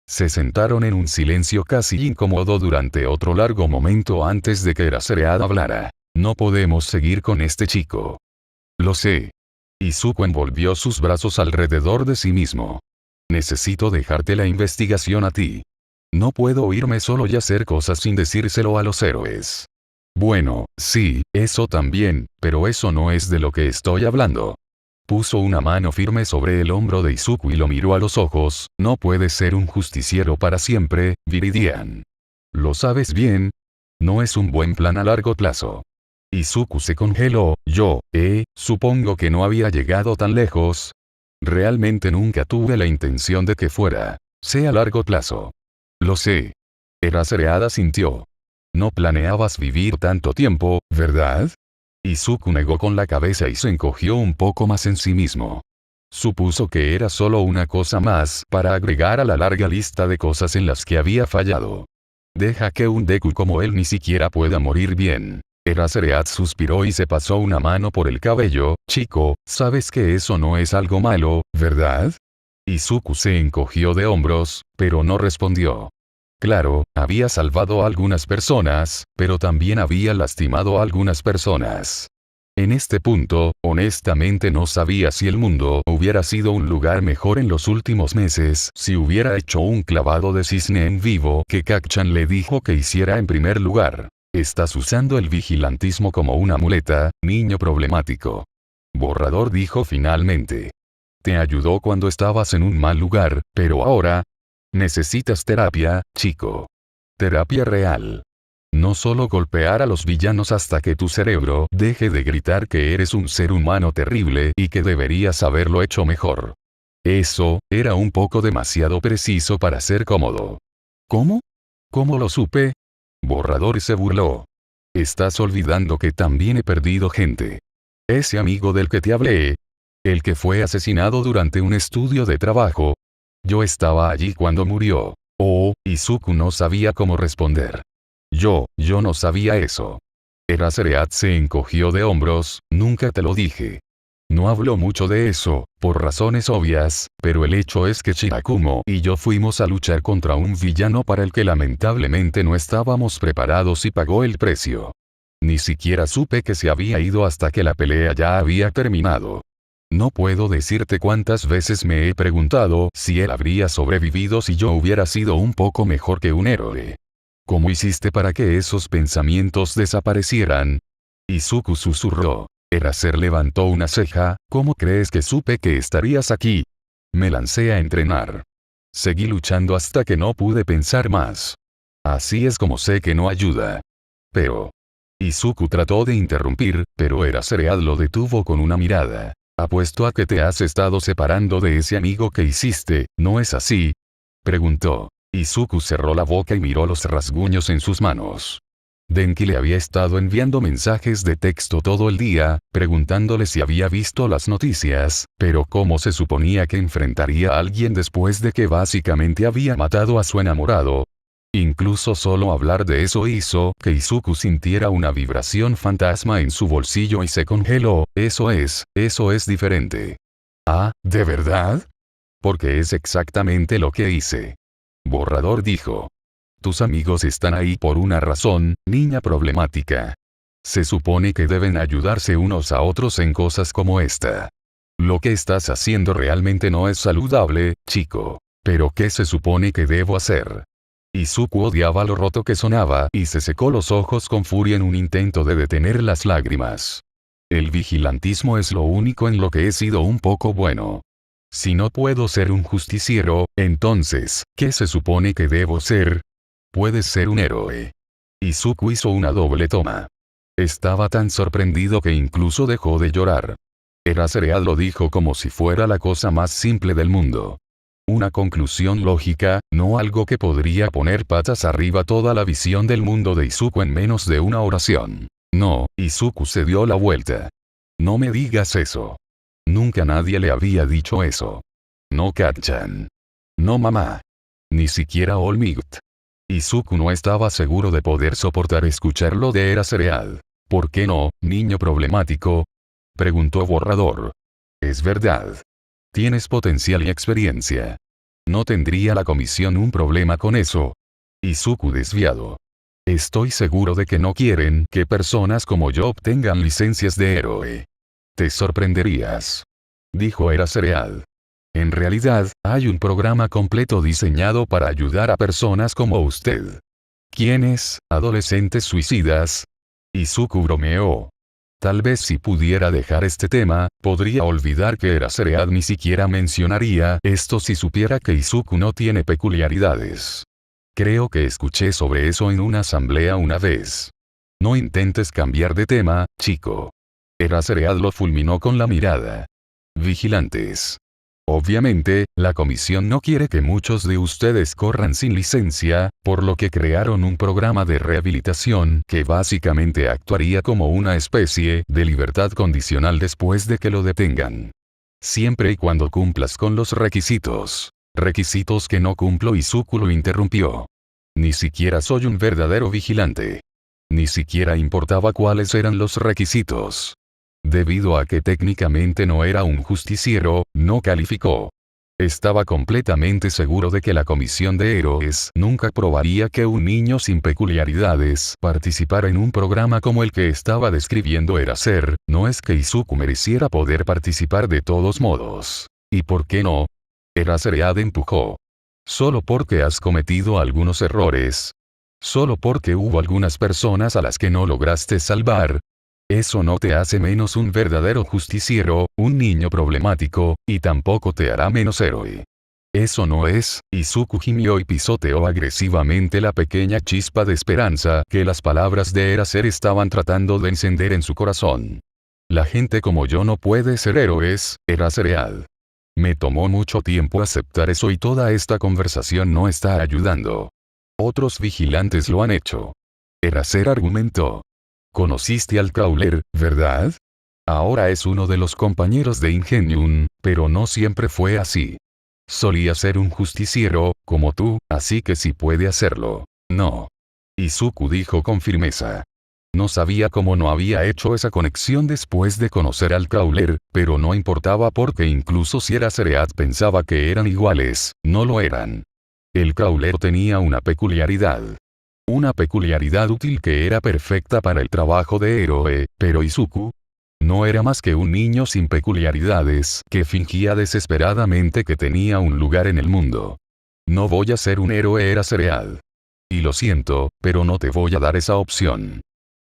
Se sentaron en un silencio casi incómodo durante otro largo momento antes de que Eraserhead hablara. No podemos seguir con este chico. Lo sé. Izuku envolvió sus brazos alrededor de sí mismo. Necesito dejarte la investigación a ti. No puedo irme solo y hacer cosas sin decírselo a los héroes. Bueno, sí, eso también, pero eso no es de lo que estoy hablando. Puso una mano firme sobre el hombro de Izuku y lo miró a los ojos, no puedes ser un justiciero para siempre, Viridian. ¿Lo sabes bien? No es un buen plan a largo plazo. Izuku se congeló, supongo que no había llegado tan lejos. Realmente nunca tuve la intención de que fuera. Sea a largo plazo. Lo sé. Eraserhead asintió. No planeabas vivir tanto tiempo, ¿verdad? Izuku negó con la cabeza y se encogió un poco más en sí mismo. Supuso que era solo una cosa más para agregar a la larga lista de cosas en las que había fallado. Deja que un Deku como él ni siquiera pueda morir bien. Eraserhead suspiró y se pasó una mano por el cabello, chico, sabes que eso no es algo malo, ¿verdad? Izuku se encogió de hombros, pero no respondió. Claro, había salvado a algunas personas, pero también había lastimado a algunas personas. En este punto, honestamente no sabía si el mundo hubiera sido un lugar mejor en los últimos meses si hubiera hecho un clavado de cisne en vivo que Kacchan le dijo que hiciera en primer lugar. Estás usando el vigilantismo como una muleta, niño problemático. Borrador dijo finalmente. Te ayudó cuando estabas en un mal lugar, pero ahora... necesitas terapia, chico. Terapia real. No solo golpear a los villanos hasta que tu cerebro deje de gritar que eres un ser humano terrible y que deberías haberlo hecho mejor. Eso, era un poco demasiado preciso para ser cómodo. ¿Cómo? ¿Cómo lo supe? Borrador se burló. Estás olvidando que también he perdido gente. Ese amigo del que te hablé. El que fue asesinado durante un estudio de trabajo. Yo estaba allí cuando murió. Izuku no sabía cómo responder. Yo no sabía eso. Eraserhead se encogió de hombros, nunca te lo dije. No hablo mucho de eso, por razones obvias, pero el hecho es que Shirakumo y yo fuimos a luchar contra un villano para el que lamentablemente no estábamos preparados y pagó el precio. Ni siquiera supe que se había ido hasta que la pelea ya había terminado. No puedo decirte cuántas veces me he preguntado si él habría sobrevivido si yo hubiera sido un poco mejor que un héroe. ¿Cómo hiciste para que esos pensamientos desaparecieran? Izuku susurró. Eraser levantó una ceja, ¿cómo crees que supe que estarías aquí? Me lancé a entrenar. Seguí luchando hasta que no pude pensar más. Así es como sé que no ayuda. Pero... Izuku trató de interrumpir, pero Eraserhead lo detuvo con una mirada. Apuesto a que te has estado separando de ese amigo que hiciste, ¿no es así? Preguntó. Izuku cerró la boca y miró los rasguños en sus manos. Denki le había estado enviando mensajes de texto todo el día, preguntándole si había visto las noticias, pero ¿cómo se suponía que enfrentaría a alguien después de que básicamente había matado a su enamorado? Incluso solo hablar de eso hizo que Izuku sintiera una vibración fantasma en su bolsillo y se congeló, eso es diferente. Ah, ¿de verdad? Porque es exactamente lo que hice. Borrador dijo. Tus amigos están ahí por una razón, niña problemática. Se supone que deben ayudarse unos a otros en cosas como esta. Lo que estás haciendo realmente no es saludable, chico. ¿Pero qué se supone que debo hacer? Izuku odiaba lo roto que sonaba y se secó los ojos con furia en un intento de detener las lágrimas. El vigilantismo es lo único en lo que he sido un poco bueno. Si no puedo ser un justiciero, entonces, ¿qué se supone que debo ser? Puedes ser un héroe. Izuku hizo una doble toma. Estaba tan sorprendido que incluso dejó de llorar. Eraserhead lo dijo como si fuera la cosa más simple del mundo. Una conclusión lógica, no algo que podría poner patas arriba toda la visión del mundo de Izuku en menos de una oración. No, Izuku se dio la vuelta. No me digas eso. Nunca nadie le había dicho eso. No Kat-chan. No mamá. Ni siquiera All Might. Izuku no estaba seguro de poder soportar escucharlo de Eraserhead. ¿Por qué no, niño problemático? Preguntó Borrador. Es verdad. Tienes potencial y experiencia. ¿No tendría la comisión un problema con eso? Izuku desviado. Estoy seguro de que no quieren que personas como yo obtengan licencias de héroe. Te sorprenderías. Dijo Eraserhead. En realidad, hay un programa completo diseñado para ayudar a personas como usted. ¿Quiénes? ¿Adolescentes suicidas? Izuku bromeó. Tal vez si pudiera dejar este tema, podría olvidar que Eraserhead ni siquiera mencionaría esto si supiera que Izuku no tiene peculiaridades. Creo que escuché sobre eso en una asamblea una vez. No intentes cambiar de tema, chico. Eraserhead lo fulminó con la mirada. Vigilantes. Obviamente, la comisión no quiere que muchos de ustedes corran sin licencia, por lo que crearon un programa de rehabilitación que básicamente actuaría como una especie de libertad condicional después de que lo detengan. Siempre y cuando cumplas con los requisitos. Requisitos que no cumplo. Izuku lo interrumpió. Ni siquiera soy un verdadero vigilante. Ni siquiera importaba cuáles eran los requisitos. Debido a que técnicamente no era un justiciero, no calificó. Estaba completamente seguro de que la comisión de héroes nunca probaría que un niño sin peculiaridades participara en un programa como el que estaba describiendo Eraser. No es que Izuku mereciera poder participar de todos modos. ¿Y por qué no? Eraserhead empujó. Solo porque has cometido algunos errores. Solo porque hubo algunas personas a las que no lograste salvar. Eso no te hace menos un verdadero justiciero, un niño problemático, y tampoco te hará menos héroe. Eso no es. Izuku gimió y pisoteó agresivamente la pequeña chispa de esperanza que las palabras de Eraser estaban tratando de encender en su corazón. La gente como yo no puede ser héroes, Eraserhead. Me tomó mucho tiempo aceptar eso y toda esta conversación no está ayudando. Otros vigilantes lo han hecho. Eraser argumentó. Conociste al Crawler, ¿verdad? Ahora es uno de los compañeros de Ingenium, pero no siempre fue así. Solía ser un justiciero, como tú, así que sí puede hacerlo. No. Izuku dijo con firmeza. No sabía cómo no había hecho esa conexión después de conocer al Crawler, pero no importaba porque incluso si Eraserhead pensaba que eran iguales, no lo eran. El Crawler tenía una peculiaridad. Una peculiaridad útil que era perfecta para el trabajo de héroe, pero Izuku no era más que un niño sin peculiaridades que fingía desesperadamente que tenía un lugar en el mundo. No voy a ser un héroe, Eraserhead. Y lo siento, pero no te voy a dar esa opción.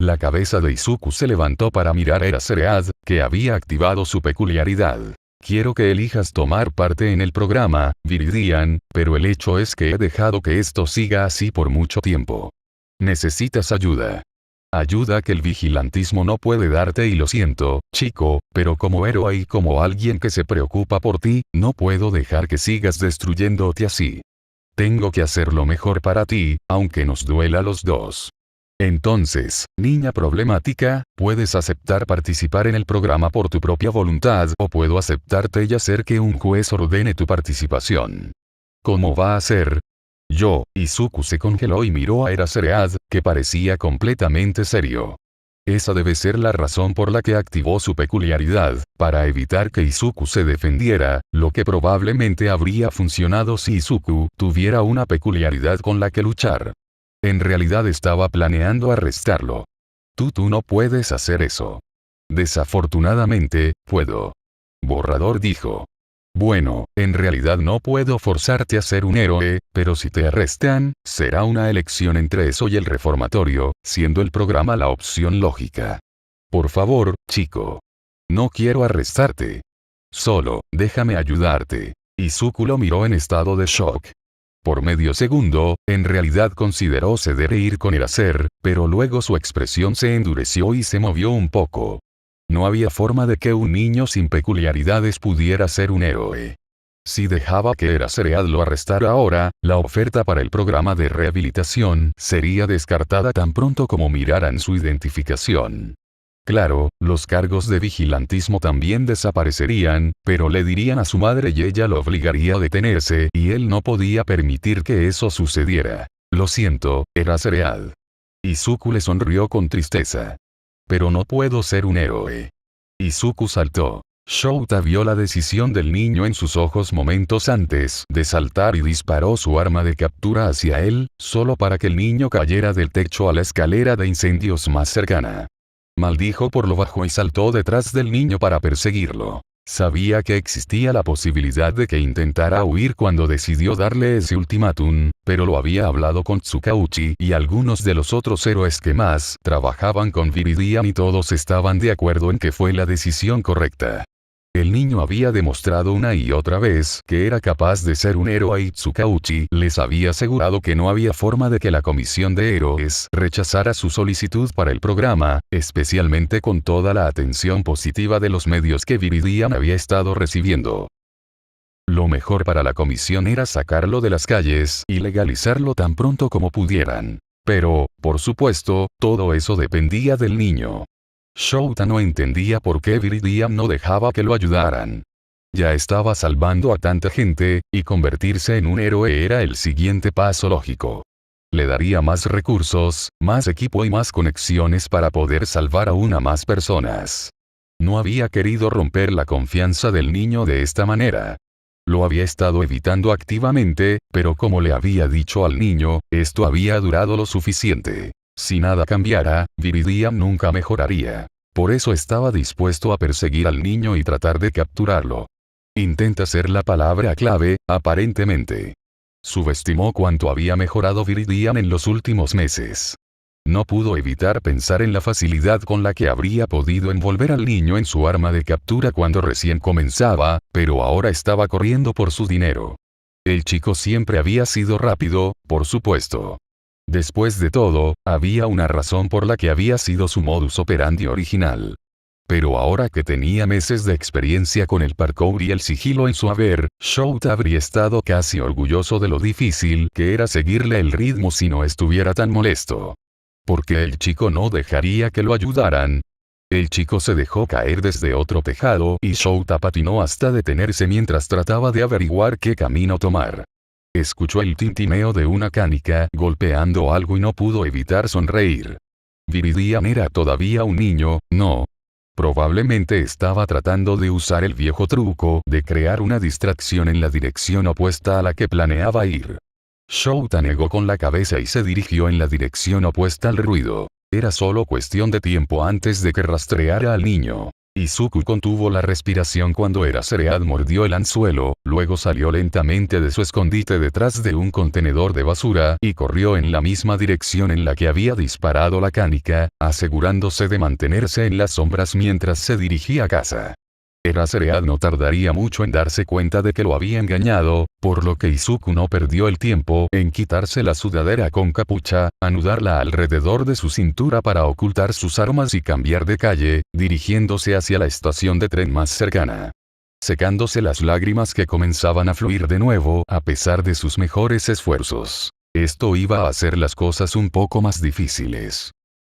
La cabeza de Izuku se levantó para mirar a Eraserhead, que había activado su peculiaridad. Quiero que elijas tomar parte en el programa, Viridian, pero el hecho es que he dejado que esto siga así por mucho tiempo. Necesitas ayuda. Ayuda que el vigilantismo no puede darte y lo siento, chico, pero como héroe y como alguien que se preocupa por ti, no puedo dejar que sigas destruyéndote así. Tengo que hacer lo mejor para ti, aunque nos duela a los dos. Entonces, niña problemática, puedes aceptar participar en el programa por tu propia voluntad o puedo aceptarte y hacer que un juez ordene tu participación. ¿Cómo va a ser? Izuku se congeló y miró a Eraserhead, que parecía completamente serio. Esa debe ser la razón por la que activó su peculiaridad, para evitar que Izuku se defendiera, lo que probablemente habría funcionado si Izuku tuviera una peculiaridad con la que luchar. En realidad estaba planeando arrestarlo. Tú no puedes hacer eso. Desafortunadamente, puedo. Borrador dijo. Bueno, en realidad no puedo forzarte a ser un héroe, pero si te arrestan, será una elección entre eso y el reformatorio, siendo el programa la opción lógica. Por favor, chico. No quiero arrestarte. Solo, déjame ayudarte. Izuku lo miró en estado de shock. Por medio segundo, en realidad consideró ceder e ir con el hacer, pero luego su expresión se endureció y se movió un poco. No había forma de que un niño sin peculiaridades pudiera ser un héroe. Si dejaba que Eraserhead lo arrestara ahora, la oferta para el programa de rehabilitación sería descartada tan pronto como miraran su identificación. Claro, los cargos de vigilantismo también desaparecerían, pero le dirían a su madre y ella lo obligaría a detenerse y él no podía permitir que eso sucediera. Lo siento, Eraserhead. Izuku le sonrió con tristeza. Pero no puedo ser un héroe. Izuku saltó. Shouta vio la decisión del niño en sus ojos momentos antes de saltar y disparó su arma de captura hacia él, solo para que el niño cayera del techo a la escalera de incendios más cercana. Maldijo por lo bajo y saltó detrás del niño para perseguirlo. Sabía que existía la posibilidad de que intentara huir cuando decidió darle ese ultimátum, pero lo había hablado con Tsukauchi y algunos de los otros héroes que más trabajaban con Viridian y todos estaban de acuerdo en que fue la decisión correcta. El niño había demostrado una y otra vez que era capaz de ser un héroe y Tsukauchi les había asegurado que no había forma de que la comisión de héroes rechazara su solicitud para el programa, especialmente con toda la atención positiva de los medios que Viridian había estado recibiendo. Lo mejor para la comisión era sacarlo de las calles y legalizarlo tan pronto como pudieran. Pero, por supuesto, todo eso dependía del niño. Shouta no entendía por qué Viridian no dejaba que lo ayudaran. Ya estaba salvando a tanta gente, y convertirse en un héroe era el siguiente paso lógico. Le daría más recursos, más equipo y más conexiones para poder salvar aún a más personas. No había querido romper la confianza del niño de esta manera. Lo había estado evitando activamente, pero como le había dicho al niño, esto había durado lo suficiente. Si nada cambiara, Viridian nunca mejoraría. Por eso estaba dispuesto a perseguir al niño y tratar de capturarlo. Intenta ser la palabra clave, aparentemente. Subestimó cuánto había mejorado Viridian en los últimos meses. No pudo evitar pensar en la facilidad con la que habría podido envolver al niño en su arma de captura cuando recién comenzaba, pero ahora estaba corriendo por su dinero. El chico siempre había sido rápido, por supuesto. Después de todo, había una razón por la que había sido su modus operandi original. Pero ahora que tenía meses de experiencia con el parkour y el sigilo en su haber, Shouta habría estado casi orgulloso de lo difícil que era seguirle el ritmo si no estuviera tan molesto. Porque el chico no dejaría que lo ayudaran. El chico se dejó caer desde otro tejado y Shouta patinó hasta detenerse mientras trataba de averiguar qué camino tomar. Escuchó el tintineo de una canica golpeando algo y no pudo evitar sonreír. Viridian era todavía un niño, ¿no? Probablemente estaba tratando de usar el viejo truco de crear una distracción en la dirección opuesta a la que planeaba ir. Shouta negó con la cabeza y se dirigió en la dirección opuesta al ruido. Era solo cuestión de tiempo antes de que rastreara al niño. Izuku contuvo la respiración cuando Eraserhead mordió el anzuelo, luego salió lentamente de su escondite detrás de un contenedor de basura y corrió en la misma dirección en la que había disparado la canica, asegurándose de mantenerse en las sombras mientras se dirigía a casa. Eraserhead no tardaría mucho en darse cuenta de que lo había engañado, por lo que Izuku no perdió el tiempo en quitarse la sudadera con capucha, anudarla alrededor de su cintura para ocultar sus armas y cambiar de calle, dirigiéndose hacia la estación de tren más cercana. Secándose las lágrimas que comenzaban a fluir de nuevo a pesar de sus mejores esfuerzos. Esto iba a hacer las cosas un poco más difíciles.